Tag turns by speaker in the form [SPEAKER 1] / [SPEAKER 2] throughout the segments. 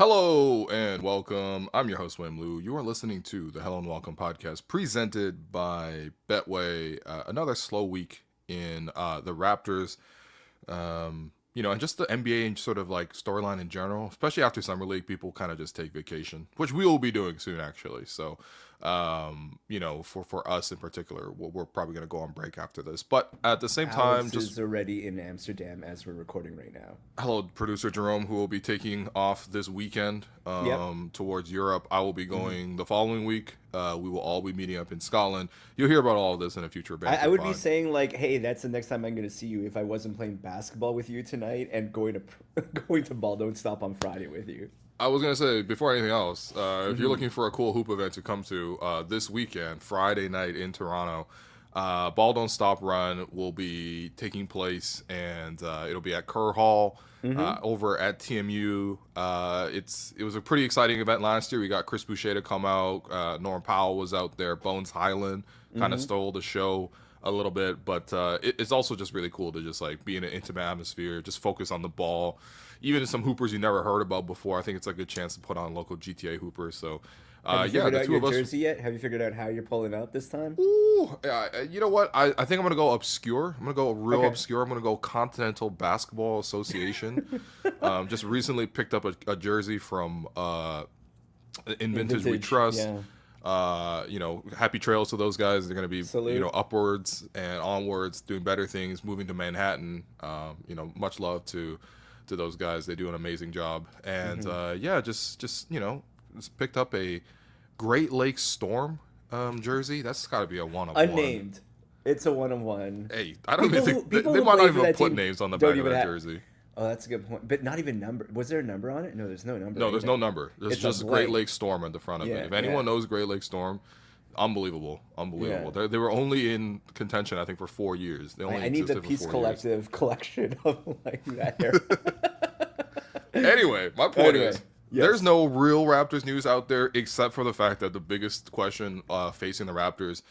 [SPEAKER 1] Hello and welcome. I'm your host, Wim Liu. You are listening to the Hello and Welcome podcast presented by Betway. Another slow week in the Raptors, and just the NBA and sort of like storyline in general, especially after Summer League, people kind of just take vacation, which we will be doing soon, actually. So, for us in particular, we're probably going to go on break after this. But at the same time,
[SPEAKER 2] Alex
[SPEAKER 1] just
[SPEAKER 2] is already in Amsterdam as we're recording right now.
[SPEAKER 1] hello, producer Jerome, who will be taking off this weekend
[SPEAKER 2] Yep.
[SPEAKER 1] towards Europe. I will be
[SPEAKER 2] hmm
[SPEAKER 1] going the following week. We will all be meeting up in Scotland. You'll hear about all of this in a future
[SPEAKER 2] I
[SPEAKER 1] banter
[SPEAKER 2] would be
[SPEAKER 1] pod.
[SPEAKER 2] saying like, hey, that's the next time I'm going to see you if I wasn't playing basketball with you tonight and going to going to Ball Don't Stop on Friday with you.
[SPEAKER 1] I was gonna say before anything else, if you're
[SPEAKER 2] hmm
[SPEAKER 1] looking for a cool hoop event to come to this weekend, Friday night in Toronto, Ball Don't Stop Run will be taking place, and it'll be at Kerr Hall
[SPEAKER 2] hmm
[SPEAKER 1] over at TMU. It was a pretty exciting event last year. We got Chris Boucher to come out. Norm Powell was out there. Bones Highland kind of
[SPEAKER 2] hmm
[SPEAKER 1] stole the show a little bit, but it's also just really cool to just like be in an intimate atmosphere, just focus on the ball. Even some hoopers you never heard about before, I think it's a good chance to put on local GTA hoopers. So,
[SPEAKER 2] Have you
[SPEAKER 1] yeah,
[SPEAKER 2] figured
[SPEAKER 1] the
[SPEAKER 2] out
[SPEAKER 1] two
[SPEAKER 2] your
[SPEAKER 1] of us.
[SPEAKER 2] jersey yet? Have you figured out how you're pulling up this time?
[SPEAKER 1] Ooh, you know what? I think I'm gonna go obscure. I'm gonna go real
[SPEAKER 2] Okay.
[SPEAKER 1] obscure. I'm gonna go Continental Basketball Association. Just recently picked up a jersey from in
[SPEAKER 2] In
[SPEAKER 1] Vintage We
[SPEAKER 2] vintage,
[SPEAKER 1] Trust.
[SPEAKER 2] yeah.
[SPEAKER 1] Happy trails to those guys. They're going to be,
[SPEAKER 2] Salute.
[SPEAKER 1] upwards and onwards, doing better things, moving to Manhattan. Much love to those guys. They do an amazing job. And
[SPEAKER 2] hmm
[SPEAKER 1] just picked up a Great Lakes Storm jersey. That's got to be a one of one.
[SPEAKER 2] Unnamed. It's a one on one.
[SPEAKER 1] Hey, I don't even think
[SPEAKER 2] People
[SPEAKER 1] they
[SPEAKER 2] who
[SPEAKER 1] might not
[SPEAKER 2] play for
[SPEAKER 1] even
[SPEAKER 2] that
[SPEAKER 1] put
[SPEAKER 2] team
[SPEAKER 1] names on the
[SPEAKER 2] don't
[SPEAKER 1] back of
[SPEAKER 2] even
[SPEAKER 1] that
[SPEAKER 2] have.
[SPEAKER 1] jersey.
[SPEAKER 2] Oh, that's a good point. But not even number. Was there a number on it? No, there's no number,
[SPEAKER 1] No,
[SPEAKER 2] right?
[SPEAKER 1] there's no number. There's
[SPEAKER 2] It's a
[SPEAKER 1] just Great
[SPEAKER 2] blank.
[SPEAKER 1] Lakes Storm at the front of it.
[SPEAKER 2] Yeah,
[SPEAKER 1] If
[SPEAKER 2] yeah,
[SPEAKER 1] anyone knows Great Lakes Storm, unbelievable,
[SPEAKER 2] yeah.
[SPEAKER 1] unbelievable. They were only in contention, I think, for 4 years. They only
[SPEAKER 2] I need the
[SPEAKER 1] existed for
[SPEAKER 2] Peace
[SPEAKER 1] 4 years.
[SPEAKER 2] Collective collection of like that era.
[SPEAKER 1] Anyway, my point
[SPEAKER 2] Anyway,
[SPEAKER 1] is, there's
[SPEAKER 2] yes.
[SPEAKER 1] no real Raptors news out there except for the fact that the biggest question facing the Raptors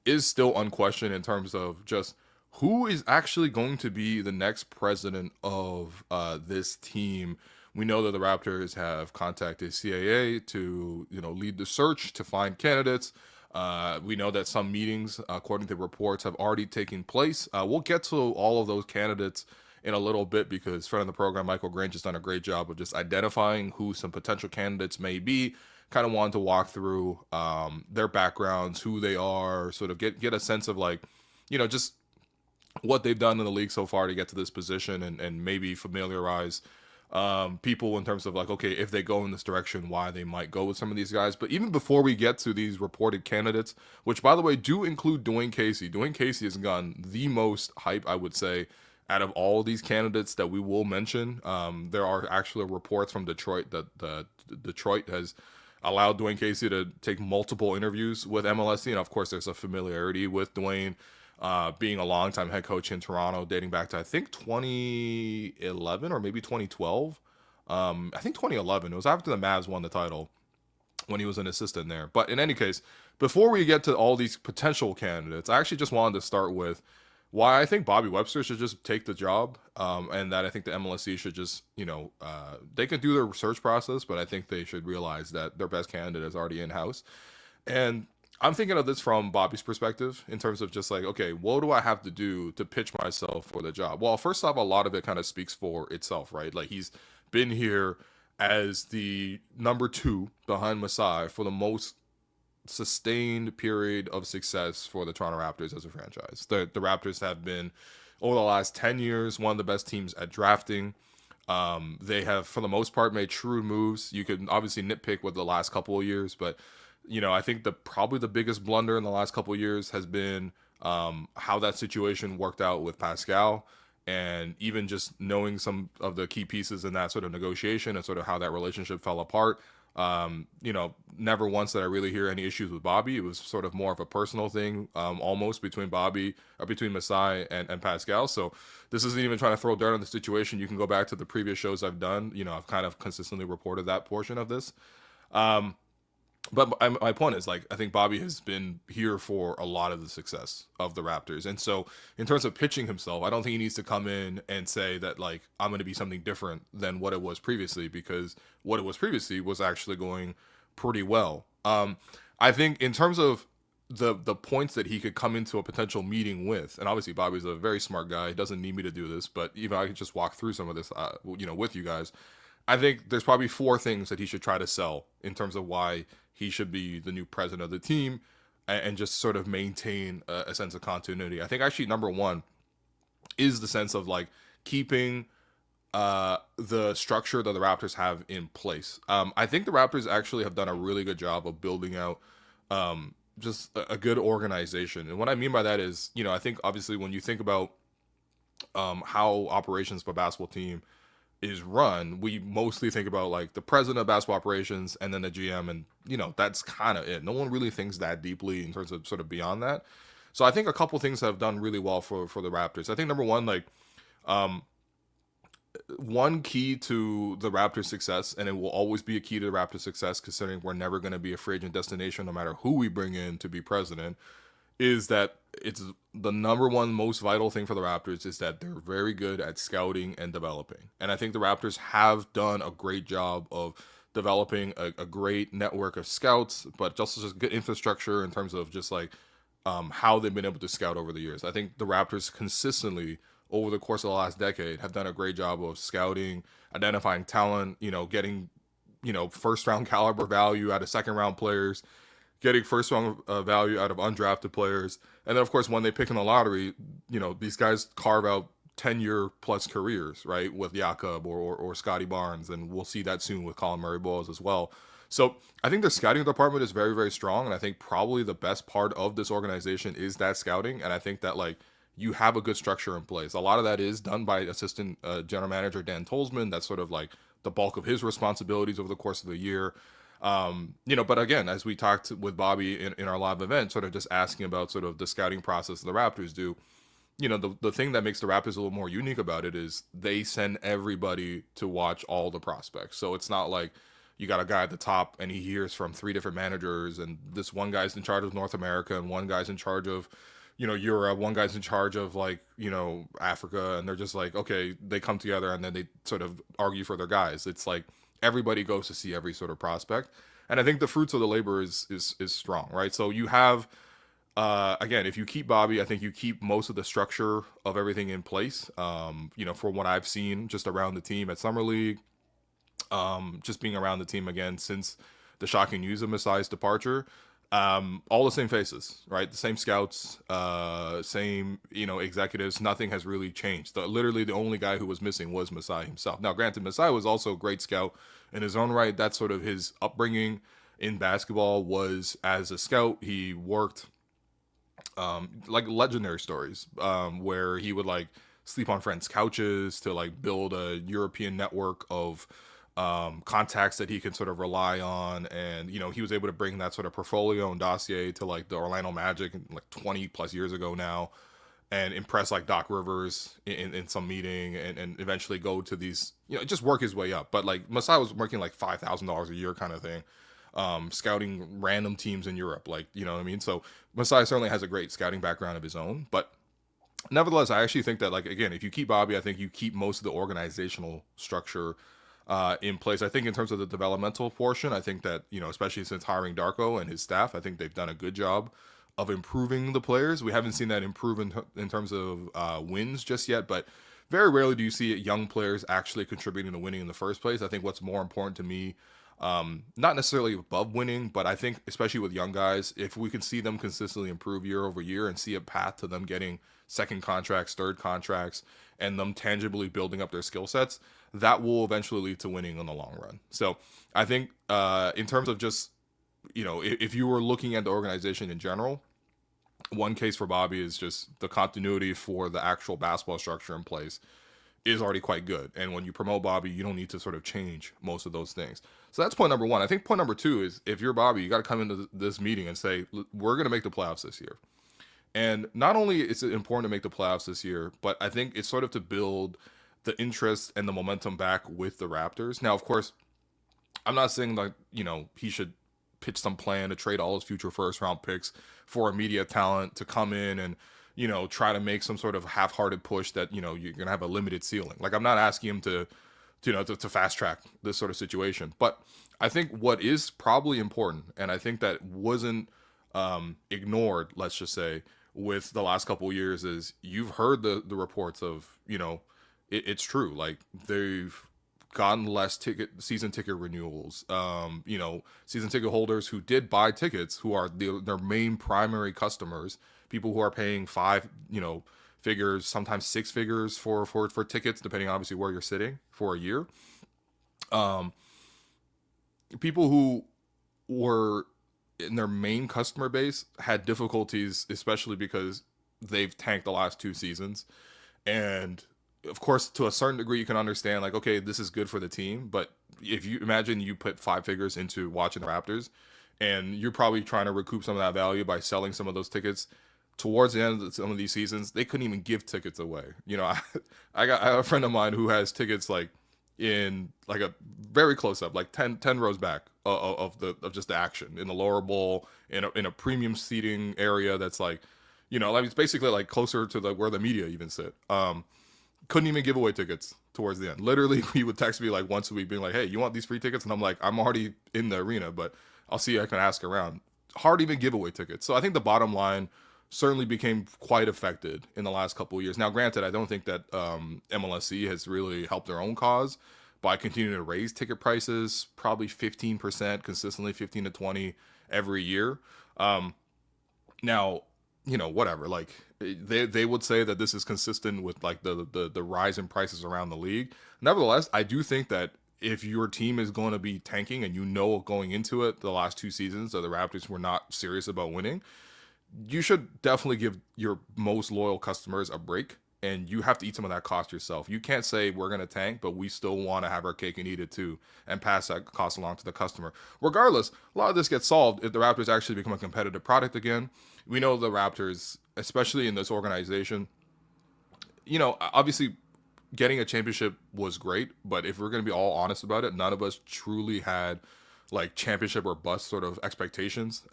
[SPEAKER 1] is still unquestioned in terms of just who is actually going to be the next president of this team. We know that the Raptors have contacted CAA to lead the search to find candidates. We know that some meetings, according to reports, have already taken place. We'll get to all of those candidates in a little bit because friend of the program, Michael Grange, has done a great job of just identifying who some potential candidates may be. Kind of wanted to walk through their backgrounds, who they are, sort of get a sense of like, just what they've done in the league so far to get to this position and maybe familiarize people in terms of like, okay, if they go in this direction, why they might go with some of these guys. But even before we get to these reported candidates, which by the way do include Dwayne Casey, Dwayne Casey has gotten the most hype, I would say, out of all these candidates that we will mention. There are actually reports from Detroit that Detroit has allowed Dwayne Casey to take multiple interviews with MLSC, and of course, there's a familiarity with Dwayne. Being a longtime head coach in Toronto, dating back to I think 2011 or maybe 2012. I think 2011. It was after the Mavs won the title when he was an assistant there. But in any case, before we get to all these potential candidates, I actually just wanted to start with why I think Bobby Webster should just take the job, and that I think the MLSC should just, they can do their research process, but I think they should realize that their best candidate is already in house. And I'm thinking of this from Bobby's perspective in terms of just like, okay, what do I have to do to pitch myself for the job? Well, first off, a lot of it kind of speaks for itself, right? Like he's been here as the number two behind Masai for the most sustained period of success for the Toronto Raptors as a franchise. The Raptors have been, over the last 10 years, one of the best teams at drafting. They have, for the most part, made shrewd moves. You could obviously nitpick with the last couple of years, but I think probably the biggest blunder in the last couple of years has been how that situation worked out with Pascal, and even just knowing some of the key pieces in that sort of negotiation and sort of how that relationship fell apart. Never once did I really hear any issues with Bobby. It was sort of more of a personal thing, almost between Bobby or between Masai and Pascal. So this isn't even trying to throw dirt on the situation. You can go back to the previous shows I've done. I've kind of consistently reported that portion of this. Um, But my point is, like, I think Bobby has been here for a lot of the success of the Raptors. And so, in terms of pitching himself, I don't think he needs to come in and say that, like, I'm going to be something different than what it was previously, because what it was previously was actually going pretty well. I think in terms of the points that he could come into a potential meeting with, and obviously Bobby's a very smart guy. He doesn't need me to do this, but even I could just walk through some of this, with you guys. I think there's probably four things that he should try to sell in terms of why he should be the new president of the team, and just sort of maintain a sense of continuity. I think actually number one is the sense of, like, keeping the structure that the Raptors have in place. I think the Raptors actually have done a really good job of building out just a good organization. And what I mean by that is, I think obviously when you think about how operations of a basketball team is run, we mostly think about, like, the president of basketball operations and then the GM, and that's kind of it. No one really thinks that deeply in terms of sort of beyond that. So I think a couple things have done really well for the Raptors. I think number one, like, um, one key to the Raptors' success, and it will always be a key to the Raptors' success, considering we're never going to be a free agent destination no matter who we bring in to be president, is that it's the number one most vital thing for the Raptors is that they're very good at scouting and developing. And I think the Raptors have done a great job of developing a great network of scouts, but just good infrastructure in terms of just, like, how they've been able to scout over the years. I think the Raptors consistently over the course of the last decade have done a great job of scouting, identifying talent, getting, first round caliber value out of second round players, getting first round value out of undrafted players. And then, of course, when they pick in the lottery, these guys carve out 10-year plus careers, right? With Jakob or Scotty Barnes. And we'll see that soon with Colin Murray-Boyles as well. So I think the scouting department is very, very strong. And I think probably the best part of this organization is that scouting. And I think that, like, you have a good structure in place. A lot of that is done by assistant general manager Dan Tolzman. That's sort of like the bulk of his responsibilities over the course of the year. But again, as we talked with Bobby in our live event, sort of just asking about sort of the scouting process the Raptors do, the thing that makes the Raptors a little more unique about it is they send everybody to watch all the prospects. So it's not like you got a guy at the top and he hears from three different managers, and this one guy's in charge of North America and one guy's in charge of Europe, one guy's in charge of, like, Africa, and they're just like, okay, they come together and then they sort of argue for their guys. It's like everybody goes to see every sort of prospect. And I think the fruits of the labor is strong, right? So you have again, if you keep Bobby, I think you keep most of the structure of everything in place. From what I've seen just around the team at Summer League, just being around the team again since the shocking news of Masai's departure, all the same faces, right? The same scouts, same, executives. Nothing has really changed. Literally the only guy who was missing was Masai himself. Now, granted, Masai was also a great scout in his own right. That's sort of his upbringing in basketball, was as a scout. He worked like legendary stories, where he would, like, sleep on friends' couches to, like, build a European network of contacts that he could sort of rely on. And he was able to bring that sort of portfolio and dossier to, like, the Orlando Magic, like 20 plus years ago now, and impress, like, Doc Rivers in some meeting, and eventually go to these, just work his way up. But, like, Masai was working like $5,000 a year kind of thing, scouting random teams in Europe, like, you know what I mean? So Masai certainly has a great scouting background of his own, but nevertheless, I actually think that, like, again, if you keep Bobby, I think you keep most of the organizational structure in place. I think in terms of the developmental portion, I think that, especially since hiring Darko and his staff, I think they've done a good job of improving the players. We haven't seen that improve in terms of wins just yet, but very rarely do you see young players actually contributing to winning in the first place. I think what's more important to me, not necessarily above winning, but I think especially with young guys, if we can see them consistently improve year over year and see a path to them getting second contracts, third contracts, and them tangibly building up their skill sets, that will eventually lead to winning in the long run. So I think in terms of just, if you were looking at the organization in general, one case for Bobby is just the continuity for the actual basketball structure in place is already quite good. And when you promote Bobby, you don't need to sort of change most of those things. So that's point number one. I think point number two is, if you're Bobby, you got to come into this meeting and say, we're going to make the playoffs this year. And not only is it important to make the playoffs this year, but I think it's sort of to build the interest and the momentum back with the Raptors. Now, of course, I'm not saying, like, he should pitch some plan to trade all his future first round picks for immediate talent to come in and, try to make some sort of half-hearted push that, you're going to have a limited ceiling. Like, I'm not asking him to fast track this sort of situation. But I think what is probably important, and I think that wasn't ignored, let's just say, with the last couple of years, is you've heard the reports of, it's true. Like, they've gotten less season ticket renewals. Season ticket holders who did buy tickets, who are their main primary customers, people who are paying five, figures, sometimes six figures for tickets, depending on obviously where you're sitting for a year. People who were in their main customer base had difficulties, especially because they've tanked the last two seasons. And of course, to a certain degree, you can understand, like, okay, this is good for the team. But if you imagine you put five figures into watching the Raptors, and you're probably trying to recoup some of that value by selling some of those tickets towards the end of some of these seasons, they couldn't even give tickets away. I have a friend of mine who has tickets like in like a very close up, like 10 rows back of just the action in the lower bowl in a premium seating area that's like, like it's basically like closer to where the media even sit. Couldn't even give away tickets towards the end. Literally, he would text me like once a week being like, hey, you want these free tickets? And I'm like, I'm already in the arena, but I'll see. I can ask around. Hard to even give away tickets. So I think the bottom line certainly became quite affected in the last couple of years. Now, granted, I don't think that MLSE has really helped their own cause by continuing to raise ticket prices, probably 15%, consistently 15 to 20 every year. Now, whatever, like they would say that this is consistent with like the rise in prices around the league. Nevertheless, I do think that if your team is going to be tanking and going into it, the last two seasons that the Raptors were not serious about winning, you should definitely give your most loyal customers a break, and you have to eat some of that cost yourself. You can't say we're going to tank, but we still want to have our cake and eat it too, and pass that cost along to the customer. Regardless, a lot of this gets solved if the Raptors actually become a competitive product again. We know the Raptors, especially in this organization, obviously getting a championship was great, but if we're going to be all honest about it, none of us truly had like championship or bust sort of expectations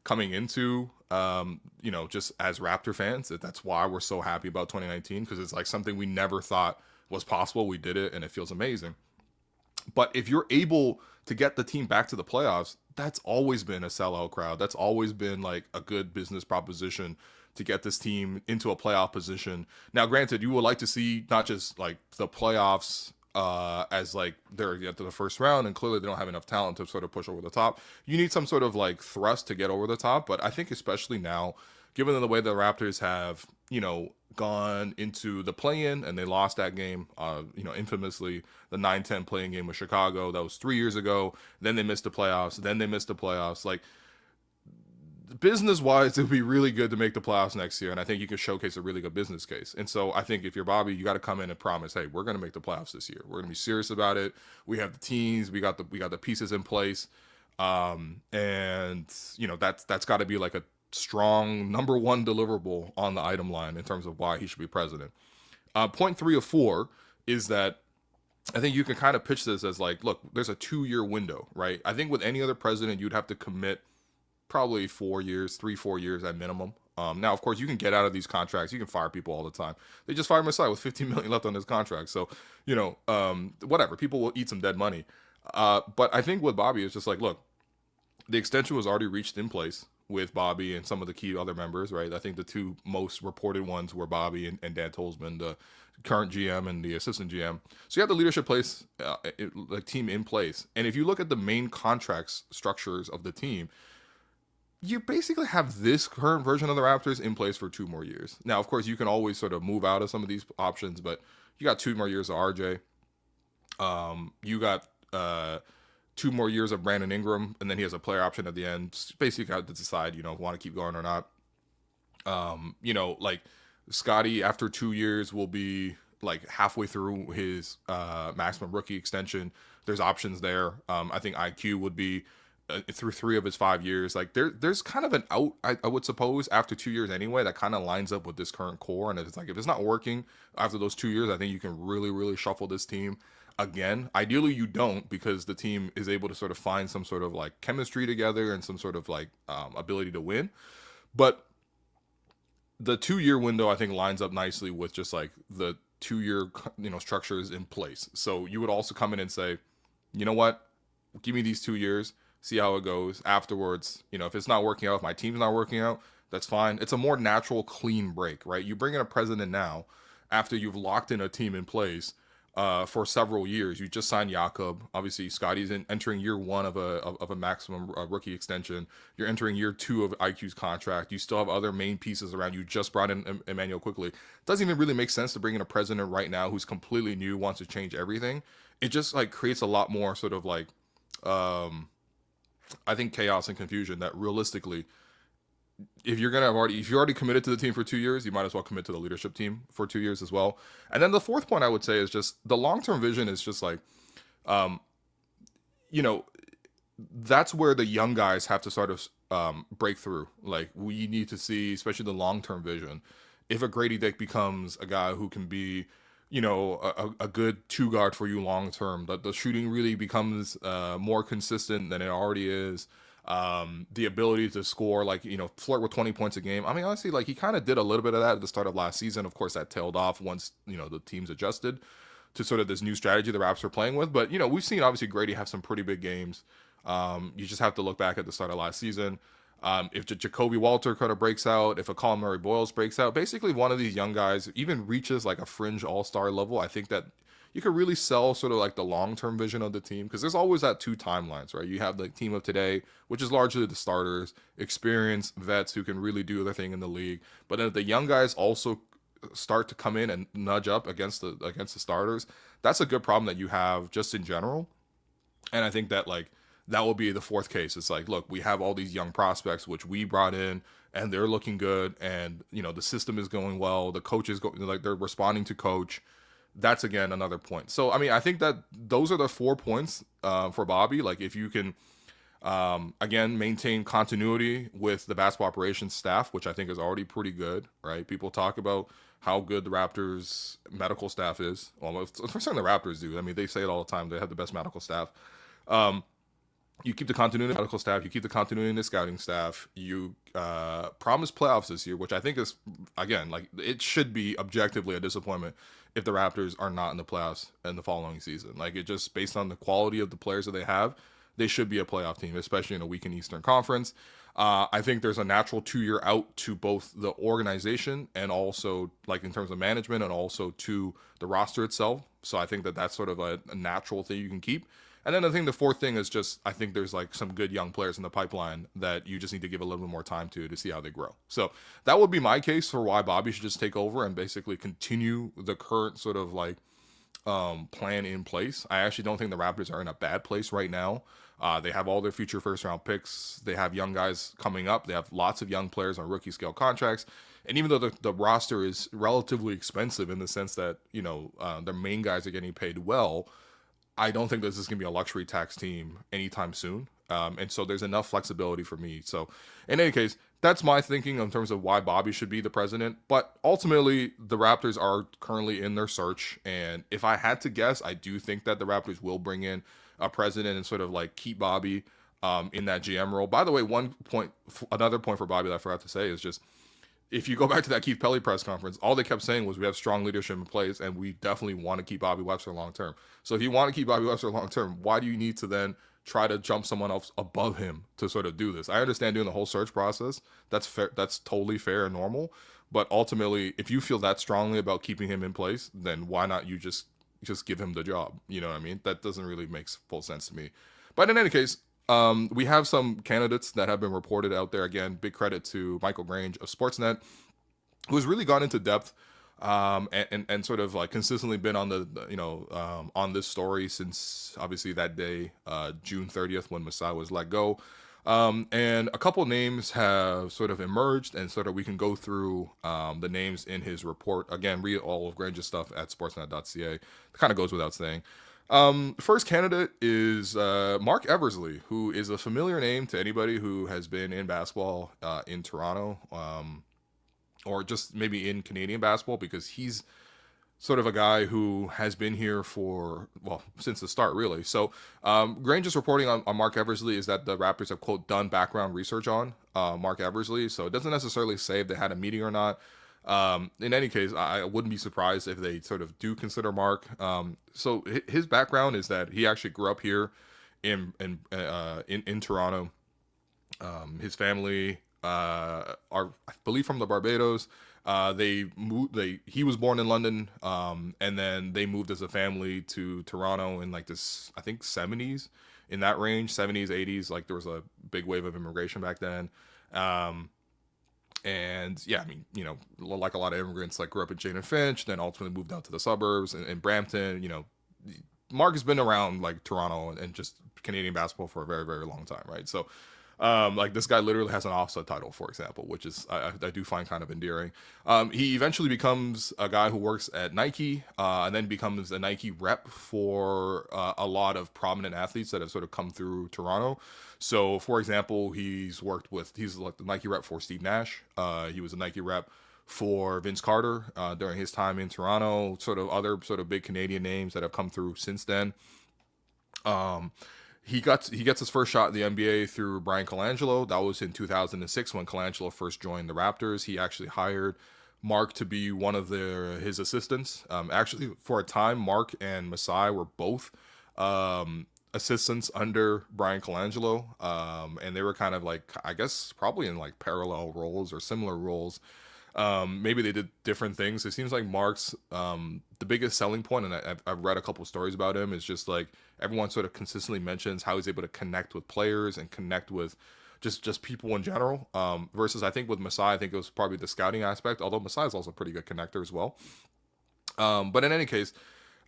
[SPEAKER 1] coming into, just as Raptor fans. That's why we're so happy about 2019, because it's like something we never thought was possible. We did it, and it feels amazing. But if you're able to get the team back to the playoffs, that's always been a sellout crowd. That's always been like a good business proposition to get this team into a playoff position. Now, granted, you would like to see not just like the playoffs as like they're get to the first round, and clearly they don't have enough talent to sort of push over the top. You need some sort of like thrust to get over the top. But I think especially now, given the way the Raptors have, gone into the play-in and they lost that game, infamously the 9-10 play-in game with Chicago. That was 3 years ago. Then they missed the playoffs. Like, business-wise, it would be really good to make the playoffs next year, and I think you can showcase a really good business case. And so I think if you're Bobby, you got to come in and promise, hey, we're going to make the playoffs this year. We're going to be serious about it. We have the teams. We got the pieces in place. And that's got to be like a strong number one deliverable on the item line in terms of why he should be president. Point 3 of 4 is that I think you can kind of pitch this as like, look, there's a 2-year window, right? I think with any other president, you'd have to commit probably 4 years, 3-4 years at minimum. Now, of course, you can get out of these contracts. You can fire people all the time. They just fired Masai with $15 million left on his contract. So, whatever. People will eat some dead money. But I think with Bobby, it's just like, look, the extension was already reached in place with Bobby and some of the key other members, right? I think the two most reported ones were Bobby and Dan Tolzman, the current GM and the assistant GM. So you have the leadership team in place. And if you look at the main contracts structures of the team, you basically have this current version of the Raptors in place for 2 more years. Now, of course, you can always sort of move out of some of these options, but you got 2 more years of RJ. You got 2 more years of Brandon Ingram, and then he has a player option at the end. Just basically got to decide, want to keep going or not. Like Scotty, after 2 years, will be like halfway through his maximum rookie extension. There's options there. I think IQ would be through 3 of his 5 years. Like there's kind of an out, I would suppose, after 2 years anyway, that kind of lines up with this current core. And it's like, if it's not working after those 2 years, I think you can really, really shuffle this team. again. Ideally, you don't, because the team is able to sort of find some sort of like chemistry together and some sort of like ability to win. But the 2 year window, I think, lines up nicely with just like the 2 year, structures in place. So you would also come in and say, you know what, give me these 2 years, see how it goes. Afterwards, if it's not working out, if my team's not working out, that's fine. It's a more natural, clean break, right? You bring in a president now after you've locked in a team in place for several years. You just signed Jakob. Obviously, Scotty's entering year one of a maximum rookie extension. You're entering year two of IQ's contract. You still have other main pieces around. You just brought in Emmanuel quickly. It doesn't even really make sense to bring in a president right now who's completely new, wants to change everything. It just like creates a lot more sort of like, I think, chaos and confusion that realistically, if you're already committed to the team for 2 years, you might as well commit to the leadership team for 2 years as well. And then the fourth point I would say is just the long-term vision is just like, you know, that's where the young guys have to sort of break through. Like, we need to see, especially the long-term vision. If a Grady Dick becomes a guy who can be, a good two guard for you long term, that the shooting really becomes more consistent than it already is. The ability to score, like, flirt with 20 points a game. I mean, honestly, like, he kind of did a little bit of that at the start of last season. Of course, that tailed off once, the teams adjusted to sort of this new strategy the Raps are playing with. But, we've seen, obviously, Grady have some pretty big games. You just have to look back at the start of last season. If Jacoby Walter kind of breaks out, if a Colin Murray Boyles breaks out, basically one of these young guys even reaches like a fringe all-star level, I think that you could really sell sort of like the long-term vision of the team, because there's always that two timelines, right? You have the team of today, which is largely the starters, experienced vets who can really do their thing in the league. But then if the young guys also start to come in and nudge up against the starters, that's a good problem that you have just in general. And I think that, like, that will be the fourth case. It's like, look, we have all these young prospects, which we brought in, and they're looking good. And, the system is going well. The coach is going, like, they're responding to coach. That's, again, another point. So, I mean, I think that those are the 4 points for Bobby. Like, if you can, again, maintain continuity with the basketball operations staff, which I think is already pretty good, right? People talk about how good the Raptors medical staff is. Well, for certain the Raptors do. I mean, they say it all the time. They have the best medical staff. You keep the continuity in the medical staff. You keep the continuity in the scouting staff. You promise playoffs this year, which I think is, again, like, it should be objectively a disappointment if the Raptors are not in the playoffs in the following season. Like, it just, based on the quality of the players that they have, they should be a playoff team, especially in a weak in Eastern Conference. I think there's a natural 2 year out to both the organization and also, like, in terms of management, and also to the roster itself. So I think that that's sort of a natural thing you can keep. And then I think the fourth thing is just, I think there's like some good young players in the pipeline that you just need to give a little bit more time to see how they grow. So that would be my case for why Bobby should just take over and basically continue the current sort of like plan in place. I actually don't think the Raptors are in a bad place right now. They have all their future first round picks. They have young guys coming up. They have lots of young players on rookie scale contracts. And even though the roster is relatively expensive in the sense that, their main guys are getting paid well, I don't think this is going to be a luxury tax team anytime soon. And so there's enough flexibility for me. So in any case, that's my thinking in terms of why Bobby should be the president. But ultimately, the Raptors are currently in their search. And if I had to guess, I do think that the Raptors will bring in a president and sort of like keep Bobby in that GM role. By the way, another point for Bobby that I forgot to say is just, if you go back to that Keith Pelly press conference, all they kept saying was we have strong leadership in place and we definitely want to keep Bobby Webster long term. So if you want to keep Bobby Webster long term, why do you need to then try to jump someone else above him to sort of do this? I understand doing the whole search process. That's fair. That's totally fair and normal. But ultimately, if you feel that strongly about keeping him in place, then why not you just give him the job? You know what I mean? That doesn't really make full sense to me. But in any case, we have some candidates that have been reported out there. Again, big credit to Michael Grange of Sportsnet, who's really gone into depth and sort of like consistently been on on this story since obviously that day, June 30th, when Masai was let go. And a couple names have sort of emerged, and sort of we can go through the names in his report. Again, read all of Grange's stuff at sportsnet.ca. It kind of goes without saying. First candidate is Marc Eversley, who is a familiar name to anybody who has been in basketball in Toronto, or just maybe in Canadian basketball, because he's sort of a guy who has been here for, well, since the start, really. So, Granger's reporting on Marc Eversley is that the Raptors have, quote, done background research on Marc Eversley. So it doesn't necessarily say if they had a meeting or not. In any case, I wouldn't be surprised if they sort of do consider Marc. So his background is that he actually grew up here in Toronto. His family are, I believe, from the Barbados. They moved. He was born in London, and then they moved as a family to Toronto in like this, I think, 70s, in that range, 70s, 80s. Like there was a big wave of immigration back then. And yeah, I mean, like a lot of immigrants, like grew up in Jane and Finch, then ultimately moved out to the suburbs in Brampton. Marc has been around like Toronto and just Canadian basketball for a very, very long time, right? So, like this guy literally has an offset title, for example, which is I do find kind of endearing. He eventually becomes a guy who works at Nike, and then becomes a Nike rep for a lot of prominent athletes that have sort of come through Toronto. So, for example, he's like the Nike rep for Steve Nash. He was a Nike rep for Vince Carter during his time in Toronto. Sort of other sort of big Canadian names that have come through since then. He gets his first shot in the NBA through Brian Colangelo. That was in 2006 when Colangelo first joined the Raptors. He actually hired Marc to be one of his assistants. Actually, for a time, Marc and Masai were both assistants under Brian Colangelo, and they were kind of like, I guess, probably in like parallel roles or similar roles. Maybe they did different things. It seems like Marc's the biggest selling point, and I've read a couple of stories about him, is just like everyone sort of consistently mentions how he's able to connect with players and connect with just people in general. Versus I think with Masai, I think it was probably the scouting aspect, although Masai is also a pretty good connector as well. But in any case,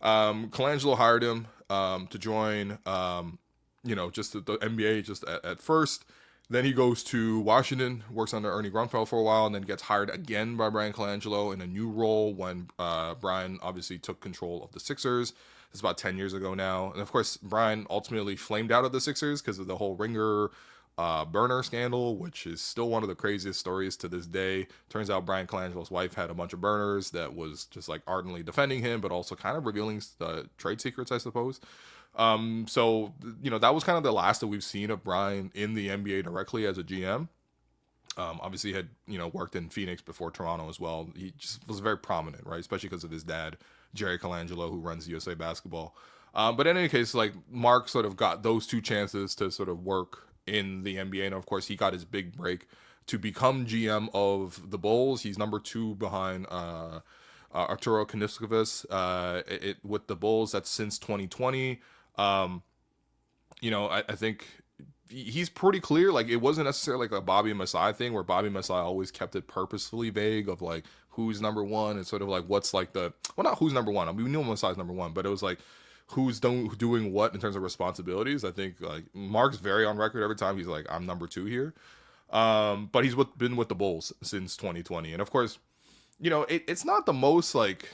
[SPEAKER 1] Colangelo hired him to join, just the NBA just at first. Then he goes to Washington, works under Ernie Grunfeld for a while, and then gets hired again by Brian Colangelo in a new role when Brian obviously took control of the Sixers. It's about 10 years ago now. And of course, Brian ultimately flamed out of the Sixers because of the whole ringer burner scandal, which is still one of the craziest stories to this day. Turns out Brian Colangelo's wife had a bunch of burners that was just like ardently defending him, but also kind of revealing trade secrets, I suppose. So, that was kind of the last that we've seen of Brian in the NBA directly as a GM. Obviously he had, worked in Phoenix before Toronto as well. He just was very prominent, right? Especially because of his dad, Jerry Colangelo, who runs USA Basketball. But in any case, like Marc sort of got those two chances to sort of work in the NBA. And of course he got his big break to become GM of the Bulls. He's number 2 behind, Arturo Kaniskevas, with the Bulls. That's since 2020. I think he's pretty clear. Like, it wasn't necessarily like a Bobby Masai thing where Bobby Masai always kept it purposefully vague of like who's number one and sort of like what's like not who's number one. I mean, we knew Masai's number one, but it was like who's doing what in terms of responsibilities. I think like Marc's very on record every time he's like, I'm number 2 here. But he's been with the Bulls since 2020. And of course, it's not the most like,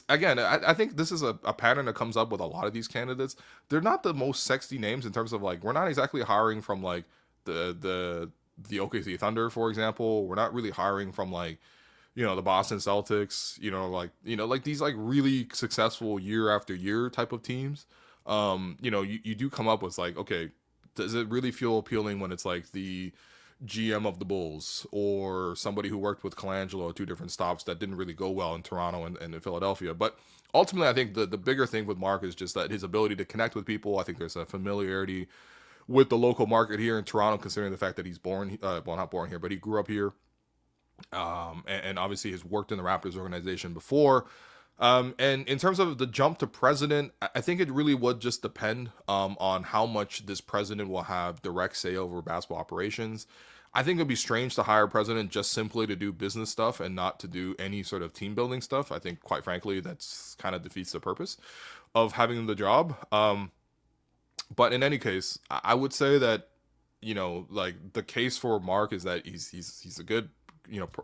[SPEAKER 1] again, I think this is a pattern that comes up with a lot of these candidates. They're not the most sexy names in terms of like, we're not exactly hiring from like the OKC Thunder, for example. We're not really hiring from like, the Boston Celtics, like these like really successful year after year type of teams. You do come up with like, okay, does it really feel appealing when it's like the GM of the Bulls or somebody who worked with Colangelo at 2 different stops that didn't really go well in Toronto and in Philadelphia? But ultimately, I think the bigger thing with Marc is just that his ability to connect with people. I think there's a familiarity with the local market here in Toronto, considering the fact that he's not born here, but he grew up here. And obviously has worked in the Raptors organization before. And in terms of the jump to president, I think it really would just depend on how much this president will have direct say over basketball operations. I think it'd be strange to hire a president just simply to do business stuff and not to do any sort of team building stuff. I think, quite frankly, that's kind of defeats the purpose of having the job. But in any case, I would say that, like the case for Marc is that he's a good,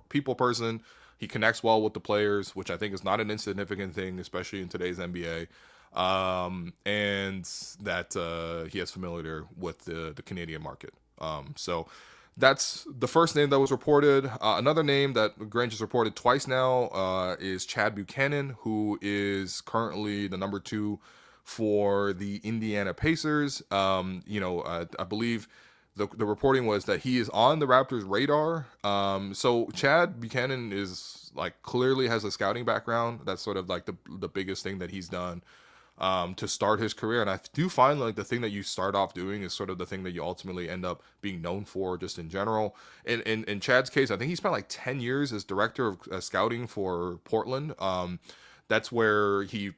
[SPEAKER 1] people person. He connects well with the players, which I think is not an insignificant thing, especially in today's NBA. And that he has familiarity with the Canadian market. So That's the first name that was reported. Another name that Granger's reported twice now is Chad Buchanan, who is currently the number 2 for the Indiana Pacers. I believe the reporting was that he is on the Raptors' radar. So Chad Buchanan is like clearly has a scouting background. That's sort of like the biggest thing that he's done to start his career. And I do find like the thing that you start off doing is sort of the thing that you ultimately end up being known for just in general. In Chad's case, I think he spent like 10 years as director of scouting for Portland. That's where he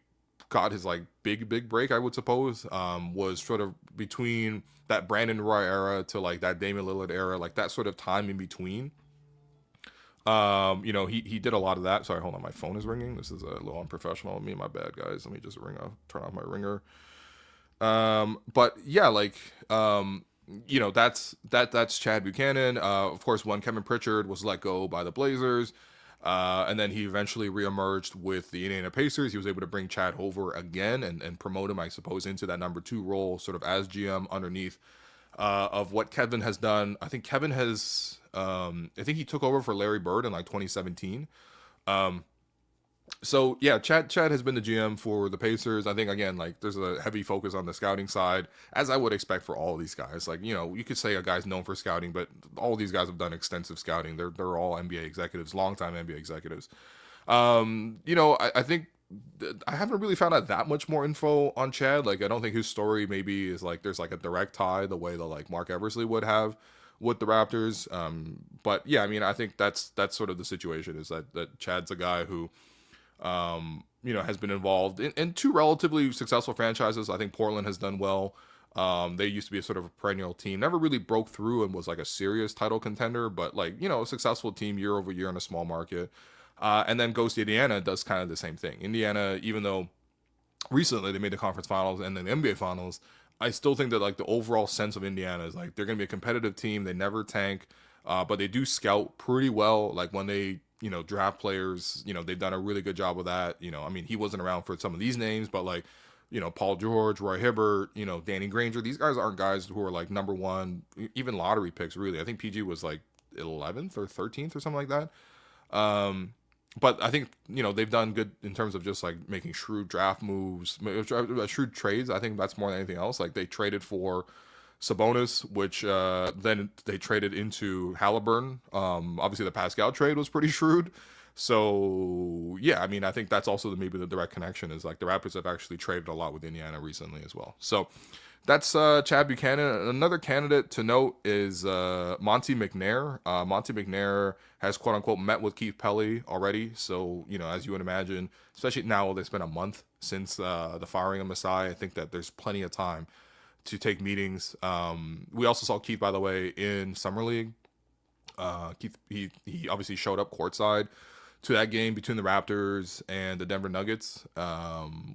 [SPEAKER 1] got his like big break, I would suppose, was sort of between that Brandon Roy era to like that Damian Lillard era, like that sort of time in between. He did a lot of that. Sorry, hold on, my phone is ringing. This is a little unprofessional of me. My bad, guys. Let me just turn off my ringer. But yeah, that's Chad Buchanan. Of course, when Kevin Pritchard was let go by the Blazers, and then he eventually reemerged with the Indiana Pacers. He was able to bring Chad over again and promote him, I suppose, into that number 2 role, sort of as GM underneath of what Kevin has done. I think Kevin has, I think he took over for Larry Bird in like 2017. So yeah, Chad has been the GM for the Pacers. I think again, like there's a heavy focus on the scouting side, as I would expect for all of these guys. Like, you could say a guy's known for scouting, but all these guys have done extensive scouting. They're all NBA executives, longtime NBA executives. I think I haven't really found out that much more info on Chad. Like, I don't think his story maybe is like there's like a direct tie the way that like Marc Eversley would have with the Raptors. But yeah, I mean, I think that's sort of the situation, is that Chad's a guy who has been involved in 2 relatively successful franchises. I think Portland has done well. They used to be a sort of a perennial team, never really broke through and was like a serious title contender, but like, a successful team year over year in a small market. And then goes to Indiana, does kind of the same thing. Indiana, even though recently they made the conference finals and then the NBA finals, I still think that like the overall sense of Indiana is like they're going to be a competitive team. They never tank, but they do scout pretty well. Like when they draft players, they've done a really good job with that. I mean, he wasn't around for some of these names, but like, Paul George, Roy Hibbert, Danny Granger, these guys aren't guys who are like number 1, even lottery picks, really. I think PG was like 11th or 13th or something like that. But I think, they've done good in terms of just like making shrewd draft moves, shrewd trades. I think that's more than anything else. Like they traded for Sabonis, which then they traded into Halliburton. Obviously, the Pascal trade was pretty shrewd. So yeah, I mean, I think that's also maybe the direct connection is like the Raptors have actually traded a lot with Indiana recently as well. So that's Chad Buchanan. Another candidate to note is Monte McNair. Monte McNair has quote unquote met with Keith Pelly already. So, as you would imagine, especially now there's been a month since the firing of Masai, I think that there's plenty of time to take meetings. We also saw Keith, by the way, in Summer League. Keith, he obviously showed up courtside to that game between the Raptors and the Denver Nuggets,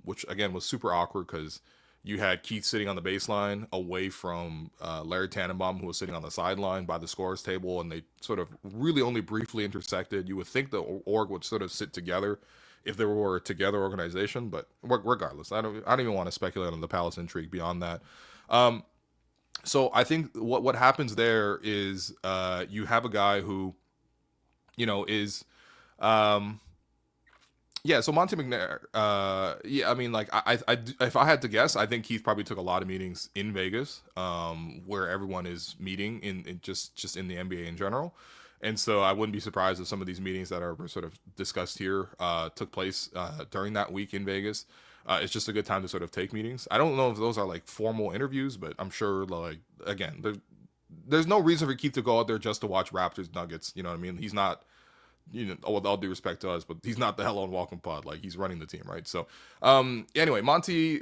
[SPEAKER 1] which again was super awkward because you had Keith sitting on the baseline away from Larry Tannenbaum, who was sitting on the sideline by the scorers table, and they sort of really only briefly intersected. You would think the org would sort of sit together if they were a together organization, but regardless, I don't even want to speculate on the Palace intrigue beyond that. So I think what happens there is you have a guy who, is yeah, so Monte McNair, yeah, I mean, like, I, if I had to guess, I think Keith probably took a lot of meetings in Vegas, where everyone is meeting in just in the NBA in general, and so I wouldn't be surprised if some of these meetings that are sort of discussed here took place during that week in Vegas. It's just a good time to sort of take meetings. I don't know if those are like formal interviews, but I'm sure, like, again, there's no reason for Keith to go out there just to watch Raptors Nuggets. You know what I mean? He's not, with all due respect to us, but he's not the Hello and Welcome Pod. Like, he's running the team, right? So, anyway, Monte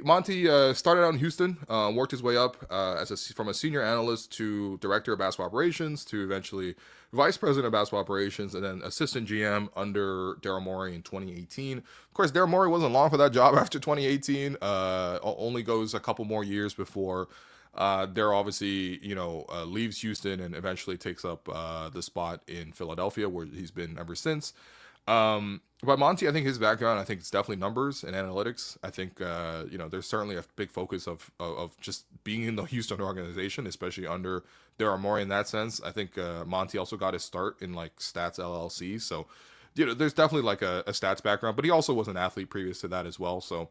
[SPEAKER 1] started out in Houston, worked his way up from a senior analyst to director of basketball operations to eventually vice president of basketball operations, and then assistant GM under Daryl Morey in 2018. Of course, Daryl Morey wasn't long for that job after 2018. Only goes a couple more years before Daryl obviously, leaves Houston and eventually takes up the spot in Philadelphia, where he's been ever since. But Monte, I think his background, I think it's definitely numbers and analytics. I think there's certainly a big focus of just being in the Houston organization, especially under Daryl Morey in that sense. I think Monte also got his start in like Stats LLC, so there's definitely like a stats background, but he also was an athlete previous to that as well. So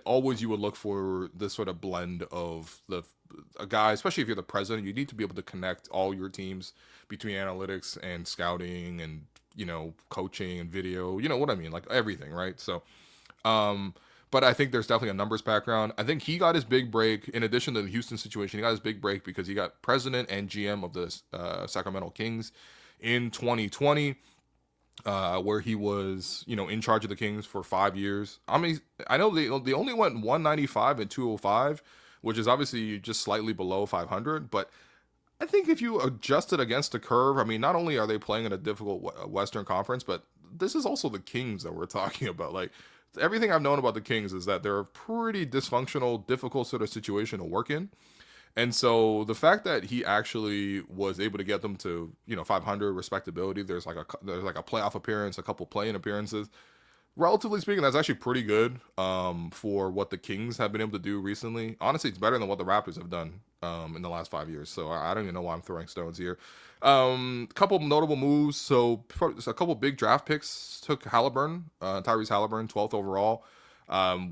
[SPEAKER 1] always you would look for this sort of blend of a guy, especially if you're the president, you need to be able to connect all your teams between analytics and scouting and coaching and video, what I mean, like everything, right? So but I think there's definitely a numbers background. I think he got his big break in addition to the Houston situation. He got his big break because he got president and GM of the Sacramento Kings in 2020, where he was, in charge of the Kings for 5 years. I mean, I know they only went 195 and 205, which is obviously just slightly below 500. But I think if you adjust it against the curve, I mean, not only are they playing in a difficult Western Conference, but this is also the Kings that we're talking about. Like, everything I've known about the Kings is that they're a pretty dysfunctional, difficult sort of situation to work in. And so the fact that he actually was able to get them to 500 respectability, there's like a playoff appearance, a couple play-in appearances. Relatively speaking, that's actually pretty good for what the Kings have been able to do recently. Honestly, it's better than what the Raptors have done in the last 5 years. So I don't even know why I'm throwing stones here. Couple notable moves. So a couple big draft picks took Halliburton, Tyrese Halliburton, 12th overall,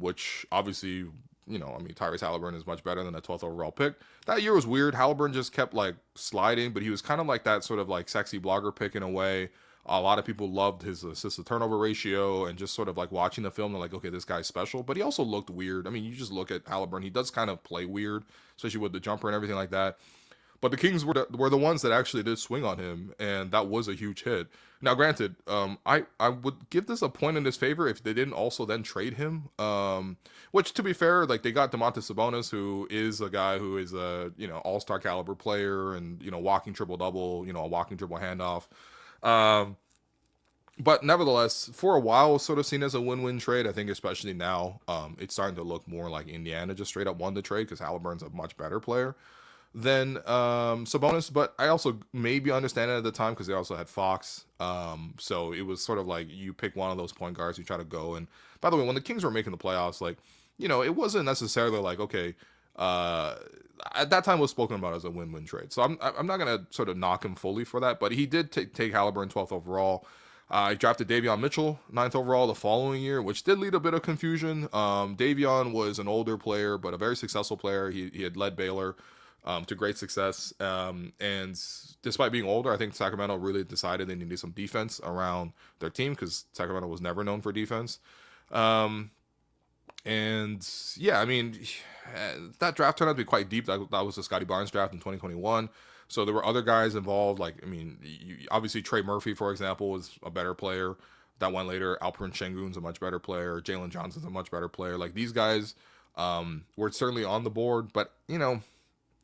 [SPEAKER 1] which obviously I mean, Tyrese Halliburton is much better than a 12th overall pick. That year was weird. Halliburton just kept like sliding, but he was kind of like that sort of like sexy blogger pick in a way. A lot of people loved his assist to turnover ratio and just sort of like watching the film. They're like, okay, this guy's special, but he also looked weird. I mean, you just look at Halliburton. He does kind of play weird, especially with the jumper and everything like that. But the Kings were the ones that actually did swing on him, and that was a huge hit. Now, granted, I would give this a point in his favor if they didn't also then trade him. Which, to be fair, like they got Domantas Sabonis, who is a guy who is a all-star caliber player and walking triple double, a walking triple handoff. But nevertheless, for a while, sort of seen as a win-win trade. I think especially now, it's starting to look more like Indiana just straight up won the trade because Halliburton's a much better player than Sabonis, but I also maybe understand it at the time because they also had Fox. So it was sort of like you pick one of those point guards, you try to go. And by the way, when the Kings were making the playoffs, like it wasn't necessarily like okay. At that time, it was spoken about as a win-win trade. So I'm not gonna sort of knock him fully for that, but he did take Halliburton 12th overall. I drafted Davion Mitchell 9th overall the following year, which did lead a bit of confusion. Davion was an older player, but a very successful player. He had led Baylor to great success. And despite being older, I think Sacramento really decided they needed some defense around their team because Sacramento was never known for defense. And yeah, I mean, that draft turned out to be quite deep. That was the Scotty Barnes draft in 2021. So there were other guys involved. Like, I mean, obviously Trey Murphy, for example, was a better player. That went later. Alperen Sengun's a much better player. Jalen Johnson's a much better player. Like, these guys were certainly on the board. But, yeah,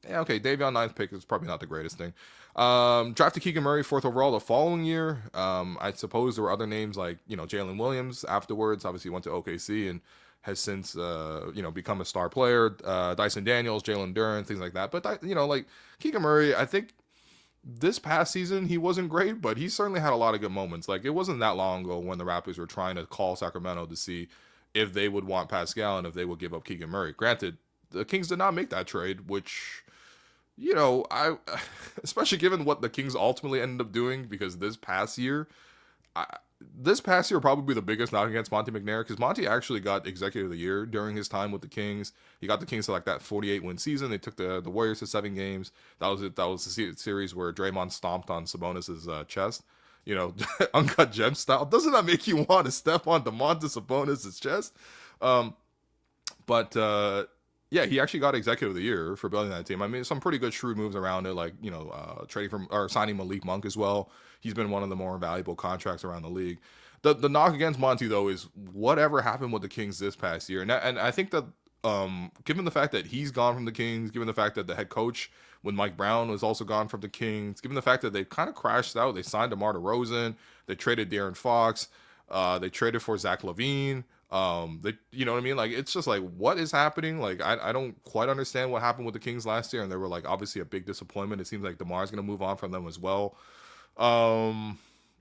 [SPEAKER 1] okay, Davion 9th pick is probably not the greatest thing. Drafted Keegan Murray 4th overall the following year. I suppose there were other names like, Jalen Williams afterwards. Obviously went to OKC and has since, become a star player. Dyson Daniels, Jalen Duren, things like that. But, like Keegan Murray, I think this past season he wasn't great, but he certainly had a lot of good moments. Like, it wasn't that long ago when the Raptors were trying to call Sacramento to see if they would want Pascal and if they would give up Keegan Murray. Granted, the Kings did not make that trade, which, I especially given what the Kings ultimately ended up doing, because this past year probably the biggest knock against Monte McNair, because Monte actually got Executive of the Year during his time with the Kings. He got the Kings to like that 48-win season. They took the Warriors to 7 games. That was it. That was the series where Draymond stomped on Sabonis's chest. Uncut gem style. Doesn't that make you want to step on Domantas Sabonis's chest? But yeah, he actually got Executive of the Year for building that team. I mean, some pretty good shrewd moves around it, like trading from or signing Malik Monk as well. He's been one of the more valuable contracts around the league. The knock against Monte though is whatever happened with the Kings this past year, and I think that given the fact that he's gone from the Kings, given the fact that the head coach when Mike Brown was also gone from the Kings, given the fact that they kind of crashed out, they signed DeMar DeRozan, they traded De'Aaron Fox, they traded for Zach LaVine. You know what I mean? Like, it's just like, what is happening? Like, I don't quite understand what happened with the Kings last year, and they were like obviously a big disappointment. It seems like DeMar's gonna move on from them as well.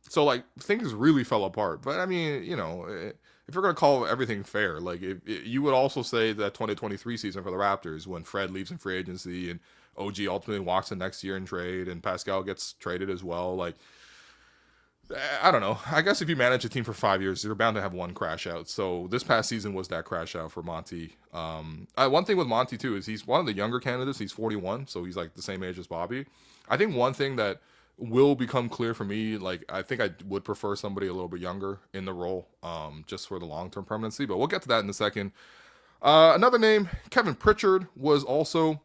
[SPEAKER 1] So like things really fell apart. But I mean, if you're gonna call everything fair, like you would also say that 2023 season for the Raptors when Fred leaves in free agency and OG ultimately walks in next year in trade and Pascal gets traded as well. Like I don't know. I guess if you manage a team for 5 years, you're bound to have one crash out. So this past season was that crash out for Monte. One thing with Monte too is he's one of the younger candidates. He's 41, so he's like the same age as Bobby. I think one thing that will become clear for me, like I think I would prefer somebody a little bit younger in the role, just for the long term permanency. But we'll get to that in a second. Another name, Kevin Pritchard, was also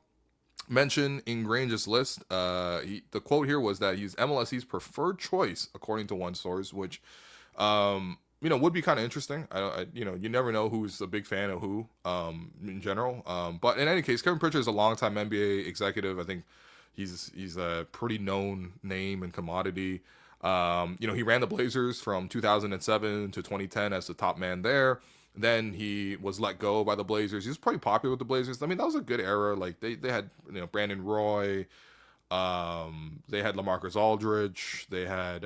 [SPEAKER 1] mentioned in Grange's list. The quote here was that he's MLSE's preferred choice, according to one source, which, would be kind of interesting. You never know who's a big fan of who, in general. But in any case, Kevin Pritchard is a longtime NBA executive. I think he's a pretty known name and commodity. He ran the Blazers from 2007 to 2010 as the top man there. Then he was let go by the Blazers. He was pretty popular with the Blazers. I mean, that was a good era. Like they had Brandon Roy, they had LaMarcus Aldridge, they had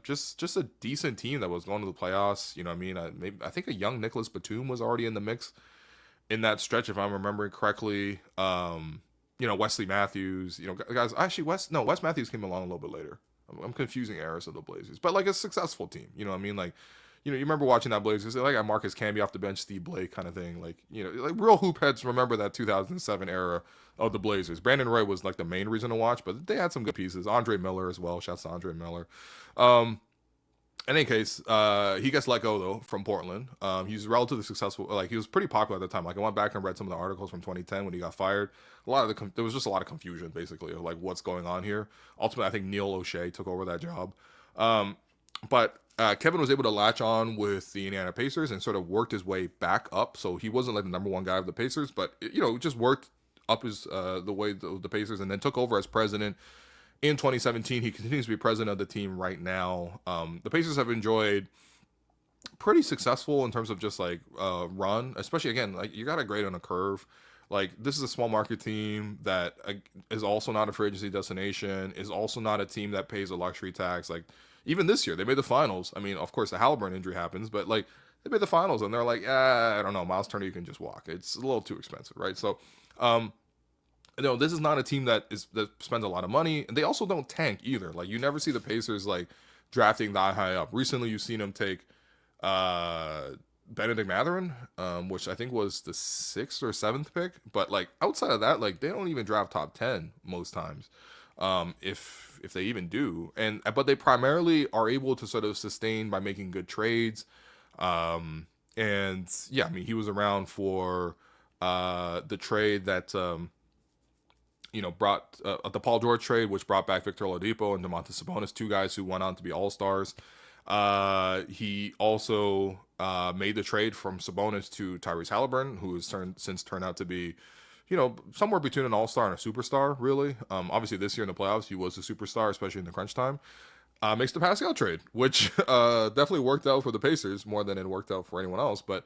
[SPEAKER 1] just a decent team that was going to the playoffs. You know what I mean? I think a young Nicholas Batum was already in the mix in that stretch, if I'm remembering correctly. Wesley Matthews. Guys. Actually, Wes Matthews came along a little bit later. I'm confusing eras of the Blazers, but like a successful team. You know what I mean? Like. You remember watching that Blazers, like Marcus Camby off the bench, Steve Blake kind of thing. Like, like real hoop heads remember that 2007 era of the Blazers. Brandon Roy was like the main reason to watch, but they had some good pieces. Andre Miller as well. Shouts to Andre Miller. In any case, he gets let go though from Portland. He's relatively successful. Like he was pretty popular at the time. Like I went back and read some of the articles from 2010 when he got fired. There was just a lot of confusion basically of like what's going on here. Ultimately, I think Neil O'Shea took over that job. But Kevin was able to latch on with the Indiana Pacers and sort of worked his way back up. So he wasn't like the number one guy of the Pacers, but just worked up his the way the Pacers, and then took over as president in 2017. He continues to be president of the team right now. The Pacers have enjoyed pretty successful in terms of just like run, especially again like you got to grade on a curve. Like this is a small market team that is also not a free agency destination, is also not a team that pays a luxury tax. Like even this year, they made the finals. I mean, of course, the Halliburton injury happens, but like they made the finals, and they're like, I don't know, Miles Turner, you can just walk. It's a little too expensive, right? So, this is not a team that spends a lot of money, and they also don't tank either. Like you never see the Pacers like drafting that high up. Recently, you've seen them take Benedict Mathurin, which I think was the 6th or 7th pick, but like outside of that, like they don't even draft top 10 most times. If they even do, but they primarily are able to sort of sustain by making good trades. And yeah, I mean he was around for the trade that brought the Paul George trade, which brought back Victor Oladipo and Domantas Sabonis, two guys who went on to be all-stars. He also made the trade from Sabonis to Tyrese Halliburton, who has since turned out to be somewhere between an all-star and a superstar, really. Obviously, this year in the playoffs, he was a superstar, especially in the crunch time. Makes the Pascal trade, which definitely worked out for the Pacers more than it worked out for anyone else. But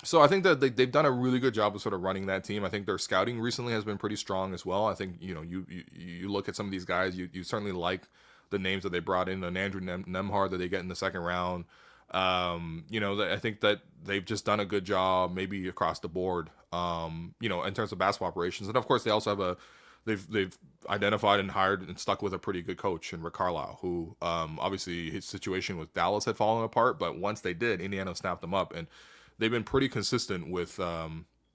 [SPEAKER 1] so I think that they've done a really good job of sort of running that team. I think their scouting recently has been pretty strong as well. I think, you look at some of these guys, you certainly like the names that they brought in, and Andrew Nembhard that they get in the second round. I think that they've just done a good job, maybe across the board, in terms of basketball operations. And of course, they also have they've identified and hired and stuck with a pretty good coach in Rick Carlisle, who, obviously his situation with Dallas had fallen apart, but once they did, Indiana snapped them up, and they've been pretty consistent with,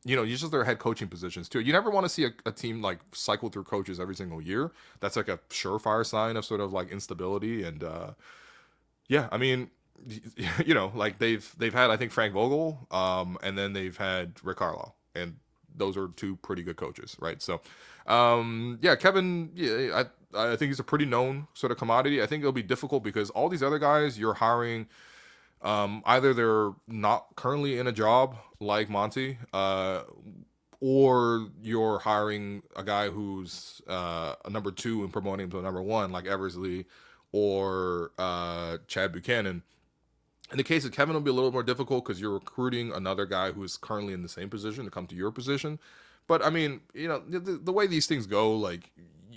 [SPEAKER 1] just their head coaching positions too. You never want to see a team like cycle through coaches every single year. That's like a surefire sign of sort of like instability. And, yeah, I mean, like they've had, I think, Frank Vogel, and then they've had Rick Carlisle, and those are two pretty good coaches, right? So, Kevin, I think he's a pretty known sort of commodity. I think it'll be difficult because all these other guys you're hiring, either they're not currently in a job like Monte, or you're hiring a guy who's a number 2 and promoting him to a number 1 like Eversley or Chad Buchanan. In the case of Kevin, it'll be a little more difficult because you're recruiting another guy who's currently in the same position to come to your position. But I mean, the way these things go, like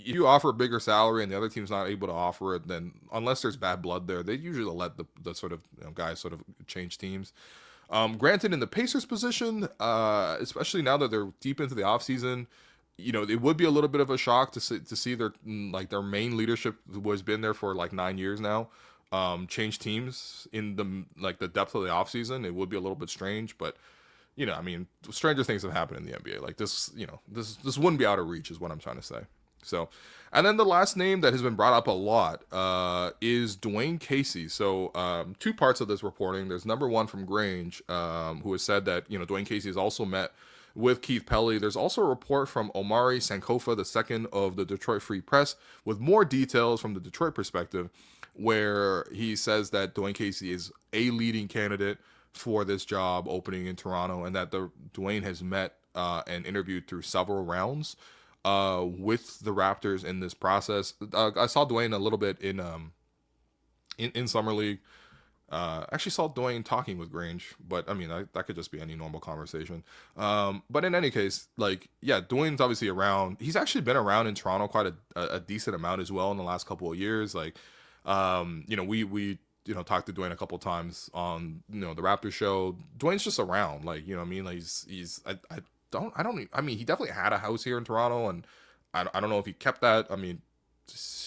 [SPEAKER 1] if you offer a bigger salary and the other team's not able to offer it, then unless there's bad blood there, they usually let the sort of guys sort of change teams. Granted, in the Pacers position, especially now that they're deep into the offseason, it would be a little bit of a shock to see their main leadership, who has been there for like 9 years now, change teams in the depth of the offseason. It would be a little bit strange, but I mean, stranger things have happened in the NBA. Like this, this wouldn't be out of reach, is what I'm trying to say. So, and then the last name that has been brought up a lot is Dwayne Casey. So, two parts of this reporting. There's number one from Grange, who has said that Dwayne Casey has also met with Keith Pelley. There's also a report from Omari Sankofa II of the Detroit Free Press with more details from the Detroit perspective, where he says that Dwayne Casey is a leading candidate for this job opening in Toronto, and that Dwayne has met and interviewed through several rounds with the Raptors in this process. I saw Dwayne a little bit in summer league. Actually saw Dwayne talking with Grange, but I mean that could just be any normal conversation. But in any case, Dwayne's obviously around. He's actually been around in Toronto quite a decent amount as well in the last couple of years. We talked to Dwayne a couple times on the Raptors show. Dwayne's just around, he definitely had a house here in Toronto, and I don't know if he kept that. I mean,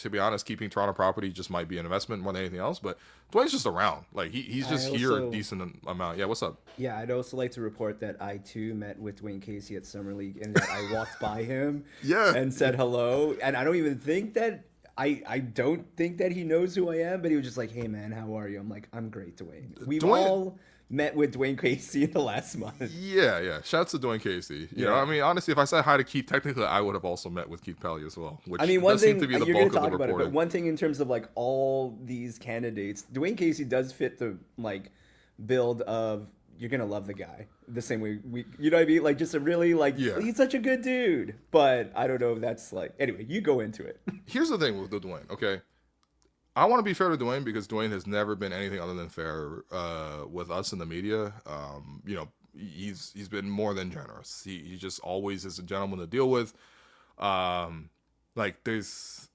[SPEAKER 1] to be honest, keeping Toronto property just might be an investment more than anything else. But Dwayne's just around. He's just here a decent amount. Yeah, what's up?
[SPEAKER 2] Yeah, I'd also like to report that I too met with Dwayne Casey at Summer League, and that I walked by him and said hello. And I don't even think that I don't think that he knows who I am, but he was just like, "Hey man, how are you?" I'm like, "I'm great, Dwayne." We've all met with Dwayne Casey in the last month.
[SPEAKER 1] Yeah. Shouts to Dwayne Casey. You know, I mean, honestly, if I said hi to Keith, technically I would have also met with Keith Pelley as well. Which
[SPEAKER 2] one
[SPEAKER 1] does
[SPEAKER 2] thing
[SPEAKER 1] seem to be the
[SPEAKER 2] you're
[SPEAKER 1] bulk
[SPEAKER 2] gonna
[SPEAKER 1] of
[SPEAKER 2] talk
[SPEAKER 1] the
[SPEAKER 2] about
[SPEAKER 1] reporting.
[SPEAKER 2] it, but one thing in terms of all these candidates, Dwayne Casey does fit the build of you're gonna love the guy the same way you know what I mean? Just a really he's such a good dude. But I don't know if that's anyway. You go into it.
[SPEAKER 1] Here's the thing with Dwayne. Okay. I want to be fair to Dwayne because Dwayne has never been anything other than fair with us in the media. He's been more than generous. He just always is a gentleman to deal with. There's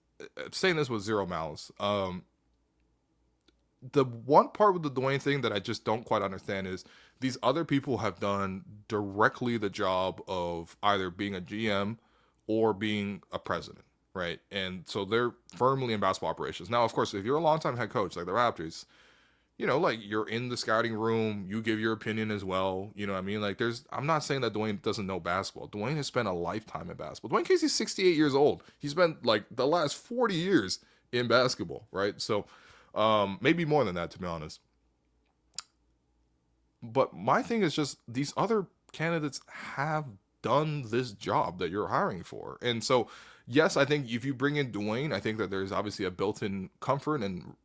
[SPEAKER 1] saying this with zero malice. The one part with the Dwayne thing that I just don't quite understand is these other people have done directly the job of either being a GM or being a president. Right. And so they're firmly in basketball operations. Now, of course, if you're a longtime head coach like the Raptors, you're in the scouting room, you give your opinion as well. You know what I mean? I'm not saying that Dwayne doesn't know basketball. Dwayne has spent a lifetime in basketball. Dwayne Casey's 68 years old. He's spent the last 40 years in basketball. Right. So maybe more than that, to be honest. But my thing is just these other candidates have done this job that you're hiring for. And so, yes, I think if you bring in Dwayne, I think that there's obviously a built-in comfort and,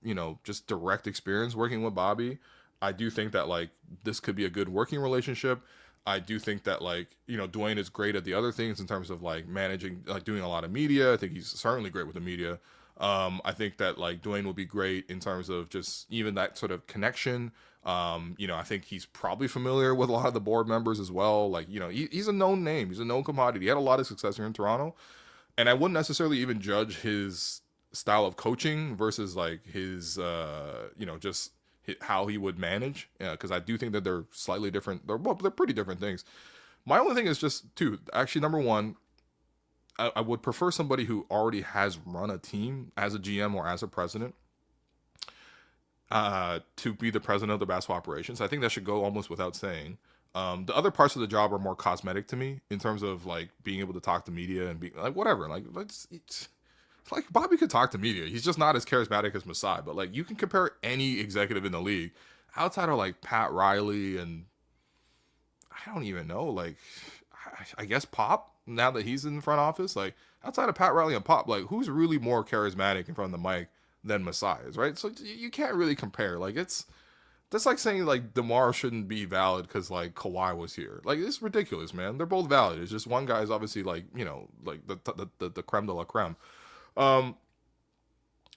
[SPEAKER 1] just direct experience working with Bobby. I do think that this could be a good working relationship. I do think that Dwayne is great at the other things in terms of managing, doing a lot of media. I think he's certainly great with the media. I think that Dwayne will be great in terms of just even that sort of connection. I think he's probably familiar with a lot of the board members as well. He's a known name. He's a known commodity. He had a lot of success here in Toronto. And I wouldn't necessarily even judge his style of coaching versus his, just how he would manage. Because I do think that they're slightly different. They're pretty different things. My only thing is just actually, number one, I would prefer somebody who already has run a team as a GM or as a president to be the president of the basketball operations. I think that should go almost without saying. The other parts of the job are more cosmetic to me in terms of being able to talk to media and be whatever. It's Bobby could talk to media. He's just not as charismatic as Masai. But you can compare any executive in the league outside of Pat Riley and I don't even know. I guess Pop, now that he's in the front office, outside of Pat Riley and Pop, who's really more charismatic in front of the mic than Masai is, right? So you can't really compare. That's like saying DeMar shouldn't be valid because Kawhi was here. It's ridiculous, man. They're both valid. It's just one guy is obviously the creme de la creme.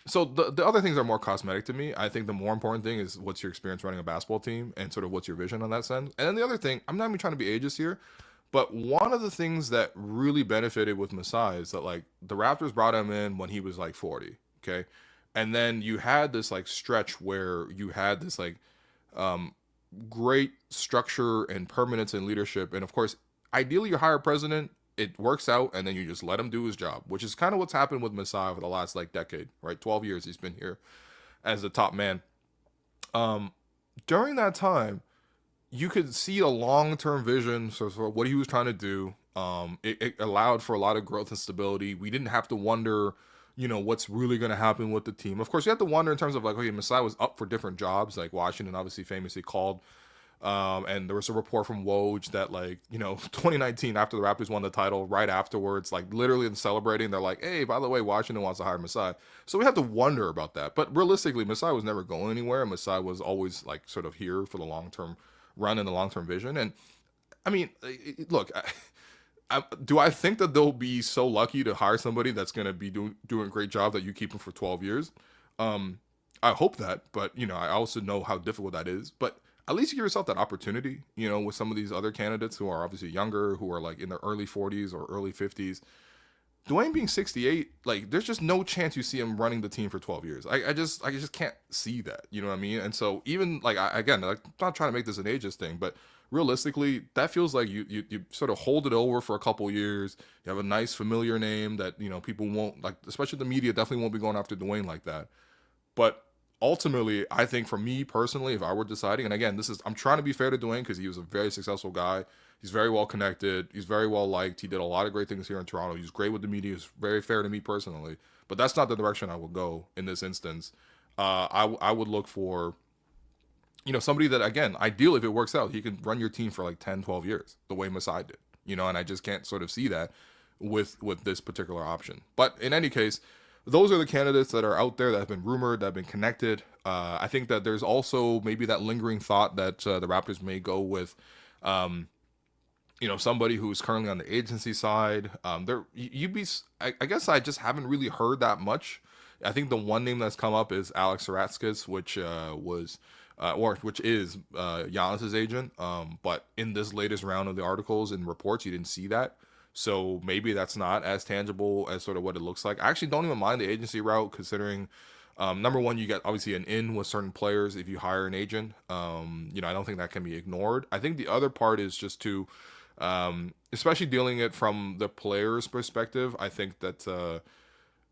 [SPEAKER 1] So the other things are more cosmetic to me. I think the more important thing is what's your experience running a basketball team and sort of what's your vision on that sense. And then the other thing, I'm not even trying to be ageist here, But one of the things that really benefited with Masai is that like the Raptors brought him in when he was like 40, okay? And then you had this like stretch where you had this like great structure and permanence and leadership. And of course, ideally you hire a president, it works out, and then you just let him do his job, which is kind of what's happened with Masai for the last like decade, right? 12 years he's been here as the top man. During that time, you could see a long-term vision for what he was trying to do. It allowed for a lot of growth and stability. We didn't have to wonder, what's really going to happen with the team. Of course, you have to wonder in terms of like, okay, Masai was up for different jobs. Like Washington obviously famously called. And there was a report from Woj that 2019, after the Raptors won the title, right afterwards, like literally celebrating, they're like, hey, by the way, Washington wants to hire Masai. So we have to wonder about that. But realistically, Masai was never going anywhere. Masai was always like sort of here for the long-term run and the long-term vision. And I mean, look, do I think that they'll be so lucky to hire somebody that's going to be doing a great job that you keep him for 12 years? I hope that, but I also know how difficult that is. But at least you give yourself that opportunity, with some of these other candidates who are obviously younger, who are like in their early 40s or early 50s. Dwayne being 68, like there's just no chance you see him running the team for 12 years. I just can't see that, you know what I mean? And so even like, I'm not trying to make this an ageist thing, but realistically, that feels like you sort of hold it over for a couple years. You have a nice familiar name that, people won't like, especially the media definitely won't be going after Dwayne like that. But ultimately, I think for me personally, if I were deciding, and again, I'm trying to be fair to Dwayne because he was a very successful guy. He's very well connected. He's very well liked. He did a lot of great things here in Toronto. He's great with the media. He's very fair to me personally. But that's not the direction I would go in this instance. I would look for, somebody that, again, ideally, if it works out, he can run your team for like 10, 12 years, the way Masai did. And I just can't sort of see that with this particular option. But in any case, those are the candidates that are out there that have been rumored, that have been connected. I think that there's also maybe that lingering thought that the Raptors may go with, somebody who's currently on the agency side. I guess I just haven't really heard that much. I think the one name that's come up is Alex Saratskas, which is Giannis's agent. But in this latest round of the articles and reports, you didn't see that. So maybe that's not as tangible as sort of what it looks like. I actually don't even mind the agency route, considering, number one, you get obviously an in with certain players if you hire an agent. I don't think that can be ignored. I think the other part is just to, especially dealing it from the player's perspective. I think that,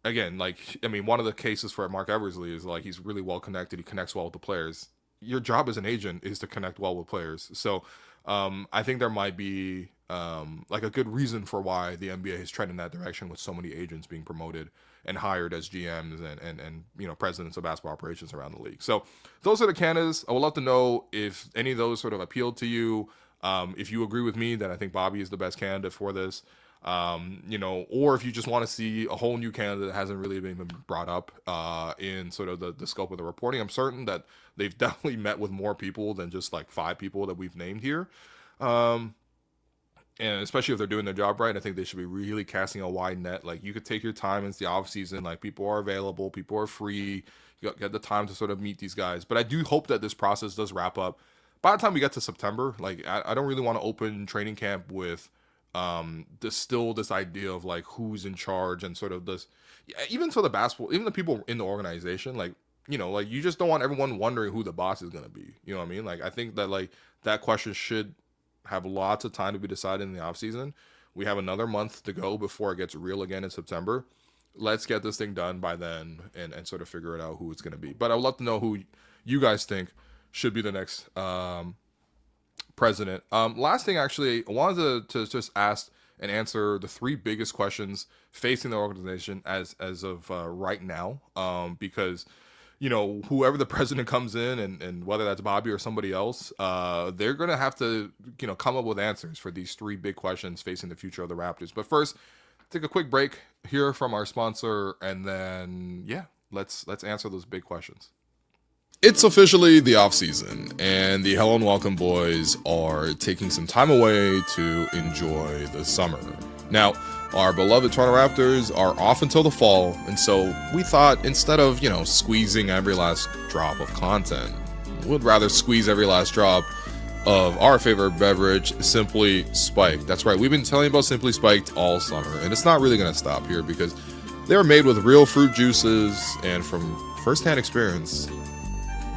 [SPEAKER 1] again, one of the cases for Marc Eversley is like he's really well connected. He connects well with the players. Your job as an agent is to connect well with players. So I think there might be a good reason for why the NBA is trending in that direction with so many agents being promoted and hired as GMs and presidents of basketball operations around the league. So those are the candidates. I would love to know if any of those sort of appealed to you. If you agree with me that I think Bobby is the best candidate for this, or if you just want to see a whole new candidate that hasn't really been brought up in sort of the scope of the reporting. I'm certain that they've definitely met with more people than just like 5 people that we've named here. And especially if they're doing their job right, I think they should be really casting a wide net. Like you could take your time. It's the off season. Like people are available. People are free. You get the time to sort of meet these guys. But I do hope that this process does wrap up by the time we get to September. Like I don't really want to open training camp with this idea of like who's in charge and sort of this, even for the basketball, even the people in the organization, like you just don't want everyone wondering who the boss is going to be. You know what I mean? Like I think that like that question should have lots of time to be decided in the offseason. We have another month to go before it gets real again in September. Let's get this thing done by then and sort of figure it out who it's going to be. But I would love to know who you guys think should be the next president. Last thing, actually, I wanted to just ask and answer the 3 biggest questions facing the organization as of right now, because whoever the president comes in and whether that's Bobby or somebody else, they're going to have to, come up with answers for these 3 big questions facing the future of the Raptors. But first, take a quick break, hear from our sponsor, and then, let's answer those big questions. It's officially the off season, and the Hello and Welcome boys are taking some time away to enjoy the summer. Now, our beloved Toronto Raptors are off until the fall, and so we thought instead of, squeezing every last drop of content, we'd rather squeeze every last drop of our favorite beverage, Simply Spiked. That's right, we've been telling you about Simply Spiked all summer, and it's not really going to stop here because they're made with real fruit juices, and from firsthand experience,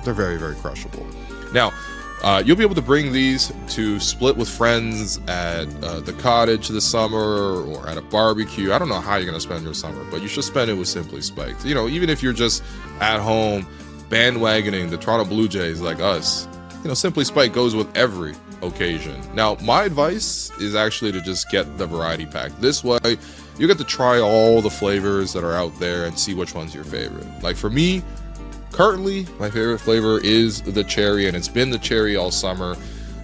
[SPEAKER 1] they're very, very crushable. Now, you'll be able to bring these to split with friends at the cottage this summer or at a barbecue. I don't know how you're going to spend your summer, but you should spend it with Simply Spiked. You know, even if you're just at home bandwagoning the Toronto Blue Jays like us, you know, Simply Spiked goes with every occasion. Now, my advice is actually to just get the variety pack. This way, you get to try all the flavors that are out there and see which one's your favorite. Like for me, currently, my favorite flavor is the cherry, and it's been the cherry all summer.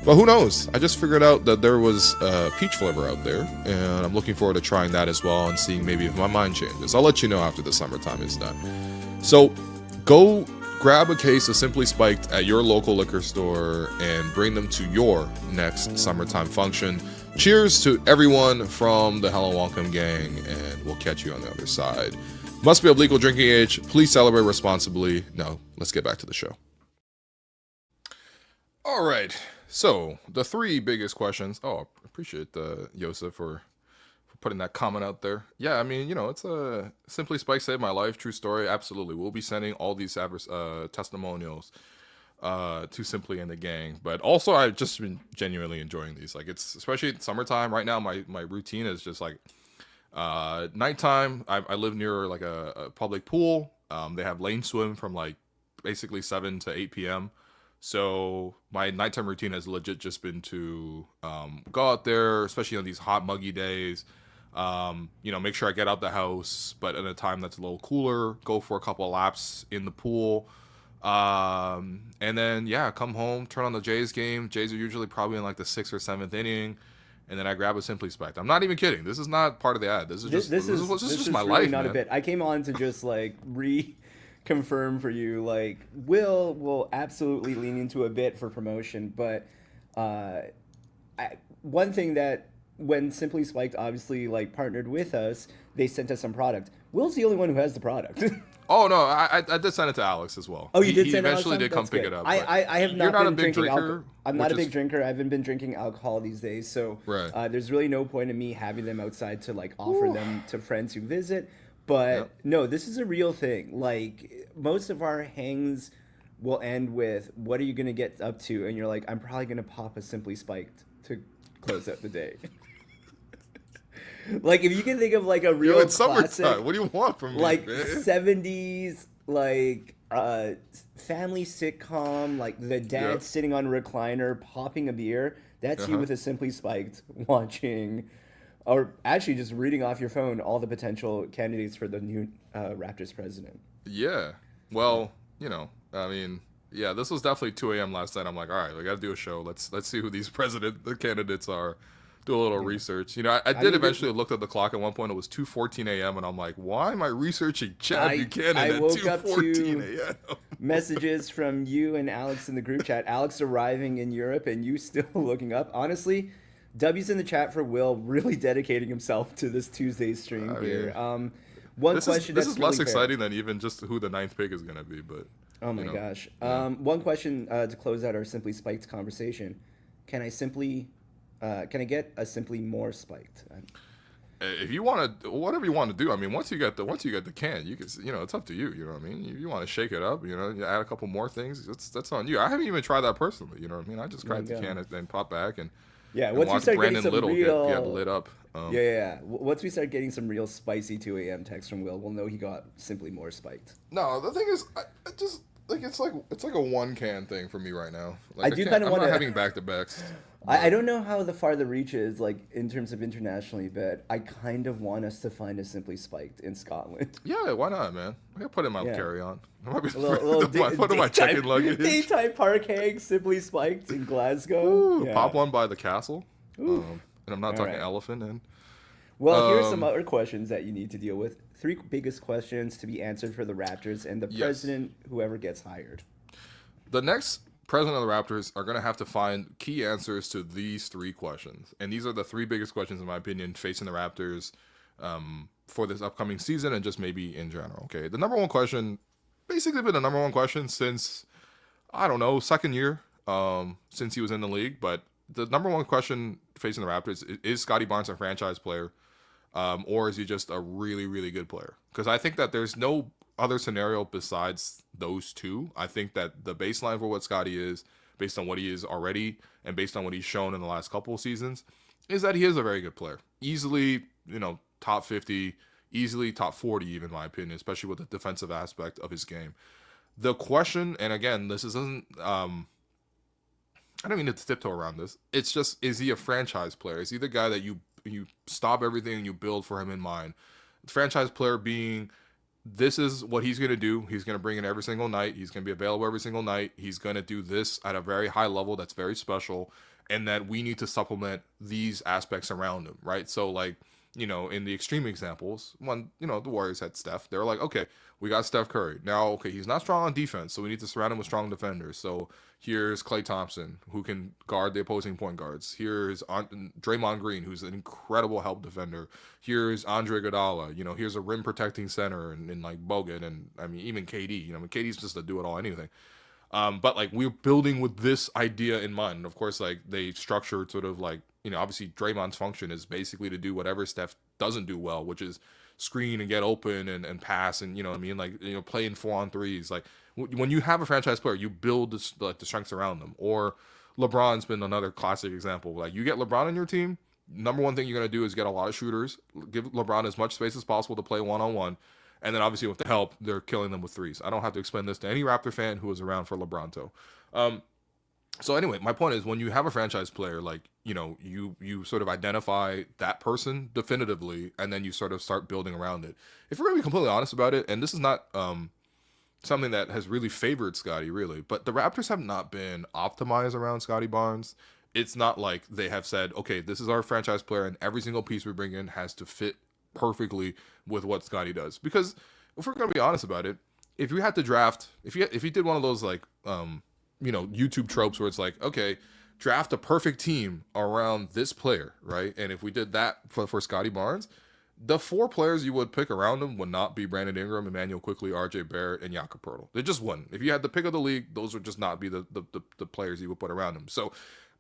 [SPEAKER 1] But who knows? I just figured out that there was a peach flavor out there, and I'm looking forward to trying that as well and seeing maybe if my mind changes. I'll let you know after the summertime is done. So go grab a case of Simply Spiked at your local liquor store and bring them to your next summertime function. Cheers to everyone from the Hello Welcome gang, and we'll catch you on the other side. Must be of legal drinking age. Please celebrate responsibly. Now, let's get back to the show. All right. So, the three biggest questions. Oh, I appreciate Yosa for putting that comment out there. Yeah, I mean, you know, it's a Simply Spiked saved my life. True story. Absolutely. We'll be sending all these testimonials to Simply and the gang. But also, I've just been genuinely enjoying these. Like, it's especially summertime. Right now, my routine is just like nighttime. I live near like a public pool. They have lane swim from like basically 7 to 8 p.m. So my nighttime routine has legit just been to go out there, especially on these hot, muggy days. You know, make sure I get out the house, but in a time that's a little cooler, go for a couple of laps in the pool. And then, yeah, come home, turn on the Jays game. Jays are usually probably in like the 6th or 7th inning. And then I grab a Simply Spiked. I'm not even kidding. This is not part of the ad. This is just this is just my
[SPEAKER 2] really
[SPEAKER 1] life,
[SPEAKER 2] not
[SPEAKER 1] man.
[SPEAKER 2] a bit. I came on to just like confirm for you, like will absolutely lean into a bit for promotion, but one thing that when Simply Spiked obviously like partnered with us, they sent us some product. Will's the only one who has the product.
[SPEAKER 1] Oh no, I did send it to Alex as well.
[SPEAKER 2] Oh, you did
[SPEAKER 1] he
[SPEAKER 2] send
[SPEAKER 1] eventually
[SPEAKER 2] Alex
[SPEAKER 1] did come pick it up.
[SPEAKER 2] I have not
[SPEAKER 1] you're not
[SPEAKER 2] been
[SPEAKER 1] a big
[SPEAKER 2] drinking
[SPEAKER 1] drinker.
[SPEAKER 2] I'm not a big drinker. I haven't been drinking alcohol these days, so
[SPEAKER 1] right.
[SPEAKER 2] There's really no point in me having them outside to like offer them to friends who visit. But no, this is a real thing. Like most of our hangs will end with, "What are you gonna get up to?" And you're like, "I'm probably gonna pop a Simply Spiked to close out the day." Like if you can think of like a real classic,
[SPEAKER 1] what do you want from me,
[SPEAKER 2] like
[SPEAKER 1] man?
[SPEAKER 2] 70s like family sitcom, like the dad sitting on a recliner popping a beer. That's you with a Simply Spiked watching, or actually just reading off your phone all the potential candidates for the new Raptors president.
[SPEAKER 1] Yeah. Well, you know, I mean, yeah, this was definitely 2 a.m. last night. I'm like, all right, we got to do a show. Let's see who these the candidates are. Do a little research. You know, I did eventually look at the clock at one point. It was 2:14 a.m. and I'm like, why am I researching Chad Buchanan at 2:14 a.m.?
[SPEAKER 2] Messages from you and Alex in the group chat. Alex arriving in Europe and you still looking up. Honestly, W's in the chat for Will really dedicating himself to this Tuesday stream here. This is less
[SPEAKER 1] exciting than even just who the 9th pick is going to be, but
[SPEAKER 2] oh my gosh. One question to close out our Simply Spiked conversation. Can I get a Simply more spiked?
[SPEAKER 1] If you want to, whatever you want to do. I mean, once you get the can, you can, you know, it's up to you. You know what I mean? If you want to shake it up, you know, you add a couple more things. That's on you. I haven't even tried that personally. You know what I mean? I just grabbed the can and then pop back and
[SPEAKER 2] once we start
[SPEAKER 1] Brandon
[SPEAKER 2] getting some
[SPEAKER 1] Little
[SPEAKER 2] real
[SPEAKER 1] get lit up.
[SPEAKER 2] Once we start getting some real spicy 2 a.m. texts from Will, we'll know he got Simply more spiked.
[SPEAKER 1] No, the thing is, I just like it's like a one can thing for me right now. Like,
[SPEAKER 2] I do kind of want to
[SPEAKER 1] having back to backs.
[SPEAKER 2] I don't know how far the reach is, like in terms of internationally, but I kind of want us to find a Simply Spiked in Scotland.
[SPEAKER 1] Yeah, why not, man? I gotta put it in my carry-on.
[SPEAKER 2] Put in my check-in luggage. Daytime park hang, Simply Spiked in Glasgow.
[SPEAKER 1] Ooh, pop one by the castle. And I'm not talking elephant. And
[SPEAKER 2] well, here's some other questions that you need to deal with. 3 biggest questions to be answered for the Raptors and the president, whoever gets hired.
[SPEAKER 1] The next president of the Raptors are going to have to find key answers to these 3 questions. And these are the 3 biggest questions, in my opinion, facing the Raptors for this upcoming season and just maybe in general. Okay, the number one question, basically been the number one question since, I don't know, second year since he was in the league. But the number one question facing the Raptors is Scotty Barnes a franchise player, or is he just a really, really good player? Because I think that there's no other scenario besides those two. I think that the baseline for what Scotty is, based on what he is already and based on what he's shown in the last couple of seasons, is that he is a very good player. Easily, top 50, easily top 40, even in my opinion, especially with the defensive aspect of his game. The question, and again, this isn't, I don't mean to tiptoe around this. It's just, is he a franchise player? Is he the guy that you stop everything and you build for him in mind? The franchise player being, this is what he's going to do. He's going to bring it every single night. He's going to be available every single night. He's going to do this at a very high level that's very special, and that we need to supplement these aspects around him, right? So, like, in the extreme examples, the Warriors had Steph. They were like, okay, we got Steph Curry. Now, okay, he's not strong on defense, so we need to surround him with strong defenders. So here's Klay Thompson, who can guard the opposing point guards. Here's Draymond Green, who's an incredible help defender. Here's Andre Iguodala. Here's a rim protecting center and like Bogut, and I mean even KD. KD's just a do it all anything. But like, we're building with this idea in mind. And of course, like, they structured sort of like, obviously Draymond's function is basically to do whatever Steph doesn't do well, which is screen and get open and pass and, like, play in 4-on-3s. Like, when you have a franchise player, you build the strengths around them. Or LeBron's been another classic example. Like, you get LeBron on your team, number one thing you're going to do is get a lot of shooters, give LeBron as much space as possible to play one-on-one. And then obviously with the help, they're killing them with threes. I don't have to explain this to any Raptor fan who was around for LeBronto. So anyway, my point is, when you have a franchise player, like, you sort of identify that person definitively, and then you sort of start building around it. If we're going to be completely honest about it, and this is not something that has really favored Scotty, really, but the Raptors have not been optimized around Scotty Barnes. It's not like they have said, okay, this is our franchise player, and every single piece we bring in has to fit perfectly with what Scotty does. Because if we're gonna be honest about it, if you had to draft, if you did one of those like YouTube tropes where it's like, okay, draft a perfect team around this player, right? And if we did that for Scotty Barnes, the 4 players you would pick around him would not be Brandon Ingram, Emmanuel Quickley, RJ Barrett, and Jakob Poeltl. They just wouldn't. If you had the pick of the league, those would just not be the players you would put around him. So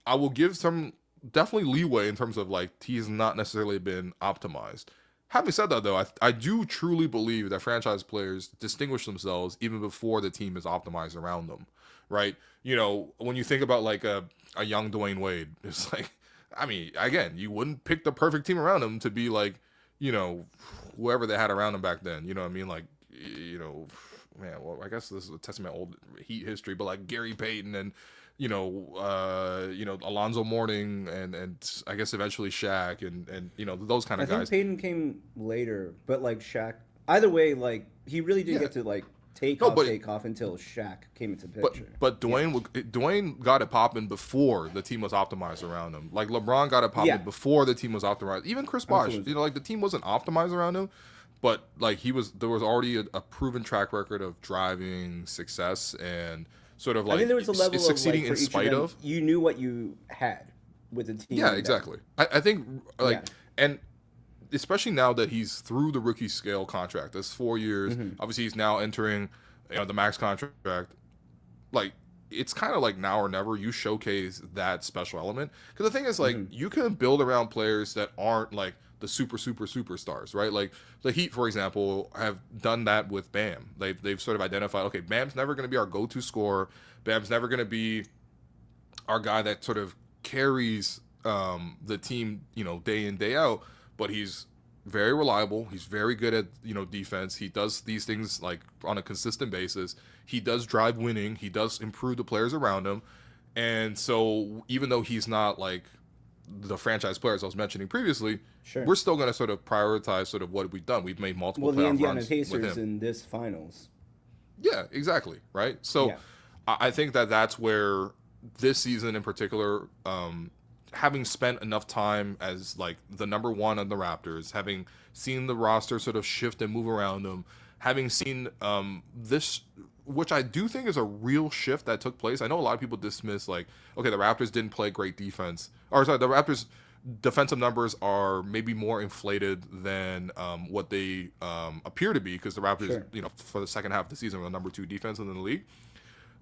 [SPEAKER 1] I will give some definitely leeway in terms of like, he's not necessarily been optimized. Having said that, though, I do truly believe that franchise players distinguish themselves even before the team is optimized around them, right? When you think about like a young Dwayne Wade, it's like, I mean, again, you wouldn't pick the perfect team around him to be like, whoever they had around him back then. You know what I mean? Like, man, well, I guess this is a testament old Heat history, but like Gary Payton and Alonzo Mourning and I guess eventually Shaq and those kind of guys.
[SPEAKER 2] I think Payton came later, but like Shaq. Either way, like he really didn't get to like take off until Shaq came into picture.
[SPEAKER 1] But Dwayne got it popping before the team was optimized around him. Like LeBron got it popping before the team was optimized. Even Chris Bosh, like the team wasn't optimized around him, but like there was already a proven track record of driving success and sort of like, I think there was a level succeeding
[SPEAKER 2] of, like,
[SPEAKER 1] in spite of.
[SPEAKER 2] You knew what you had with the team.
[SPEAKER 1] Yeah, exactly. I think and especially now that he's through the rookie scale contract, that's 4 years. Mm-hmm. Obviously, he's now entering the max contract. Like, it's kind of like now or never. You showcase that special element, because the thing is, like, you can build around players that aren't like the superstars, right? Like the Heat, for example, have done that with Bam. They've sort of identified, okay, Bam's never going to be our go-to scorer. Bam's never going to be our guy that sort of carries the team, day in, day out, but he's very reliable. He's very good at, defense. He does these things like on a consistent basis. He does drive winning. He does improve the players around him. And so even though he's not like the franchise players I was mentioning previously, we're still going to sort of prioritize sort of what we've done. We've made multiple playoff
[SPEAKER 2] Indiana
[SPEAKER 1] runs
[SPEAKER 2] Pacers
[SPEAKER 1] with him
[SPEAKER 2] in this finals.
[SPEAKER 1] Yeah, exactly. Right. So I think that's where this season in particular, having spent enough time as like the number one on the Raptors, having seen the roster sort of shift and move around them, having seen this, which I do think is a real shift that took place. I know a lot of people dismiss like, okay, the Raptors didn't play great defense. Or sorry, the Raptors' defensive numbers are maybe more inflated than what they appear to be, because the Raptors, for the second half of the season were the number 2 defense in the league.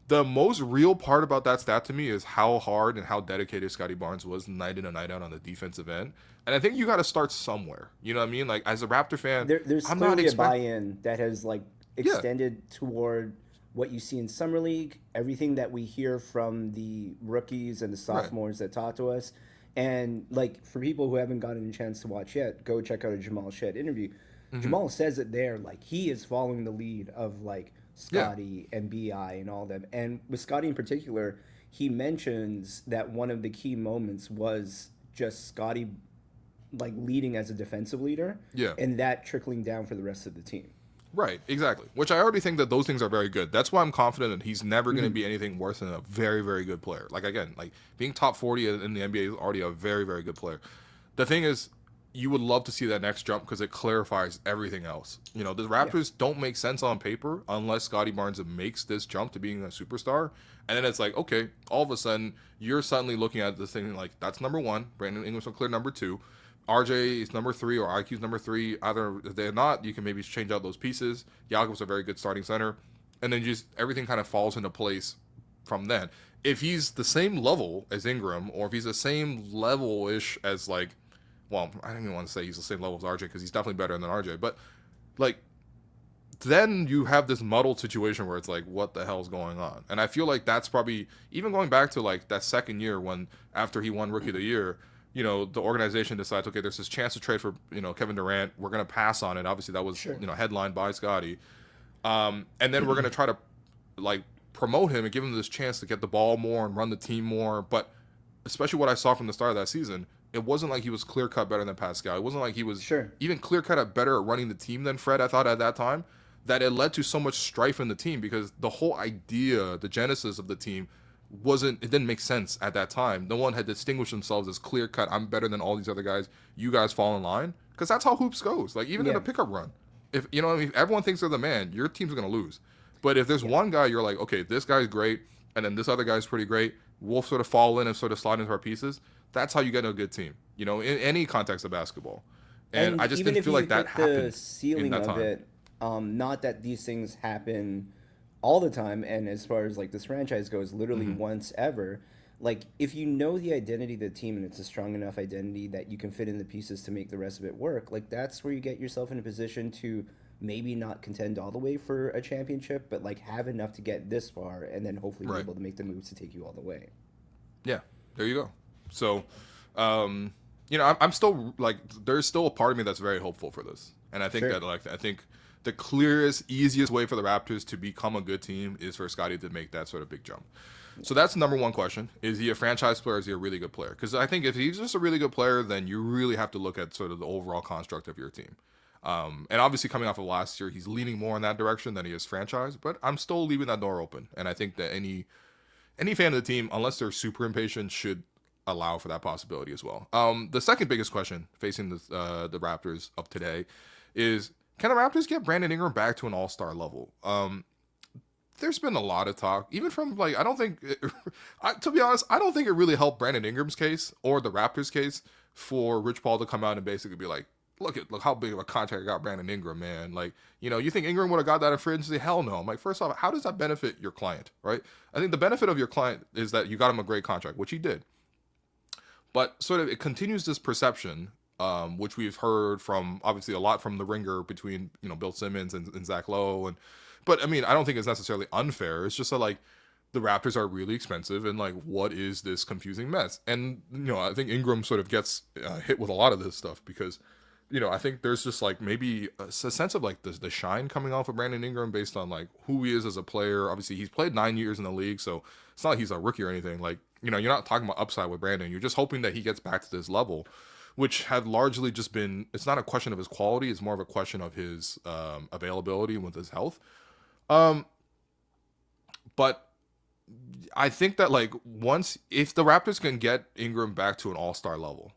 [SPEAKER 1] The most real part about that stat to me is how hard and how dedicated Scotty Barnes was night in and night out on the defensive end. And I think you got to start somewhere. You know what I mean? Like, as a Raptor fan,
[SPEAKER 2] There's
[SPEAKER 1] I'm not
[SPEAKER 2] clearly a buy-in that has like
[SPEAKER 1] Yeah,
[SPEAKER 2] extended toward what you see in summer league, everything that we hear from the rookies and the
[SPEAKER 1] right.
[SPEAKER 2] sophomores that talk to us, and like for people who haven't gotten a chance to watch yet, go check out a Jamal Shed interview.
[SPEAKER 1] Hmm.
[SPEAKER 2] Jamal says it there, like he is following the lead of like
[SPEAKER 1] Yeah,
[SPEAKER 2] Scotty and Bi and all them, and with Scotty in particular, he mentions that one of the key moments was just Scotty like leading as a defensive leader,
[SPEAKER 1] yeah.
[SPEAKER 2] and that trickling down for the rest of the team.
[SPEAKER 1] Right, exactly. Which I already think that those things are very good. That's why I'm confident that he's never going to
[SPEAKER 2] Mhm.
[SPEAKER 1] be anything worse than a very, very good player. Like, again, like being top 40 in the NBA is already a very, very good player. The thing is, you would love to see that next jump because it clarifies everything else. You know, the
[SPEAKER 2] Yeah,
[SPEAKER 1] Raptors don't make sense on paper unless Scotty Barnes makes this jump to being a superstar. And then it's like, okay, all of a sudden, you're suddenly looking at this thing like, that's number one. Brandon Ingram's a clear number two. RJ is number three or IQ's number three. Either if they're not, you can maybe change out those pieces. Jakob's a very good starting center. And then just everything kind of falls into place from then. If he's the same level as Ingram, or if he's the same level-ish as like, well, I don't even want to say he's the same level as RJ because he's definitely better than RJ, but like then you have this muddled situation where it's like, what the hell's going on? And I feel like that's probably even going back to like that second year when after he won Rookie of the Year, you know, the organization decides, okay, there's this chance to trade for, you know, Kevin Durant. We're gonna pass on it. Obviously, that was,
[SPEAKER 2] sure.
[SPEAKER 1] you know, headlined by Scotty. And then we're gonna try to like promote him and give him this chance to get the ball more and run the team more. But especially what I saw from the start of that season, it wasn't like he was clear cut better than Pascal. It wasn't like he was
[SPEAKER 2] Sure.
[SPEAKER 1] even clear cut at better at running the team than Fred. I thought at that time that it led to so much strife in the team because the whole idea, the genesis of the team it didn't make sense at that time. No one had distinguished themselves as clear cut. I'm better than all these other guys. You guys fall in line because that's how hoops goes. Like even in
[SPEAKER 2] Yeah.
[SPEAKER 1] a pickup run, if you know, what I mean, if everyone thinks they're the man, your team's gonna lose. But if there's
[SPEAKER 2] Yeah.
[SPEAKER 1] one guy, you're like, okay, this guy's great, and then this other guy's pretty great. We'll sort of fall in and sort of slide into our pieces. That's how you get a good team. You know, in any context of basketball. And
[SPEAKER 2] And
[SPEAKER 1] I just
[SPEAKER 2] even
[SPEAKER 1] didn't
[SPEAKER 2] if
[SPEAKER 1] feel
[SPEAKER 2] you
[SPEAKER 1] like that
[SPEAKER 2] hit the
[SPEAKER 1] happened in
[SPEAKER 2] ceiling
[SPEAKER 1] that
[SPEAKER 2] of
[SPEAKER 1] time.
[SPEAKER 2] it, not that these things happen all the time, and as far as like this franchise goes, literally
[SPEAKER 1] Hmm.
[SPEAKER 2] once ever. Like if you know the identity of the team and it's a strong enough identity that you can fit in the pieces to make the rest of it work, like that's where you get yourself in a position to maybe not contend all the way for a championship, but like have enough to get this far and then hopefully be
[SPEAKER 1] Right.
[SPEAKER 2] able to make the moves to take you all the way.
[SPEAKER 1] Yeah. There you go. So, you know, I'm still like, there's still a part of me that's very hopeful for this, and I think
[SPEAKER 2] Sure.
[SPEAKER 1] that like I think the clearest, easiest way for the Raptors to become a good team is for Scotty to make that sort of big jump. So that's the number one question: is he a franchise player? Is he a really good player? Because I think if he's just a really good player, then you really have to look at sort of the overall construct of your team. And obviously, coming off of last year, he's leaning more in that direction than he is franchise. But I'm still leaving that door open, and I think that any fan of the team, unless they're super impatient, should allow for that possibility as well. The second biggest question facing the Raptors of today is, can the Raptors get Brandon Ingram back to an all-star level? There's been a lot of talk, even from like, I don't think, to be honest, I don't think it really helped Brandon Ingram's case or the Raptors' case for Rich Paul to come out and basically be like, look how big of a contract I got Brandon Ingram, man. Like, you know, you think Ingram would have got that in free agency? Hell no. I'm like, first off, how does that benefit your client, right? I think the benefit of your client is that you got him a great contract, which he did. But sort of it continues this perception, which we've heard from obviously a lot from the Ringer between, you know, Bill Simmons and Zach Lowe, but I mean, I don't think it's necessarily unfair. It's just that like the Raptors are really expensive, and like what is this confusing mess? And you know, I think Ingram sort of gets hit with a lot of this stuff because, you know, I think there's just like maybe a sense of like the shine coming off of Brandon Ingram based on like who he is as a player. Obviously, he's played 9 years in the league, so it's not like he's a rookie or anything. Like, you know, you're not talking about upside with Brandon. You're just hoping that he gets back to this level, which had largely just been, it's not a question of his quality. It's more of a question of his availability and with his health. But I think that like if the Raptors can get Ingram back to an all-star level,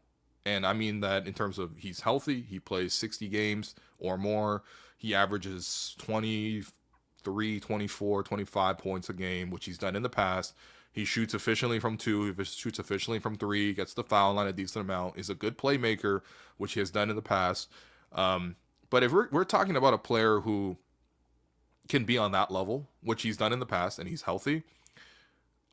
[SPEAKER 1] and I mean that in terms of he's healthy, he plays 60 games or more, he averages 23, 24, 25 points a game, which he's done in the past. He shoots efficiently from two, he shoots efficiently from three, gets the foul line a decent amount, is a good playmaker, which he has done in the past. But if we're talking about a player who can be on that level, which he's done in the past, and he's healthy,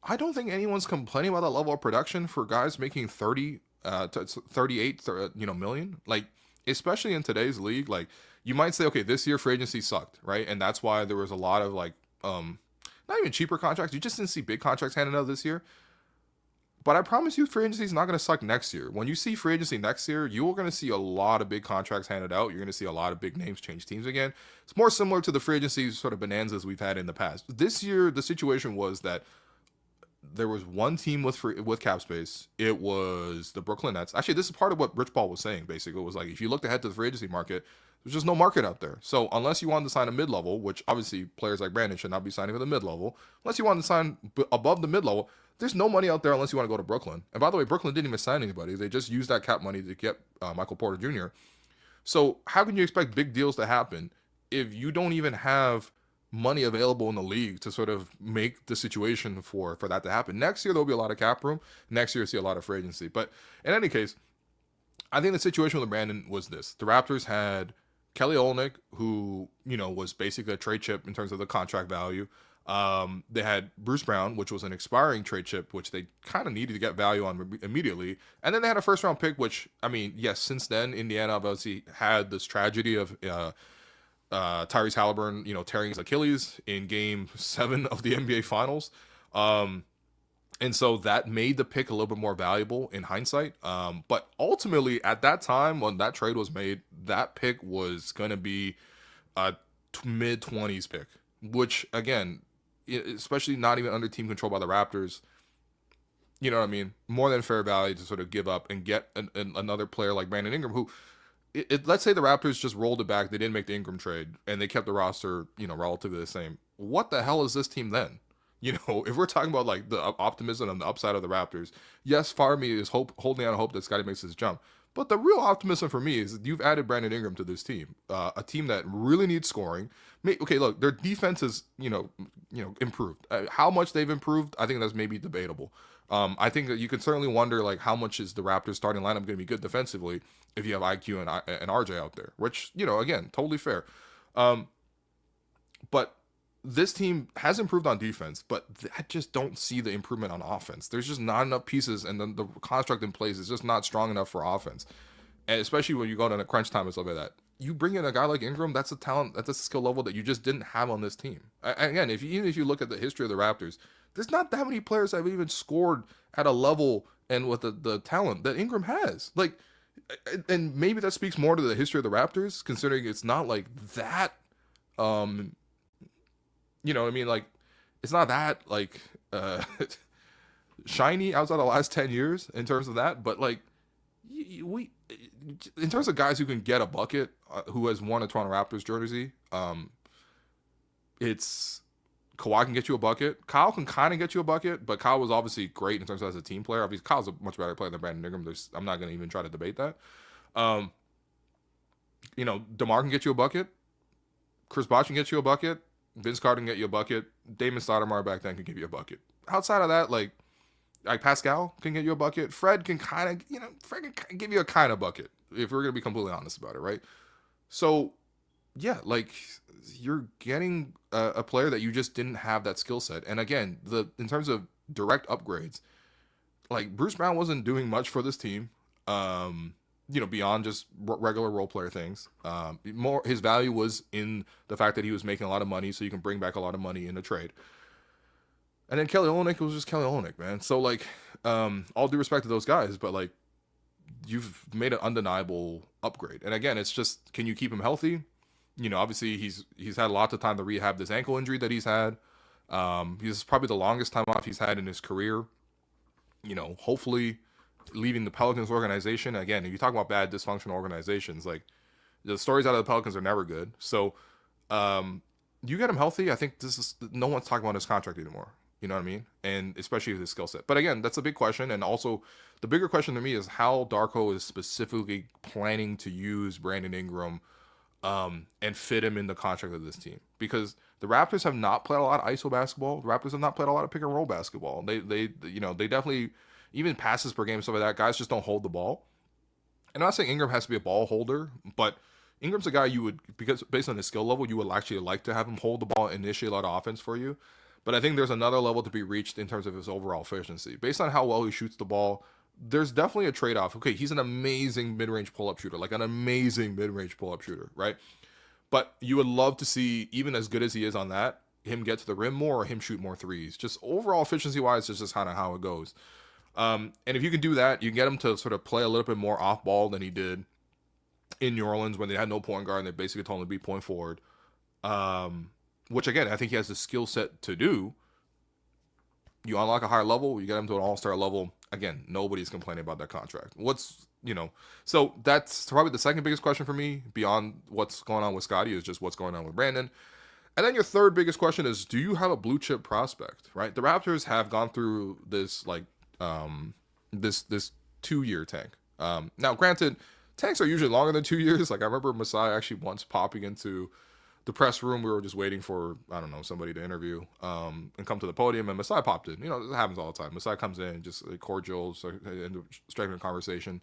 [SPEAKER 1] I don't think anyone's complaining about that level of production for guys making 30 to 38 million. Like, especially in today's league, like, you might say, okay, this year free agency sucked, right? And that's why there was a lot of like not even cheaper contracts. You just didn't see big contracts handed out this year. But I promise you, free agency is not going to suck next year. When you see free agency next year, you are going to see a lot of big contracts handed out. You're going to see a lot of big names change teams again. It's more similar to the free agency sort of bonanzas we've had in the past. This year, the situation was that there was one team with cap space. It was the Brooklyn Nets. Actually, this is part of what Rich Paul was saying, basically. It was like, if you looked ahead to the free agency market, there's just no market out there. So unless you wanted to sign a mid-level, which obviously players like Brandon should not be signing for the mid-level, unless you wanted to sign above the mid-level, there's no money out there unless you want to go to Brooklyn. And by the way, Brooklyn didn't even sign anybody. They just used that cap money to get Michael Porter Jr. So how can you expect big deals to happen if you don't even have money available in the league to sort of make the situation for that to happen? Next year, there'll be a lot of cap room. Next year, you'll see a lot of free agency. But in any case, I think the situation with Brandon was this. The Raptors had Kelly Olynyk, who, was basically a trade chip in terms of the contract value. They had Bruce Brown, which was an expiring trade chip, which they kind of needed to get value on immediately. And then they had a first round pick, which, I mean, yes, since then, Indiana obviously had this tragedy of Tyrese Halliburton, tearing his Achilles in Game 7 of the NBA Finals. And so that made the pick a little bit more valuable in hindsight. But ultimately, at that time, when that trade was made, that pick was going to be a mid-20s pick, which, again, especially not even under team control by the Raptors, you know what I mean? More than fair value to sort of give up and get another player like Brandon Ingram, who, let's say the Raptors just rolled it back, they didn't make the Ingram trade, and they kept the roster, relatively the same. What the hell is this team then? If we're talking about like the optimism on the upside of the Raptors, yes, part of me is holding out hope that Scotty makes his jump. But the real optimism for me is you've added Brandon Ingram to this team, a team that really needs scoring. Okay, look, their defense is, improved. How much they've improved, I think that's maybe debatable. I think that you can certainly wonder, like, how much is the Raptors starting lineup going to be good defensively if you have IQ and RJ out there, which, again, totally fair. But this team has improved on defense, but I just don't see the improvement on offense. There's just not enough pieces, and then the construct in place is just not strong enough for offense. And especially when you go to a crunch time and stuff like that. You bring in a guy like Ingram, that's a talent, that's a skill level that you just didn't have on this team. Again, even if you look at the history of the Raptors, there's not that many players that have even scored at a level and with the talent that Ingram has. Like, and maybe that speaks more to the history of the Raptors, considering it's not like that. You know what I mean? Like, it's not that, like, shiny outside the last 10 years in terms of that. But, like, in terms of guys who can get a bucket, who has worn a Toronto Raptors jersey, it's Kawhi can get you a bucket. Kyle can kind of get you a bucket, but Kyle was obviously great in terms of as a team player. Obviously, Kyle's a much better player than Brandon Ingram. I'm not going to even try to debate that. DeMar can get you a bucket. Chris Bosh can get you a bucket. Vince Carter can get you a bucket. Damon Stoudemire back then can give you a bucket. Outside of that, like Pascal can get you a bucket. Fred can kind of, Fred can give you a kind of bucket, if we're going to be completely honest about it, right? So, yeah, like, you're getting a player that you just didn't have that skill set. And again, in terms of direct upgrades, like, Bruce Brown wasn't doing much for this team, beyond just regular role player things. More his value was in the fact that he was making a lot of money, so you can bring back a lot of money in a trade. And then Kelly Olynyk was just Kelly Olynyk, man. So, like, all due respect to those guys, but, like, you've made an undeniable upgrade. And again, it's just, can you keep him healthy? Obviously he's had lots of time to rehab this ankle injury that he's had. He's probably the longest time off he's had in his career. Hopefully leaving the Pelicans organization. Again, if you talk about bad dysfunctional organizations, like, the stories out of the Pelicans are never good. So, you get him healthy. I think no one's talking about his contract anymore. You know what I mean? And especially with his skill set. But again, that's a big question. And also, the bigger question to me is how Darko is specifically planning to use Brandon Ingram and fit him in the contract of this team. Because the Raptors have not played a lot of ISO basketball. The Raptors have not played a lot of pick and roll basketball. They definitely, even passes per game, stuff like that, guys just don't hold the ball. And I'm not saying Ingram has to be a ball holder, but Ingram's a guy you would, because based on his skill level, you would actually like to have him hold the ball and initiate a lot of offense for you. But I think there's another level to be reached in terms of his overall efficiency. Based on how well he shoots the ball, there's definitely a trade-off. Okay, he's an amazing mid-range pull-up shooter, like an amazing mid-range pull-up shooter, right? But you would love to see, even as good as he is on that, him get to the rim more or him shoot more threes. Just overall efficiency-wise, it's just kind of how it goes. And if you can do that, you can get him to sort of play a little bit more off-ball than he did in New Orleans when they had no point guard and they basically told him to be point forward. Which, again, I think he has the skill set to do. You unlock a higher level, you get him to an all-star level. Again, nobody's complaining about that contract. So that's probably the second biggest question for me beyond what's going on with Scotty is just what's going on with Brandon. And then your third biggest question is, do you have a blue chip prospect, right? The Raptors have gone through this, this 2-year tank. Now, granted, tanks are usually longer than 2 years. Like, I remember Masai actually once popping into the press room. We were just waiting for, I don't know, somebody to interview and come to the podium, and Masai popped in. It happens all the time. Masai comes in, just cordial, striking a conversation.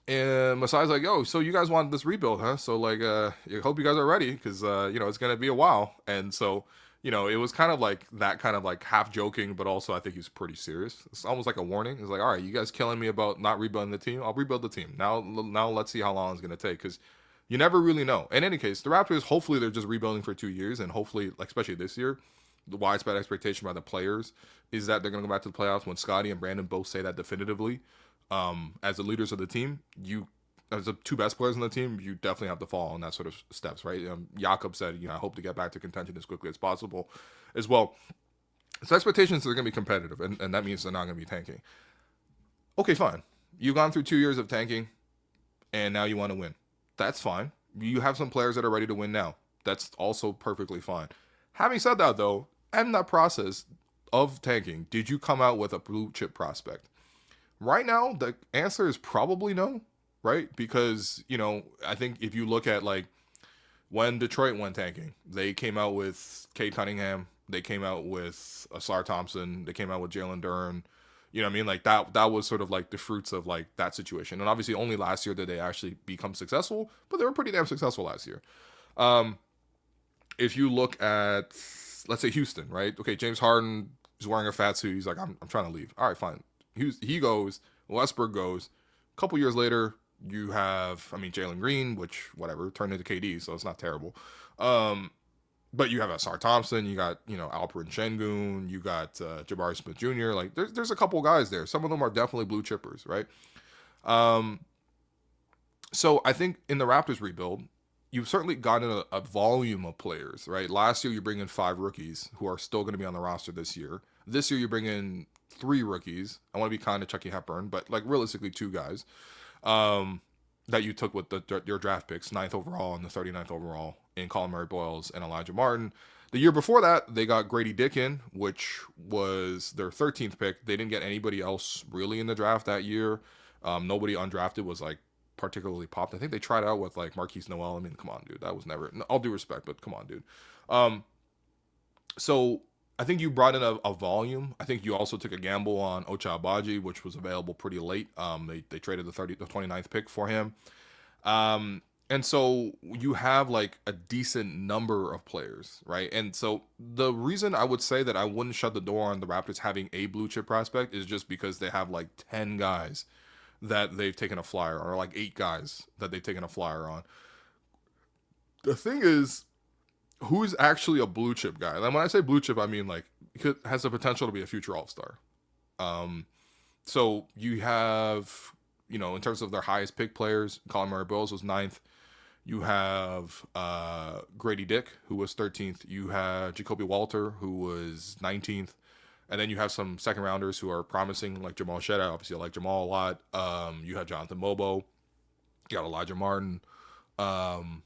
[SPEAKER 1] And Masai's like, yo, so you guys want this rebuild, huh? So, like, I hope you guys are ready because, it's going to be a while. And so, it was kind of like that kind of like half joking, but also I think he's pretty serious. It's almost like a warning. It's like, all right, you guys killing me about not rebuilding the team. I'll rebuild the team. Now let's see how long it's going to take because you never really know. In any case, the Raptors, hopefully they're just rebuilding for 2 years. And hopefully, like, especially this year, the widespread expectation by the players is that they're going to go back to the playoffs when Scotty and Brandon both say that definitively. As the leaders of the team, as the two best players on the team, you definitely have to follow on that sort of steps, right? Jakob said, I hope to get back to contention as quickly as possible as well. So expectations are going to be competitive, and that means they're not going to be tanking. Okay, fine. You've gone through 2 years of tanking, and now you want to win. That's fine. You have some players that are ready to win now. That's also perfectly fine. Having said that, though, in that process of tanking, did you come out with a blue chip prospect? Right now, the answer is probably no, right? Because, I think if you look at, like, when Detroit went tanking, they came out with Cade Cunningham. They came out with Asar Thompson. They came out with Jalen Duren. You know what I mean? Like, that was sort of, like, the fruits of, like, that situation. And obviously only last year did they actually become successful, but they were pretty damn successful last year. If you look at, let's say, Houston, right? Okay, James Harden is wearing a fat suit. He's like, I'm trying to leave. All right, fine. He goes, Westbrook goes. A couple years later, you have, Jalen Green, which, whatever, turned into KD, so it's not terrible. But you have Asar Thompson, you got, Alperen Şengün, you got Jabari Smith Jr. Like, there's a couple guys there. Some of them are definitely blue chippers, right? So I think in the Raptors rebuild, you've certainly gotten a volume of players, right? Last year, you bring in 5 rookies who are still going to be on the roster this year. This year, you bring in 3 rookies. I want to be kind of Chucky Hepburn, but, like, realistically 2 guys that you took with your draft picks, 9th overall and the 39th overall in Colin Murray-Boyles and Elijah Martin. The year before that, they got Grady Dick in, which was their 13th pick. They didn't get anybody else really in the draft that year. Nobody undrafted was, like, particularly popped. I think they tried out with, like, Marquise Noel. Come on, dude. That was never, all due respect, but come on, dude. So I think you brought in a volume. I think you also took a gamble on Ochai Agbaji, which was available pretty late. They traded the 29th pick for him. And so you have, like, a decent number of players, right? And so the reason I would say that I wouldn't shut the door on the Raptors having a blue chip prospect is just because they have, like, 10 guys that they've taken a flyer on, or like 8 guys that they've taken a flyer on. The thing is, who's actually a blue chip guy? And when I say blue chip, I mean, like, has the potential to be a future all-star. So you have, in terms of their highest pick players, Colin Murray-Boyles was 9th. You have Grady Dick, who was 13th. You have Jacoby Walter, who was 19th. And then you have some second rounders who are promising, like Jamal Shedda. Obviously, I like Jamal a lot. You have Jonathan Mobo. You got Elijah Martin. Ochai,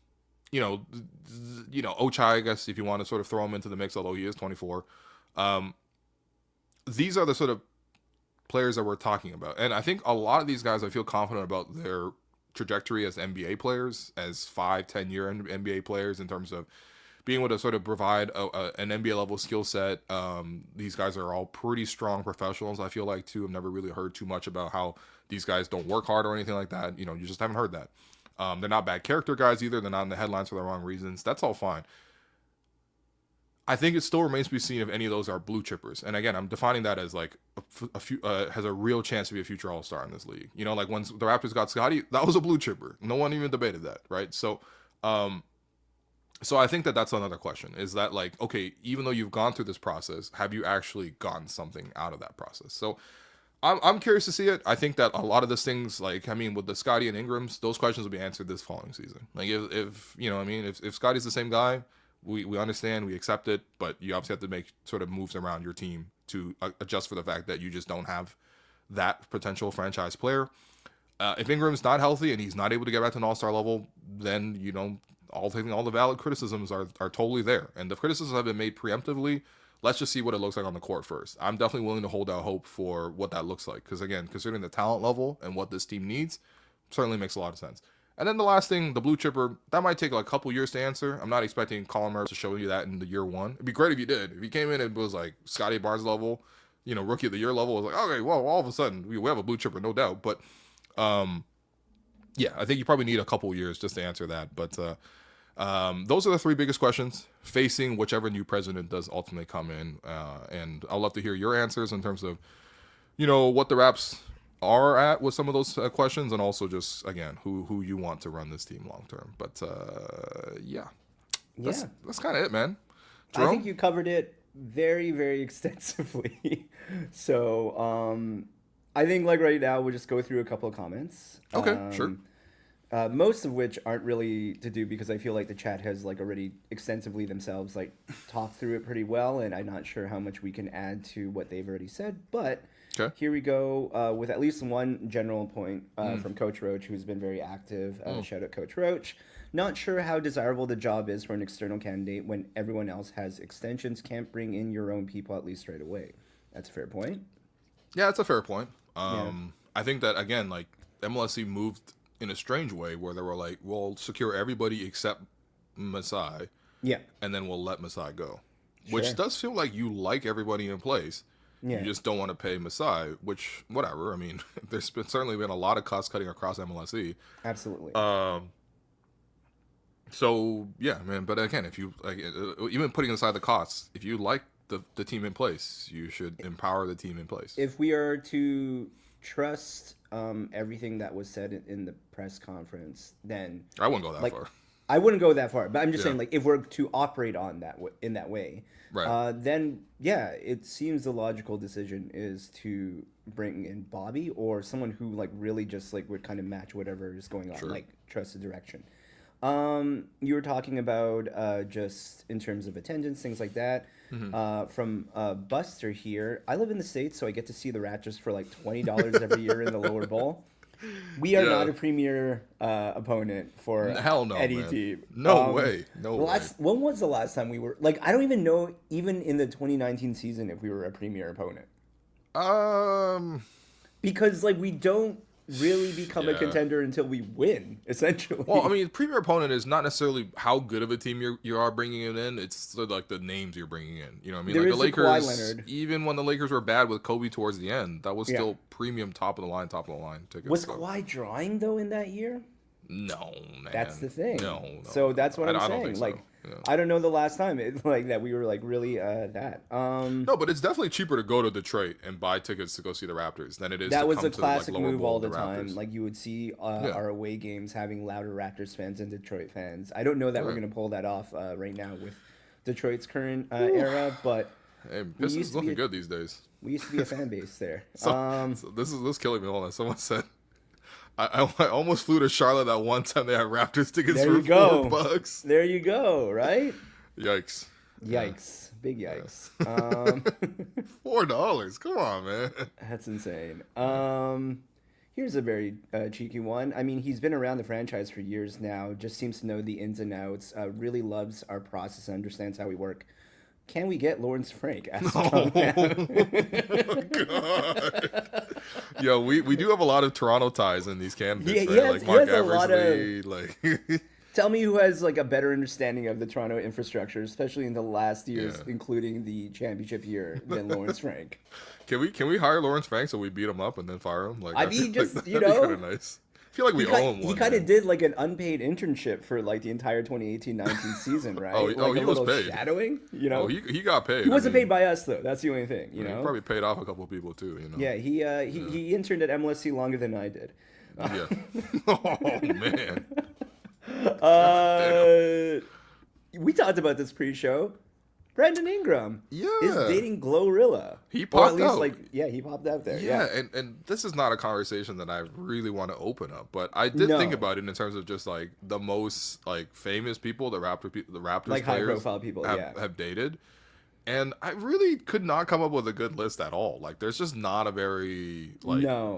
[SPEAKER 1] I guess, if you want to sort of throw him into the mix, although he is 24. These are the sort of players that we're talking about. And I think a lot of these guys, I feel confident about their trajectory as NBA players, as 5-10-year NBA players in terms of being able to sort of provide an NBA level skill set. These guys are all pretty strong professionals, I feel like, too. I've never really heard too much about how these guys don't work hard or anything like that. You just haven't heard that. They're not bad character guys either. They're not in the headlines for the wrong reasons. That's all fine. I think it still remains to be seen if any of those are blue chippers. And again, I'm defining that as like a few has a real chance to be a future All-Star in this league. You know, like when the Raptors got Scotty, that was a blue chipper. No one even debated that, right? So, so I think that that's another question. Is that like, okay, even though you've gone through this process, have you actually gotten something out of that process? So, I'm curious to see it. I think that a lot of these things, like, I mean, with the Scotty and Ingrams, those questions will be answered this following season. Like, if you know what I mean, if Scotty's the same guy, we understand, we accept it, but you obviously have to make sort of moves around your team to adjust for the fact that you just don't have that potential franchise player. If Ingram's not healthy and he's not able to get back to an all-star level, then, you know, all the valid criticisms are totally there. And the criticisms have been made preemptively. Let's just see what it looks like on the court first. I'm definitely willing to hold out hope for what that looks like. Because, again, considering the talent level and what this team needs, certainly makes a lot of sense. And then the last thing, the blue chipper, that might take like a couple years to answer. I'm not expecting Colin Murray to show you that in the year one. It'd be great if you did. If he came in and was like Scotty Barnes level, you know, rookie of the year level, it was like, okay, well, all of a sudden we have a blue chipper, no doubt. But yeah, I think you probably need a couple years just to answer that. But those are the three biggest questions facing whichever new president does ultimately come in. And I'd love to hear your answers in terms of, you know, what the Raps are at with some of those questions, and also just, again, who you want to run this team long term. But that's kind of it, man. Jerome?
[SPEAKER 2] I think you covered it very, very extensively. So I think like right now we'll just go through a couple of comments.
[SPEAKER 1] Okay, sure.
[SPEAKER 2] Most of which aren't really to do because I feel like the chat has like already extensively themselves like talked through it pretty well, and I'm not sure how much we can add to what they've already said. But here we go with at least one general point from Coach Roach, who's been very active. Shout out Coach Roach. Not sure how desirable the job is for an external candidate when everyone else has extensions. Can't bring in your own people at least right away. That's a fair point.
[SPEAKER 1] Yeah, that's a fair point. I think that, again, like MLSE moved in a strange way where they were like, we'll secure everybody except Masai. Yeah. And then we'll let Masai go. Sure. Which does feel like you like everybody in place. Yeah. You just don't want to pay Masai, which, whatever. I mean, there's certainly been a lot of cost cutting across MLSE.
[SPEAKER 2] Absolutely.
[SPEAKER 1] So, yeah, man. But again, if you, like, even putting aside the costs, if you like the team in place, you should empower the team in place.
[SPEAKER 2] If we are to trust everything that was said in the press conference, then
[SPEAKER 1] I wouldn't go that far.
[SPEAKER 2] I wouldn't go that far, but I'm just saying, like, if we're to operate on that in that way, right? Then yeah, it seems the logical decision is to bring in Bobby or someone who like really just like would kind of match whatever is going on, like trust the direction. You were talking about just in terms of attendance, things like that. From Buster here, I live in the States, so I get to see the Raptors for like $20 every year in the lower bowl. We are not a premier opponent for any team.
[SPEAKER 1] No way.
[SPEAKER 2] When was the last time we were like? I don't even know, even in the 2019 season, if we were a premier opponent. Because like we don't really become a contender until we win, essentially.
[SPEAKER 1] Well, I mean, premier opponent is not necessarily how good of a team you are bringing it in. It's like the names you're bringing in. You know what I mean? Like the Lakers, even when the Lakers were bad with Kobe towards the end, that was still premium top of the line tickets.
[SPEAKER 2] Was Kawhi drawing though in that year?
[SPEAKER 1] No, man.
[SPEAKER 2] That's the thing.
[SPEAKER 1] No.
[SPEAKER 2] So that's what I'm saying. Don't think so. Like, I don't know the last time that we were like really that.
[SPEAKER 1] No, but it's definitely cheaper to go to Detroit and buy tickets to go see the Raptors than it is.
[SPEAKER 2] That
[SPEAKER 1] to
[SPEAKER 2] was
[SPEAKER 1] come
[SPEAKER 2] a classic
[SPEAKER 1] to, like,
[SPEAKER 2] move all the
[SPEAKER 1] Raptors.
[SPEAKER 2] time. Like you would see our away games having louder Raptors fans and Detroit fans. I don't know that we're gonna pull that off right now with Detroit's current era, but
[SPEAKER 1] hey, this is looking good these days.
[SPEAKER 2] We used to be a fan base there.
[SPEAKER 1] So this is killing me. Hold on, someone said. I almost flew to Charlotte that one time they had Raptors tickets for $4.
[SPEAKER 2] There you go, right?
[SPEAKER 1] Yikes.
[SPEAKER 2] Big yikes.
[SPEAKER 1] $4. Come on, man.
[SPEAKER 2] That's insane. Here's a very cheeky one. I mean, he's been around the franchise for years now, just seems to know the ins and outs, really loves our process and understands how we work. Can we get Lawrence Frank?
[SPEAKER 1] Oh, God. Yo, we do have a lot of Toronto ties in these candidates, right? Like Marc, Eversley, like...
[SPEAKER 2] Tell me who has like a better understanding of the Toronto infrastructure, especially in the last years, including the championship year, than Lawrence Frank.
[SPEAKER 1] Can we hire Lawrence Frank so we beat him up and then fire him? Like,
[SPEAKER 2] I mean, just
[SPEAKER 1] that'd
[SPEAKER 2] you know,
[SPEAKER 1] be kind of nice. feel like we owe him one.
[SPEAKER 2] He kind of did like an unpaid internship for like the entire 2018-19 season, right?
[SPEAKER 1] He was paid.
[SPEAKER 2] Shadowing, you know.
[SPEAKER 1] He got paid.
[SPEAKER 2] He wasn't paid by us though. That's the only thing, you know.
[SPEAKER 1] He probably paid off a couple of people too, you know.
[SPEAKER 2] Yeah, he interned at MLSC longer than I did.
[SPEAKER 1] Yeah. Oh man.
[SPEAKER 2] We talked about this pre-show. Brandon Ingram is dating Glorilla.
[SPEAKER 1] He popped out.
[SPEAKER 2] He popped out there.
[SPEAKER 1] Yeah, and this is not a conversation that I really want to open up, but I did think about it in terms of just like the most like famous people the Raptors
[SPEAKER 2] like
[SPEAKER 1] players
[SPEAKER 2] high-profile people
[SPEAKER 1] have dated, and I really could not come up with a good list at all. Like, there's just not a very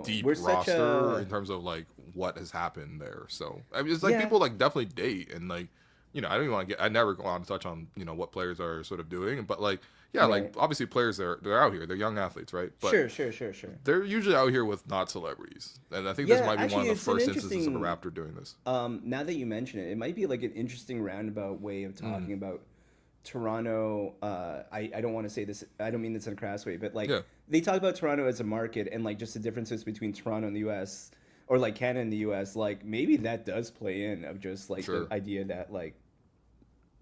[SPEAKER 1] deep roster in terms of like what has happened there. So I mean, it's like people like definitely date and like. You know, I don't even want to I never go on to touch on, you know, what players are sort of doing. But, like, like, obviously players, they're out here. They're young athletes, right? But
[SPEAKER 2] sure.
[SPEAKER 1] They're usually out here with not celebrities. And I think this might be one of the first instances of a Raptor doing this.
[SPEAKER 2] Now that you mention it, it might be, like, an interesting roundabout way of talking about Toronto. I don't want to say this. I don't mean this in a crass way. But, like, they talk about Toronto as a market and, like, just the differences between Toronto and the U.S., or like Canada and the U.S., like maybe that does play in of just like the idea that like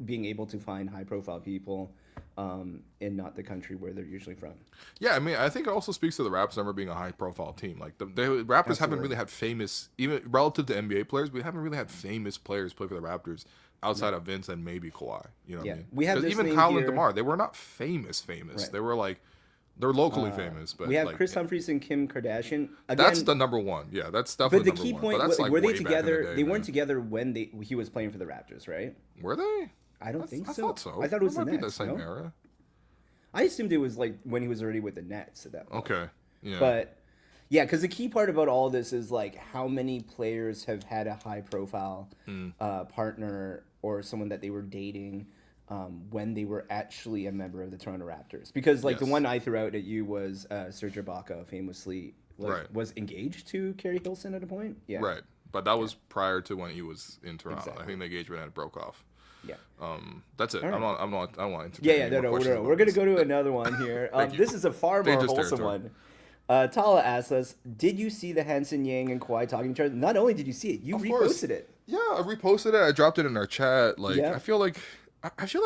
[SPEAKER 2] being able to find high profile people in not the country where they're usually from.
[SPEAKER 1] Yeah, I mean, I think it also speaks to the Raptors never being a high profile team. Like the Raptors haven't really had famous, even relative to NBA players, we haven't really had famous players play for the Raptors outside of Vince and maybe Kawhi. You know what I mean?
[SPEAKER 2] We have this
[SPEAKER 1] even Kyle and DeMar, they were not famous.
[SPEAKER 2] Right.
[SPEAKER 1] They were like. They're locally famous, but
[SPEAKER 2] we have
[SPEAKER 1] like,
[SPEAKER 2] Chris Humphries and Kim Kardashian. Again,
[SPEAKER 1] that's the number one. Yeah, that's definitely.
[SPEAKER 2] But the key point, were they together? They weren't together when he was playing for the Raptors, right?
[SPEAKER 1] Were they?
[SPEAKER 2] I don't think so.
[SPEAKER 1] I thought so.
[SPEAKER 2] I thought it was the Nets.
[SPEAKER 1] The same era.
[SPEAKER 2] I assumed it was like when he was already with the Nets at that point.
[SPEAKER 1] Okay. Yeah.
[SPEAKER 2] But yeah, because the key part about all this is like how many players have had a high profile partner or someone that they were dating. When they were actually a member of the Toronto Raptors. Because, like, the one I threw out at you was Serge Ibaka famously was engaged to Carrie Hilson at a point. Yeah.
[SPEAKER 1] Right. But that was prior to when he was in Toronto. Exactly. I think the engagement had broke off.
[SPEAKER 2] Yeah.
[SPEAKER 1] That's it. Right. I don't want to
[SPEAKER 2] No. We're going to go to another one here. This is a far more wholesome one. Tala asks us, did you see the Hansen, Yang, and Kawhi talking to each other? Not only did you see it, you reposted it.
[SPEAKER 1] Yeah, I reposted it. I dropped it in our chat. Like, I feel like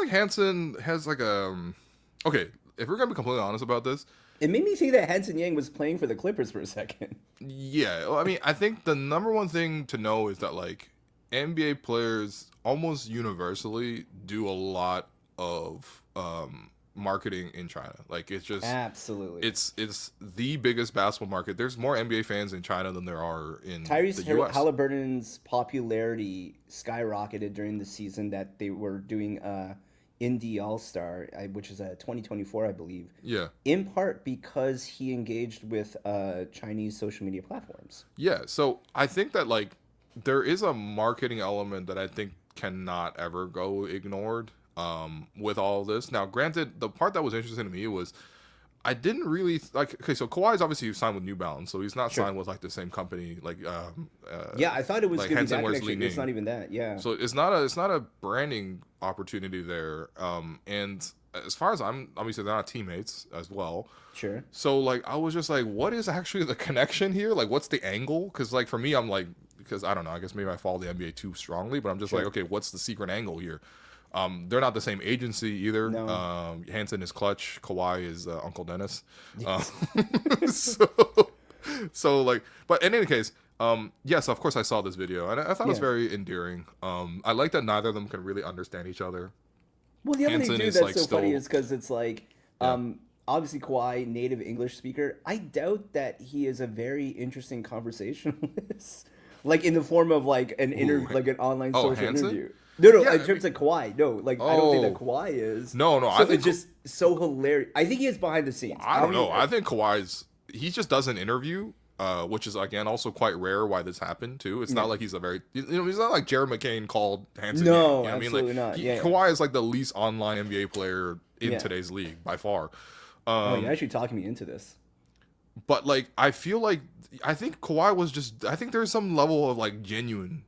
[SPEAKER 1] Hansen has like okay, if we're gonna be completely honest about this,
[SPEAKER 2] it made me think that Hansen Yang was playing for the Clippers for a second.
[SPEAKER 1] Yeah, well, I mean, I think the number one thing to know is that like NBA players almost universally do a lot of marketing in China. Like, it's just
[SPEAKER 2] absolutely
[SPEAKER 1] it's the biggest basketball market. There's more NBA fans in China than there are in
[SPEAKER 2] Tyrese
[SPEAKER 1] the US.
[SPEAKER 2] Halliburton's popularity skyrocketed during the season that they were doing Indy All-Star, which is a 2024, I believe.
[SPEAKER 1] Yeah.
[SPEAKER 2] In part because he engaged with Chinese social media platforms.
[SPEAKER 1] Yeah, so I think that like there is a marketing element that I think cannot ever go ignored. With all of this. Now, granted, the part that was interesting to me was I didn't really like. Okay, so Kawhi's obviously signed with New Balance, so he's not signed with like the same company. Like,
[SPEAKER 2] I thought it was
[SPEAKER 1] like
[SPEAKER 2] going to be that connection. It's not even that. Yeah.
[SPEAKER 1] So it's not a branding opportunity there. And as far as obviously they're not teammates as well.
[SPEAKER 2] Sure.
[SPEAKER 1] So like I was just like, what is actually the connection here? Like, what's the angle? Because like for me, I'm like, because I don't know. I guess maybe I follow the NBA too strongly, but I'm just like, okay, what's the secret angle here? They're not the same agency either.
[SPEAKER 2] No.
[SPEAKER 1] Hansen is Clutch. Kawhi is Uncle Dennis. So like, but in any case, yes, of course I saw this video and I thought it was very endearing. I like that neither of them can really understand each other.
[SPEAKER 2] Well, the other thing too that's so funny is because it's like, obviously Kawhi, native English speaker. I doubt that he is a very interesting conversationalist, like in the form of like an like an online social interview. No, in terms of Kawhi, no, like I don't think that Kawhi is.
[SPEAKER 1] No,
[SPEAKER 2] so
[SPEAKER 1] I think
[SPEAKER 2] it's just so hilarious. I think he is behind the scenes.
[SPEAKER 1] I don't know. I think he just does an interview, which is again also quite rare. Why this happened too? It's not like he's he's not like Jared McCain called Hansen.
[SPEAKER 2] No,
[SPEAKER 1] you know
[SPEAKER 2] absolutely not.
[SPEAKER 1] Kawhi is like the least online NBA player in today's league by far.
[SPEAKER 2] You're actually talking me into this.
[SPEAKER 1] But like, I think Kawhi was just. I think there's some level of like genuine.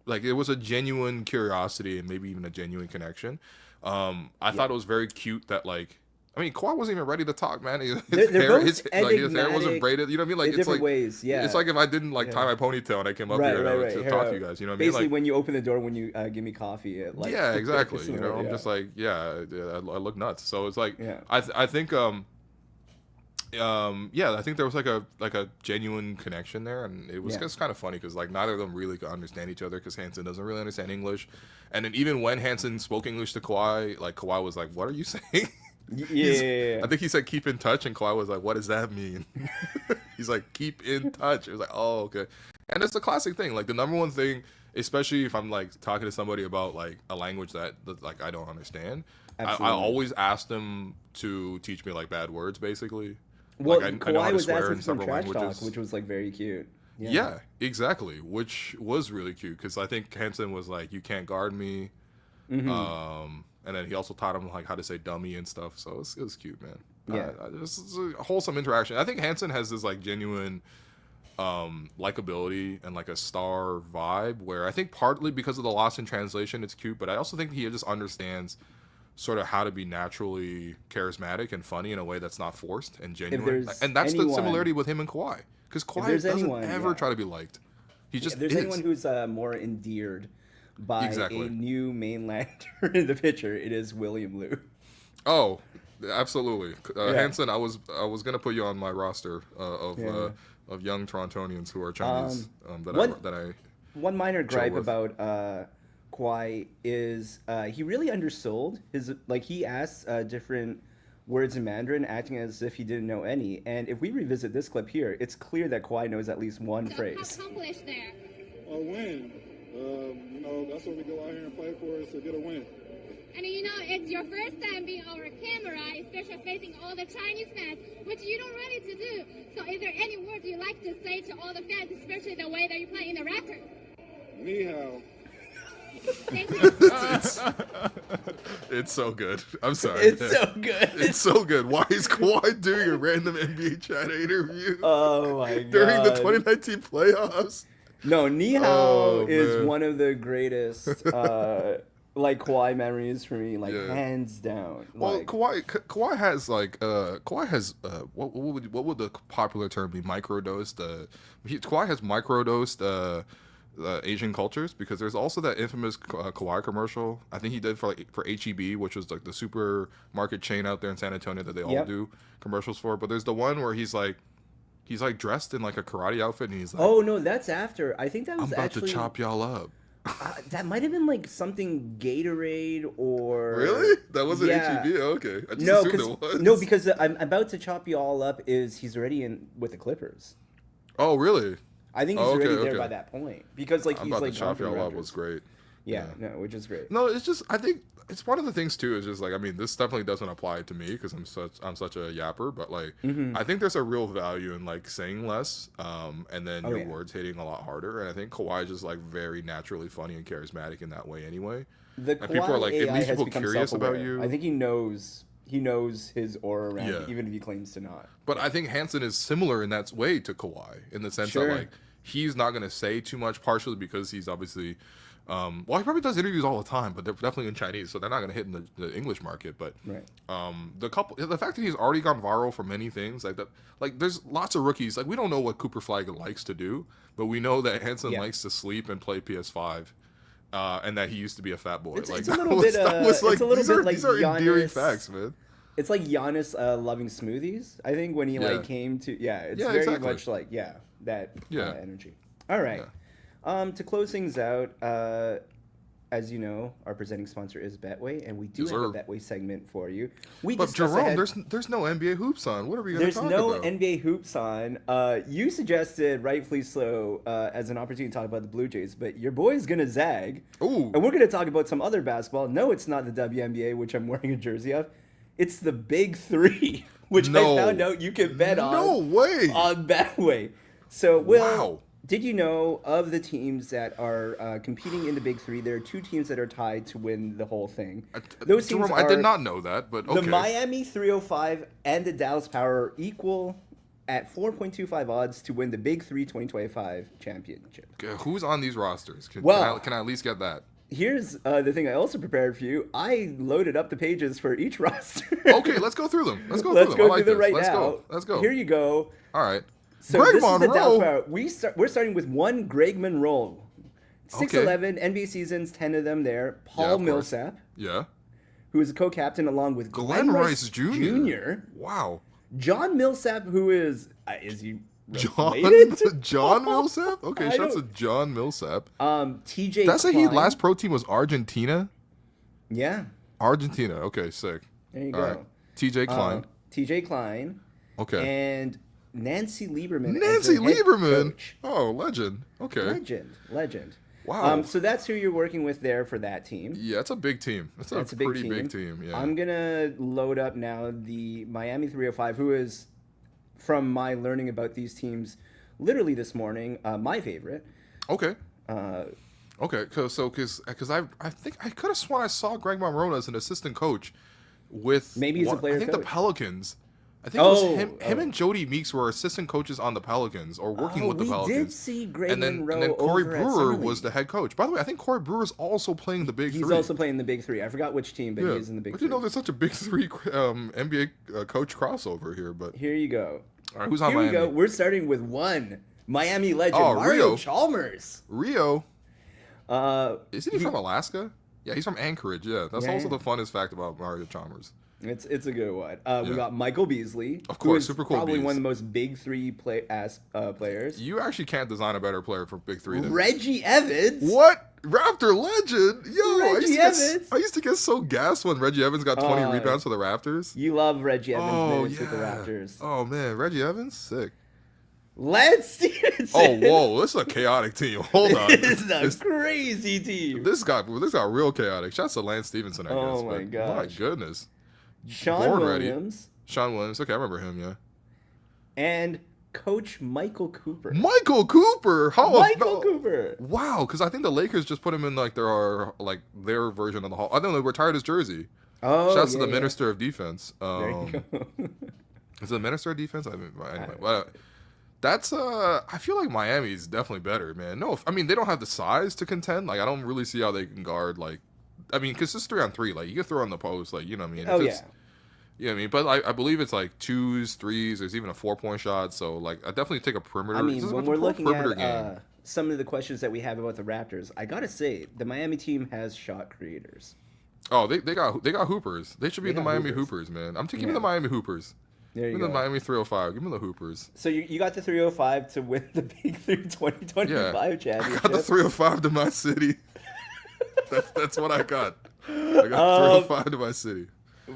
[SPEAKER 1] Like it was a genuine curiosity and maybe even a genuine connection. I thought it was very cute that like I mean, Kawhi wasn't even ready to talk, man.
[SPEAKER 2] His
[SPEAKER 1] hair wasn't braided. You know what I mean? Like
[SPEAKER 2] in
[SPEAKER 1] it's
[SPEAKER 2] different
[SPEAKER 1] like
[SPEAKER 2] ways. Yeah,
[SPEAKER 1] it's like if I didn't like tie my ponytail and I came up here to talk to you guys. You know what I mean?
[SPEAKER 2] Basically,
[SPEAKER 1] Like,
[SPEAKER 2] when you open the door, when you give me coffee,
[SPEAKER 1] yeah, exactly. You know, I'm just like, I look nuts. So it's like, I think I think there was like a genuine connection there, and it was just kind of funny because like neither of them really could understand each other because Hansen doesn't really understand English, and then even when Hansen spoke English to Kawhi, like Kawhi was like, "What are you saying?"
[SPEAKER 2] Yeah.
[SPEAKER 1] I think he said keep in touch, and Kawhi was like, "What does that mean?" He's like, "Keep in touch." It was like, "Oh, okay." And it's a classic thing. Like the number one thing, especially if I'm like talking to somebody about like a language that like I don't understand, I always ask them to teach me like bad words, basically.
[SPEAKER 2] Well,
[SPEAKER 1] like,
[SPEAKER 2] Kawhi was asking for some trash talk, which was like very cute.
[SPEAKER 1] Yeah, exactly. Which was really cute because I think Hansen was like, "You can't guard me," and then he also taught him like how to say dummy and stuff. So it was cute, man.
[SPEAKER 2] Yeah,
[SPEAKER 1] it's a wholesome interaction. I think Hansen has this like genuine likability and like a star vibe where I think partly because of the loss in translation, it's cute, but I also think he just understands sort of how to be naturally charismatic and funny in a way that's not forced and genuine. And that's the similarity with him and Kawhi. Because Kawhi doesn't ever try to be liked. He just
[SPEAKER 2] if there's anyone who's more endeared by a new mainlander in the picture, it is William Liu.
[SPEAKER 1] Oh, absolutely. Hansen, I was gonna put you on my roster of young Torontonians who are Chinese
[SPEAKER 2] One minor gripe about Kawhi is he really undersold his, like he asks different words in Mandarin, acting as if he didn't know any. And if we revisit this clip here, it's clear that Kawhi knows at least one phrase.
[SPEAKER 3] Accomplished there. A win. That's what we go out here and play for, is to get a win. And it's your first time being on camera, especially facing all the Chinese fans, which you don't really to do. So is there any words you like to say to all the fans, especially the way that you play in the Raptors? Ni hao. Thank you.
[SPEAKER 1] It's so good. I'm sorry.
[SPEAKER 2] It's so good.
[SPEAKER 1] It's so good. Why is Kawhi doing a random NBA chat interview?
[SPEAKER 2] Oh my god.
[SPEAKER 1] During the 2019 playoffs?
[SPEAKER 2] No, Ni hao is one of the greatest like Kawhi memories for me, like hands down.
[SPEAKER 1] Well, Kawhi has what would the popular term be? Microdosed. Kawhi has microdosed Asian cultures, because there's also that infamous Kawhi commercial. I think he did for HEB, which was like the supermarket chain out there in San Antonio that they all do commercials for. But there's the one where he's like dressed in like a karate outfit and he's like,
[SPEAKER 2] "Oh no, that's after." I think that was
[SPEAKER 1] I'm about to chop y'all up.
[SPEAKER 2] That might have been like something Gatorade or...
[SPEAKER 1] Really? That wasn't HEB? Okay. I just assumed it was.
[SPEAKER 2] No, because I'm about to chop you all up is he's already in with the Clippers.
[SPEAKER 1] Oh, really?
[SPEAKER 2] I think he's already there by that point. Because like
[SPEAKER 1] I'm
[SPEAKER 2] he's
[SPEAKER 1] about
[SPEAKER 2] like...
[SPEAKER 1] to chop y'all up was great.
[SPEAKER 2] Yeah, no, which is great.
[SPEAKER 1] No, it's just, I think it's one of the things too, is just like, I mean, this definitely doesn't apply to me because I'm such a yapper, but like, I think there's a real value in like saying less, and then your words hitting a lot harder. And I think Kawhi is just like very naturally funny and charismatic in that way anyway.
[SPEAKER 2] And people are like, at least people curious about you. I think he knows his aura around it, even if he claims to not.
[SPEAKER 1] But I think Hansen is similar in that way to Kawhi, in the sense that like, he's not going to say too much, partially because he's obviously... he probably does interviews all the time, but they're definitely in Chinese, so they're not going to hit in the English market. But the fact that he's already gone viral for many things, like that, like there's lots of rookies. Like we don't know what Cooper Flag likes to do, but we know that Hansen likes to sleep and play PS5, and that he used to be a fat boy.
[SPEAKER 2] It's a little bit like
[SPEAKER 1] these are endearing facts, man.
[SPEAKER 2] It's like Giannis loving smoothies. I think when he came to it's very much like that energy. All right. Yeah. To close things out, as you know, our presenting sponsor is Betway, and we do have a Betway segment for you.
[SPEAKER 1] But Jerome, there's no NBA hoops on. What are we going to talk about?
[SPEAKER 2] There's no NBA hoops on. You suggested, rightfully so, as an opportunity to talk about the Blue Jays, but your boy's going to zag.
[SPEAKER 1] Ooh.
[SPEAKER 2] And we're going to talk about some other basketball. No, it's not the WNBA, which I'm wearing a jersey of. It's the Big Three, which I found out you can bet on.
[SPEAKER 1] No way.
[SPEAKER 2] On Betway. So, Will, did you know of the teams that are competing in the Big Three, there are two teams that are tied to win the whole thing. Those teams
[SPEAKER 1] I did not know that, but okay.
[SPEAKER 2] The Miami 305 and the Dallas Power equal at 4.25 odds to win the Big Three 2025 championship.
[SPEAKER 1] Okay, who's on these rosters? Can I at least get that?
[SPEAKER 2] here's the thing I also prepared for you. I loaded up the pages for each roster.
[SPEAKER 1] Okay, let's go through them. Let's go
[SPEAKER 2] Let's
[SPEAKER 1] through them.
[SPEAKER 2] go through them right
[SPEAKER 1] Let's
[SPEAKER 2] now.
[SPEAKER 1] go. Let's go.
[SPEAKER 2] Here you go.
[SPEAKER 1] All right.
[SPEAKER 2] So
[SPEAKER 1] Greg
[SPEAKER 2] this
[SPEAKER 1] Monroe.
[SPEAKER 2] is the Dallas Power. We're starting with one Greg Monroe. 6'11", NBA seasons, 10 of them there. Paul Millsap.
[SPEAKER 1] Yeah.
[SPEAKER 2] Who is a co-captain along with
[SPEAKER 1] Glenn Rice Jr. Wow.
[SPEAKER 2] John Millsap, who is he
[SPEAKER 1] John Millsap? Okay, shout out to John Millsap.
[SPEAKER 2] TJ
[SPEAKER 1] That's
[SPEAKER 2] Klein.
[SPEAKER 1] his last pro team was Argentina?
[SPEAKER 2] Yeah.
[SPEAKER 1] Argentina. Okay, sick.
[SPEAKER 2] There you
[SPEAKER 1] All
[SPEAKER 2] go.
[SPEAKER 1] right. TJ Klein.
[SPEAKER 2] TJ Klein.
[SPEAKER 1] Okay.
[SPEAKER 2] And Nancy Lieberman.
[SPEAKER 1] Nancy Lieberman?
[SPEAKER 2] Coach.
[SPEAKER 1] Oh, legend. Okay.
[SPEAKER 2] Legend.
[SPEAKER 1] Wow.
[SPEAKER 2] So that's who you're working with there for that team.
[SPEAKER 1] Yeah, it's a big team. It's a pretty big team. Yeah.
[SPEAKER 2] I'm going to load up now the Miami 305, who is, from my learning about these teams literally this morning, my favorite.
[SPEAKER 1] Okay. Okay, because I think I could have sworn I saw Greg Monroe as an assistant coach with
[SPEAKER 2] maybe he's a player.
[SPEAKER 1] I think
[SPEAKER 2] coach.
[SPEAKER 1] the Pelicans. I think it was him and Jody Meeks were assistant coaches on the Pelicans or working with the Pelicans.
[SPEAKER 2] We did see Greg Monroe.
[SPEAKER 1] And then Corey
[SPEAKER 2] over
[SPEAKER 1] Brewer was the head coach. By the way, I think Corey Brewer is also playing the Big Three.
[SPEAKER 2] He's also playing the Big Three. I forgot which team, but he is in the Big Three.
[SPEAKER 1] But you know, there's such a Big Three NBA coach crossover here. But
[SPEAKER 2] here you go.
[SPEAKER 1] All right, who's on Miami?
[SPEAKER 2] Here we go. We're starting with one Miami legend, Mario Chalmers.
[SPEAKER 1] Rio. Isn't he from Alaska? Yeah, he's from Anchorage. Yeah, that's also the funnest fact about Mario Chalmers.
[SPEAKER 2] It's a good one. We got Michael Beasley,
[SPEAKER 1] of course,
[SPEAKER 2] super
[SPEAKER 1] cool.
[SPEAKER 2] Probably one of the most Big Three players.
[SPEAKER 1] You actually can't design a better player for Big Three than
[SPEAKER 2] Reggie Evans.
[SPEAKER 1] What? Raptor legend. Yo,
[SPEAKER 2] Reggie Evans.
[SPEAKER 1] I used to get so gassed when Reggie Evans got 20 rebounds for the Raptors.
[SPEAKER 2] You love Reggie Evans minutes with the Raptors.
[SPEAKER 1] Oh man, Reggie Evans, sick.
[SPEAKER 2] Lance Stevenson.
[SPEAKER 1] Oh whoa, this is a chaotic team. Hold on,
[SPEAKER 2] this is a crazy team.
[SPEAKER 1] This got real chaotic. Shouts to Lance Stevenson, I guess.
[SPEAKER 2] Oh my gosh.
[SPEAKER 1] My goodness.
[SPEAKER 2] Sean Williams.
[SPEAKER 1] Sean Williams. Okay, I remember him. Yeah.
[SPEAKER 2] And Coach Michael Cooper.
[SPEAKER 1] Michael Cooper.
[SPEAKER 2] Cooper.
[SPEAKER 1] Wow, because I think the Lakers just put him in like their version of the Hall. I don't know. They retired his jersey.
[SPEAKER 2] Oh,
[SPEAKER 1] shouts to the Minister of Defense.
[SPEAKER 2] There you go.
[SPEAKER 1] Is it the Minister of Defense? Anyway, that's I feel like Miami's definitely better, man. No, I mean they don't have the size to contend. Like I don't really see how they can guard because it's 3-on-3. Like you can throw on the post, like you know what I mean.
[SPEAKER 2] Oh yeah.
[SPEAKER 1] You know what I mean? But I believe it's like 2s, 3s. There's even a 4-point shot. So like I definitely take a perimeter.
[SPEAKER 2] I mean, when we're looking at some of the questions that we have about the Raptors, I gotta say the Miami team has shot creators.
[SPEAKER 1] Oh, they got hoopers. They should be the Miami Hoopers, man. I'm taking the Miami Hoopers.
[SPEAKER 2] There you
[SPEAKER 1] go. Give me the Miami 305. Give me the Hoopers.
[SPEAKER 2] So you got the 305 to win the Big 3 2025 championship.
[SPEAKER 1] I got the 305 to my city. that's what I got. I got 305 to my city.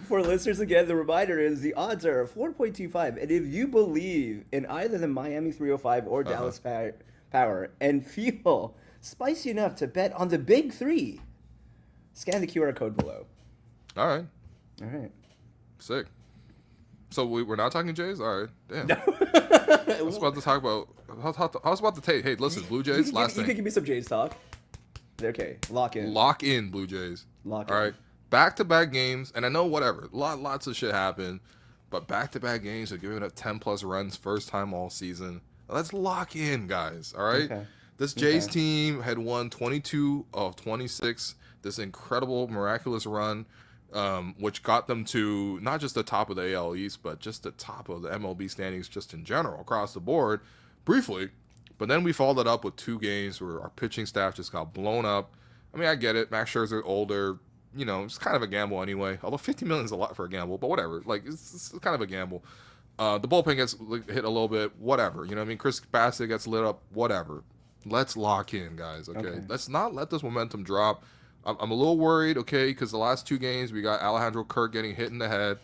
[SPEAKER 2] For listeners, again, the reminder is the odds are 4.25. And if you believe in either the Miami 305 or Dallas Power and feel spicy enough to bet on the Big 3, scan the QR code below.
[SPEAKER 1] All right.
[SPEAKER 2] Sick.
[SPEAKER 1] So we're not talking Jays? All right. Damn. I was about to talk about... I was about to take... Hey, listen, Blue Jays, last thing.
[SPEAKER 2] You can give me some Jays talk. Okay, lock in.
[SPEAKER 1] Lock in, Blue Jays.
[SPEAKER 2] Lock in.
[SPEAKER 1] All right. Back-to-back games, and I know whatever. Lots of shit happened, but back-to-back games are giving up 10-plus runs first time all season. Let's lock in, guys. All right? Okay. This Jays team had won 22 of 26. This incredible, miraculous run. Which got them to not just the top of the AL East, but just the top of the MLB standings just in general, across the board, briefly. But then we followed it up with 2 games where our pitching staff just got blown up. I mean, I get it. Max Scherzer older. You know, it's kind of a gamble anyway. Although $50 million is a lot for a gamble, but whatever. Like, it's kind of a gamble. The bullpen gets hit a little bit, whatever. You know what I mean? Chris Bassett gets lit up, whatever. Let's lock in, guys, okay? Let's not let this momentum drop. I'm a little worried, okay, because the last 2 games we got Alejandro Kirk getting hit in the head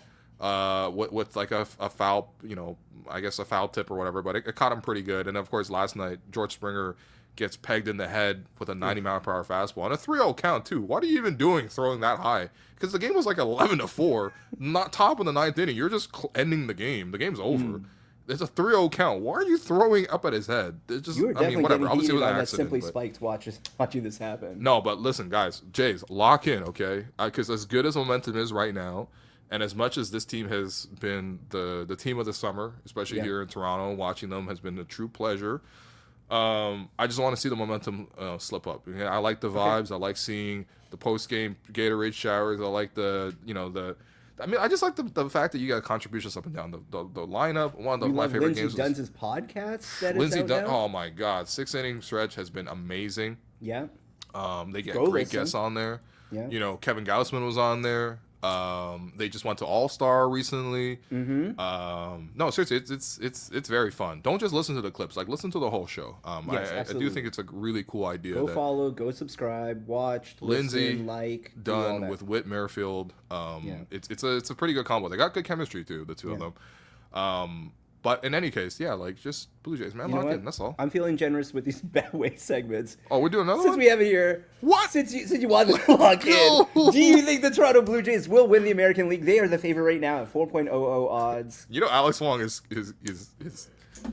[SPEAKER 1] with like a foul, you know, I guess a foul tip or whatever, but it caught him pretty good. And of course, last night George Springer gets pegged in the head with a 90-mile-per-hour fastball and a 3-0 count too. What are you even doing throwing that high? Because the game was like 11-4, not top of the 9th inning. You're just ending the game. The game's over. It's a 3-0 count. Why are you throwing up at his head? It's just,
[SPEAKER 2] you were definitely
[SPEAKER 1] whatever. Obviously, it was an
[SPEAKER 2] that
[SPEAKER 1] accident.
[SPEAKER 2] Simply Spiked watching this happen.
[SPEAKER 1] No, but listen, guys, Jays, lock in, okay? Because as good as momentum is right now, and as much as this team has been the team of the summer, especially here in Toronto, watching them has been a true pleasure. I just want to see the momentum slip up. I like the vibes. I like seeing the post game Gatorade showers. I like I just like the fact that you got contributions up and down the lineup. One of my favorite games.
[SPEAKER 2] Lindsey Dunn's podcast.
[SPEAKER 1] Lindsey Dunn. Oh my God, 6-inning stretch has been amazing.
[SPEAKER 2] Yeah.
[SPEAKER 1] They get great guests on there.
[SPEAKER 2] Yeah.
[SPEAKER 1] Kevin Gausman was on there. They just went to All-Star recently.
[SPEAKER 2] Mm-hmm.
[SPEAKER 1] No, seriously, it's very fun. Don't just listen to the clips. Like, listen to the whole show.
[SPEAKER 2] Yes,
[SPEAKER 1] I do think it's a really cool idea.
[SPEAKER 2] Go follow, go subscribe, watch,
[SPEAKER 1] Lindsey,
[SPEAKER 2] listen,
[SPEAKER 1] Dunn with Whit Merrifield. It's a pretty good combo. They got good chemistry too, the two of them. But in any case, just Blue Jays, man. Lock in. That's all.
[SPEAKER 2] I'm feeling generous with these Betway segments.
[SPEAKER 1] Oh, we're doing another
[SPEAKER 2] one? Since we have it here. What? Since you want to lock in. Do you think the Toronto Blue Jays will win the American League? They are the favorite right now at 4.00 odds.
[SPEAKER 1] Alex Wong is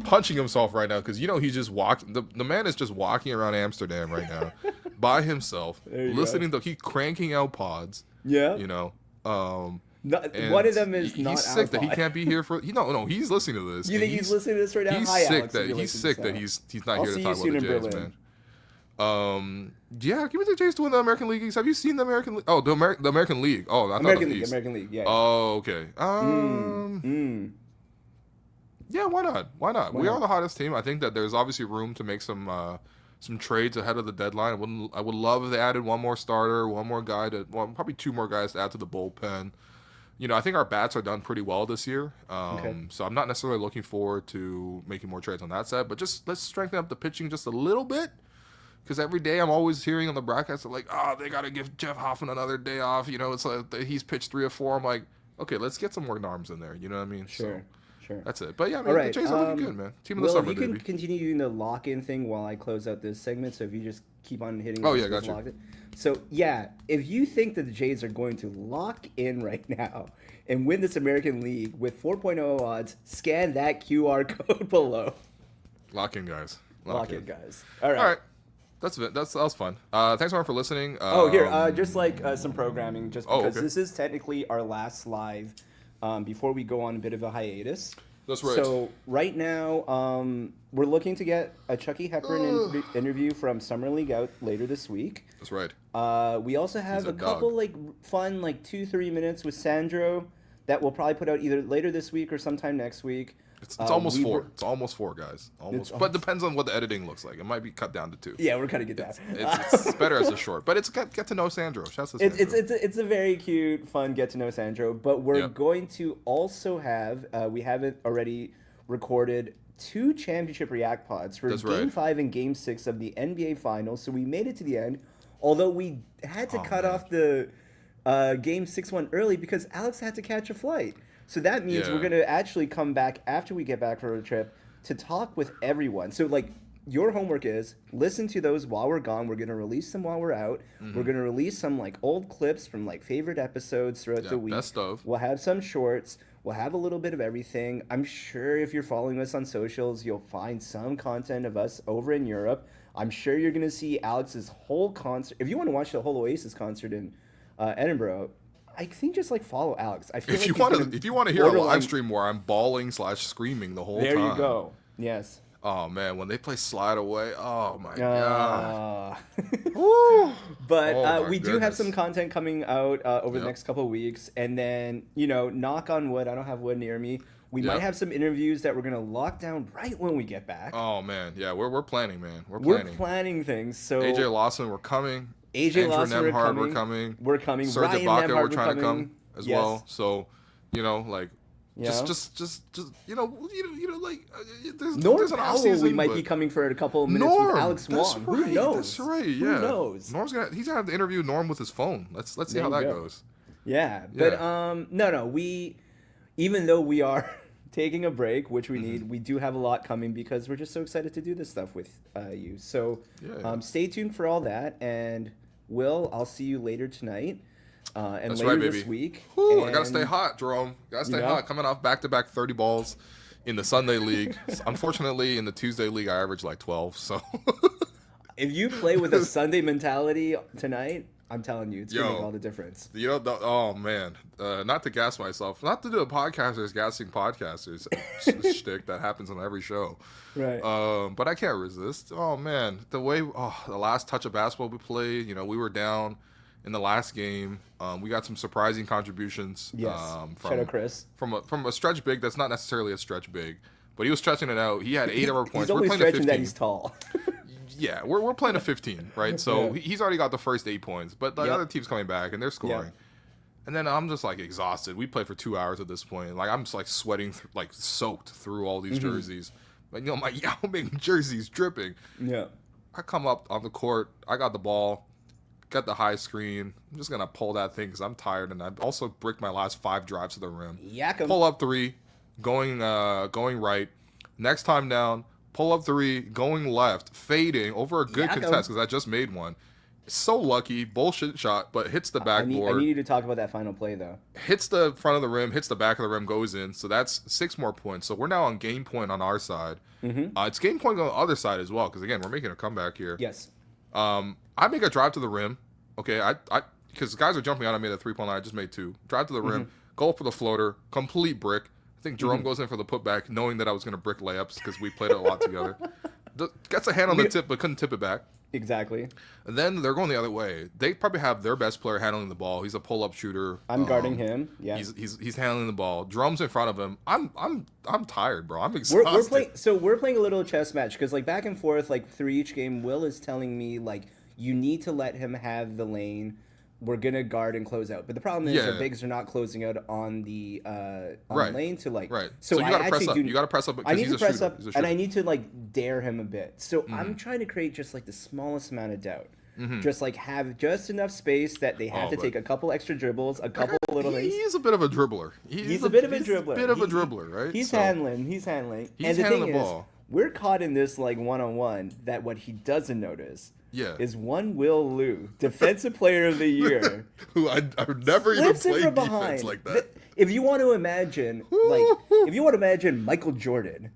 [SPEAKER 1] punching himself right now because he's just walking. The man is just walking around Amsterdam right now by himself, listening to cranking out pods.
[SPEAKER 2] Yeah. One of them is not
[SPEAKER 1] he's sick that he can't be here for. No, he's listening to this.
[SPEAKER 2] You think he's listening to this right now?
[SPEAKER 1] He's
[SPEAKER 2] Hi,
[SPEAKER 1] sick
[SPEAKER 2] Alex,
[SPEAKER 1] that he's not here to talk about the Jays, man. Give me the Jays to win the American League East. Have you seen the American League? Oh, the American League. Oh, I thought
[SPEAKER 2] American
[SPEAKER 1] it was
[SPEAKER 2] League.
[SPEAKER 1] East.
[SPEAKER 2] American League. Yeah.
[SPEAKER 1] Oh, okay. Yeah, why not? Why not? We are the hottest team. I think that there's obviously room to make some trades ahead of the deadline. I would love if they added one more starter, one more guy probably two more guys to add to the bullpen. I think our bats are done pretty well this year. So I'm not necessarily looking forward to making more trades on that side, but just let's strengthen up the pitching just a little bit. Because every day I'm always hearing on the broadcast like, they got to give Jeff Hoffman another day off. It's like he's pitched 3 or 4. I'm like, okay, let's get some more arms in there. You know what I mean?
[SPEAKER 2] Sure.
[SPEAKER 1] That's it. But yeah, man, the Jays are looking good, man. Team of the summer,
[SPEAKER 2] you can continue doing the lock-in thing while I close out this segment. So if you just keep on hitting.
[SPEAKER 1] Gotcha.
[SPEAKER 2] So if you think that the Jays are going to lock in right now and win this American League with 4.0 odds, scan that QR code below.
[SPEAKER 1] Lock in, guys.
[SPEAKER 2] Lock in, guys. All right.
[SPEAKER 1] That's it. That was fun. Thanks everyone for listening.
[SPEAKER 2] Just some programming, just because this is technically our last live before we go on a bit of a hiatus.
[SPEAKER 1] That's right.
[SPEAKER 2] So right now, we're looking to get a Chucky Hepburn interview from Summer League out later this week.
[SPEAKER 1] That's right.
[SPEAKER 2] We also have a couple fun 2-3 minutes with Sandro that we'll probably put out either later this week or sometime next week.
[SPEAKER 1] It's almost 4. It's almost 4, guys. Almost. But depends on what the editing looks like. It might be cut down to 2.
[SPEAKER 2] Yeah, we're cutting it down.
[SPEAKER 1] It's better as a short. But it's get to know Sandro. Shouts to Sandro.
[SPEAKER 2] It's a very cute, fun get to know Sandro. But we're going to also have we haven't already recorded 2 championship react pods for Game 5 and Game 6 of the NBA Finals. So we made it to the end, although we had to cut off the Game 6 one early because Alex had to catch a flight. So that means we're going to actually come back after we get back from our trip to talk with everyone. So, your homework is listen to those while we're gone. We're going to release them while we're out. Mm-hmm. We're going to release some, old clips from, favorite episodes throughout the week.
[SPEAKER 1] Best of.
[SPEAKER 2] We'll have some shorts. We'll have a little bit of everything. I'm sure if you're following us on socials, you'll find some content of us over in Europe. I'm sure you're going to see Alex's whole concert. If you want to watch the whole Oasis concert in Edinburgh, I think just follow Alex. I feel
[SPEAKER 1] if you want to hear a live stream where I'm bawling/screaming the whole time.
[SPEAKER 2] There you go. Yes.
[SPEAKER 1] Oh man, when they play Slide Away, oh my god.
[SPEAKER 2] But we do have some content coming out over the next couple of weeks, and then knock on wood. I don't have wood near me. We might have some interviews that we're gonna lock down right when we get back.
[SPEAKER 1] Oh man, yeah, we're planning, man.
[SPEAKER 2] We're planning things. So
[SPEAKER 1] AJ Lawson, we're coming.
[SPEAKER 2] AJ Lawson,
[SPEAKER 1] Andrew Nemhard, we're coming.
[SPEAKER 2] We're coming.
[SPEAKER 1] Serge
[SPEAKER 2] Ryan
[SPEAKER 1] Ibaka,
[SPEAKER 2] Nemhard,
[SPEAKER 1] we're trying to come as well. So, just there's an off season.
[SPEAKER 2] We might be coming for a couple of minutes with Alex Wong.
[SPEAKER 1] Right,
[SPEAKER 2] Who knows?
[SPEAKER 1] That's right. Yeah.
[SPEAKER 2] Who knows?
[SPEAKER 1] He's gonna have to interview Norm with his phone. Let's see how that goes.
[SPEAKER 2] Yeah, but no. We, even though we are taking a break, which we need, we do have a lot coming because we're just so excited to do this stuff with you. So stay tuned for all that. And Will, I'll see you later tonight and later this week.
[SPEAKER 1] Whew, I got to stay hot, Jerome. Got to stay hot. Coming off back-to-back 30 balls in the Sunday league. Unfortunately, in the Tuesday league, I averaged 12. So
[SPEAKER 2] if you play with a Sunday mentality tonight, I'm telling you, it's going to make all the difference.
[SPEAKER 1] Oh, man. Not to gas myself. Not to do a podcasters gassing podcasters shtick that happens on every show.
[SPEAKER 2] Right.
[SPEAKER 1] But I can't resist. Oh, man. The last touch of basketball we played, we were down in the last game. We got some surprising contributions.
[SPEAKER 2] Yes. Shout out Chris.
[SPEAKER 1] From a stretch big that's not necessarily a stretch big, but he was stretching it out. He had 8 of our points.
[SPEAKER 2] He's only stretching that he's tall.
[SPEAKER 1] Yeah, we're playing a 15, right? So he's already got the first 8 points, but the other team's coming back and they're scoring. Yep. And then I'm just like exhausted. We played for 2 hours at this point. Like I'm just like sweating, like soaked through all these jerseys. Like my Yao Ming jersey's dripping.
[SPEAKER 2] Yeah.
[SPEAKER 1] I come up on the court. I got the ball. Got the high screen. I'm just gonna pull that thing because I'm tired, and I also bricked my last 5 drives to the rim. Pull up 3, going right. Next time down. Pull up 3, going left, fading over a good contest because I just made one. So lucky, bullshit shot, but hits the backboard.
[SPEAKER 2] I need you to talk about that final play though.
[SPEAKER 1] Hits the front of the rim, hits the back of the rim, goes in. So that's 6 more points. So we're now on game point on our side. It's game point on the other side as well because again we're making a comeback here.
[SPEAKER 2] Yes.
[SPEAKER 1] I make a drive to the rim. Okay, I because guys are jumping out. I made a 3-point line. I just made 2. Drive to the rim, go for the floater, complete brick. I think Jerome goes in for the putback, knowing that I was going to brick layups because we played it a lot together. Gets a hand on the tip, but couldn't tip it back.
[SPEAKER 2] Exactly.
[SPEAKER 1] And then they're going the other way. They probably have their best player handling the ball. He's a pull-up shooter.
[SPEAKER 2] I'm guarding him. Yeah.
[SPEAKER 1] He's handling the ball. Jerome's in front of him. I'm tired, bro. I'm exhausted.
[SPEAKER 2] We're playing a little chess match because like back and forth like through each game. Will is telling me like you need to let him have the lane. We're gonna guard and close out, but the problem is the bigs are not closing out on the lane to like.
[SPEAKER 1] Right. So you gotta press up. You gotta press up because he's a shooter.
[SPEAKER 2] And I need to like dare him a bit. So I'm trying to create just like the smallest amount of doubt. Just like have just enough space that they have to take a couple extra dribbles, a couple little things.
[SPEAKER 1] He's a bit of a dribbler.
[SPEAKER 2] He's a bit of a dribbler.
[SPEAKER 1] Right?
[SPEAKER 2] He's handling. He's handling the ball. We're caught in this like one-on-one that what he doesn't notice. Is one Will Liu, Defensive Player of the Year,
[SPEAKER 1] who I've never even played defense like that.
[SPEAKER 2] If you want to imagine, Michael Jordan,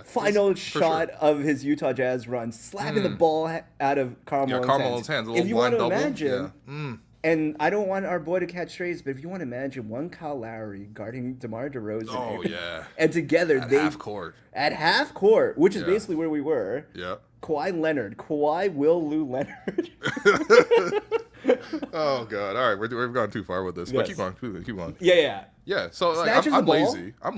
[SPEAKER 2] final shot of his Utah Jazz run, slapping the ball out of Karl Malone's hands.
[SPEAKER 1] If you want to
[SPEAKER 2] imagine, and I don't want our boy to catch strays, but if you want to imagine one Kyle Lowry guarding DeMar DeRozan, and together at half court, which is basically where we were.
[SPEAKER 1] Yeah.
[SPEAKER 2] Kawhi Will Lou Leonard.
[SPEAKER 1] Oh God! All right, we've gone too far with this, but keep on. Yeah. So like, I'm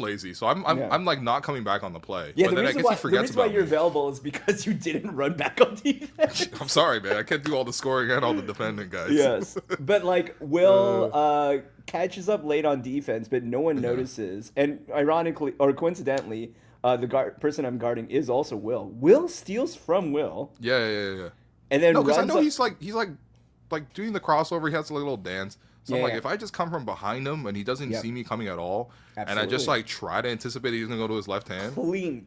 [SPEAKER 1] lazy. So I'm like not coming back on the play.
[SPEAKER 2] Yeah, the reason why you're available is because you didn't run back on defense.
[SPEAKER 1] I'm sorry, man. I can't do all the scoring and all the defending, guys.
[SPEAKER 2] Yes, but like Will catches up late on defense, but no one notices. And ironically or coincidentally. The person I'm guarding is also Will. Will steals from Will.
[SPEAKER 1] Yeah.
[SPEAKER 2] And then
[SPEAKER 1] because I know he's like doing the crossover. He has a little dance. So I'm like, if I just come from behind him and he doesn't see me coming at all, and I just like try to anticipate he's gonna go to his left hand,
[SPEAKER 2] clean,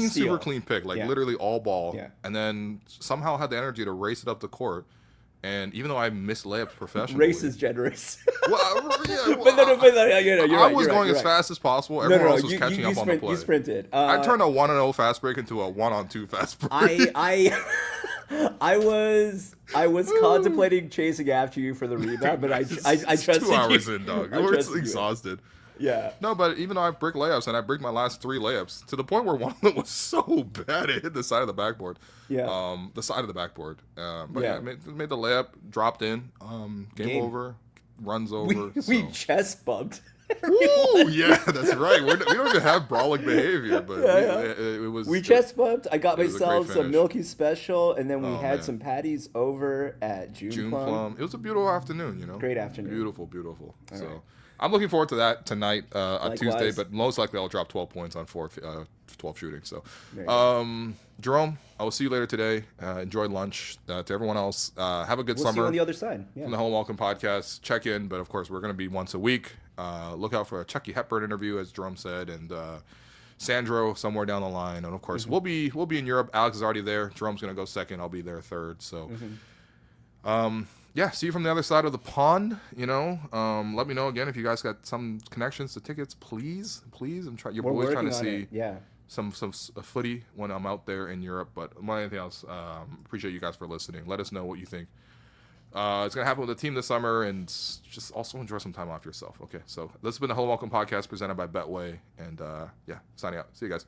[SPEAKER 1] super clean pick, like literally all ball, and then somehow had the energy to race it up the court. And even though I missed layups professionally,
[SPEAKER 2] race is generous.
[SPEAKER 1] I was going as fast as possible. Everyone else was catching up on the play.
[SPEAKER 2] You sprinted.
[SPEAKER 1] I turned a 1-0 fast break into a 1-on-2 fast break.
[SPEAKER 2] I was contemplating chasing after you for the rebound, but I trusted
[SPEAKER 1] 2 hours
[SPEAKER 2] you.
[SPEAKER 1] in, dog. We're exhausted.
[SPEAKER 2] Yeah.
[SPEAKER 1] No, but even though I brick layups, and I bricked my last 3 layups, to the point where one of them was so bad it hit the side of the backboard.
[SPEAKER 2] Yeah.
[SPEAKER 1] The side of the backboard. But made the layup, dropped in. Game over, runs over.
[SPEAKER 2] We chest bumped.
[SPEAKER 1] Ooh, yeah, that's right. We don't even have brawling behavior, but it was.
[SPEAKER 2] We chest bumped. I got myself some Milky Special, and then we had some patties over at June Plum.
[SPEAKER 1] It was a beautiful afternoon,
[SPEAKER 2] Great afternoon.
[SPEAKER 1] Beautiful. All right. I'm looking forward to that tonight on Tuesday, but most likely I'll drop 12 points on 12 shooting. So, Jerome, I will see you later today. Enjoy lunch. To everyone else, have a good summer.
[SPEAKER 2] See you on the other side.
[SPEAKER 1] From the Home Welcome Podcast. Check in, but of course we're going to be once a week. Look out for a Chucky Hepburn interview, as Jerome said, and Sandro somewhere down the line. And of course we'll be in Europe. Alex is already there. Jerome's going to go second. I'll be there third. So. See you from the other side of the pond. Let me know again if you guys got some connections to tickets, please. Your boy's trying to see some footy when I'm out there in Europe. But more than anything else, appreciate you guys for listening. Let us know what you think It's gonna happen with the team this summer, and just also enjoy some time off yourself. Okay, so this has been the Hello Welcome podcast presented by Betway, and signing out. See you guys.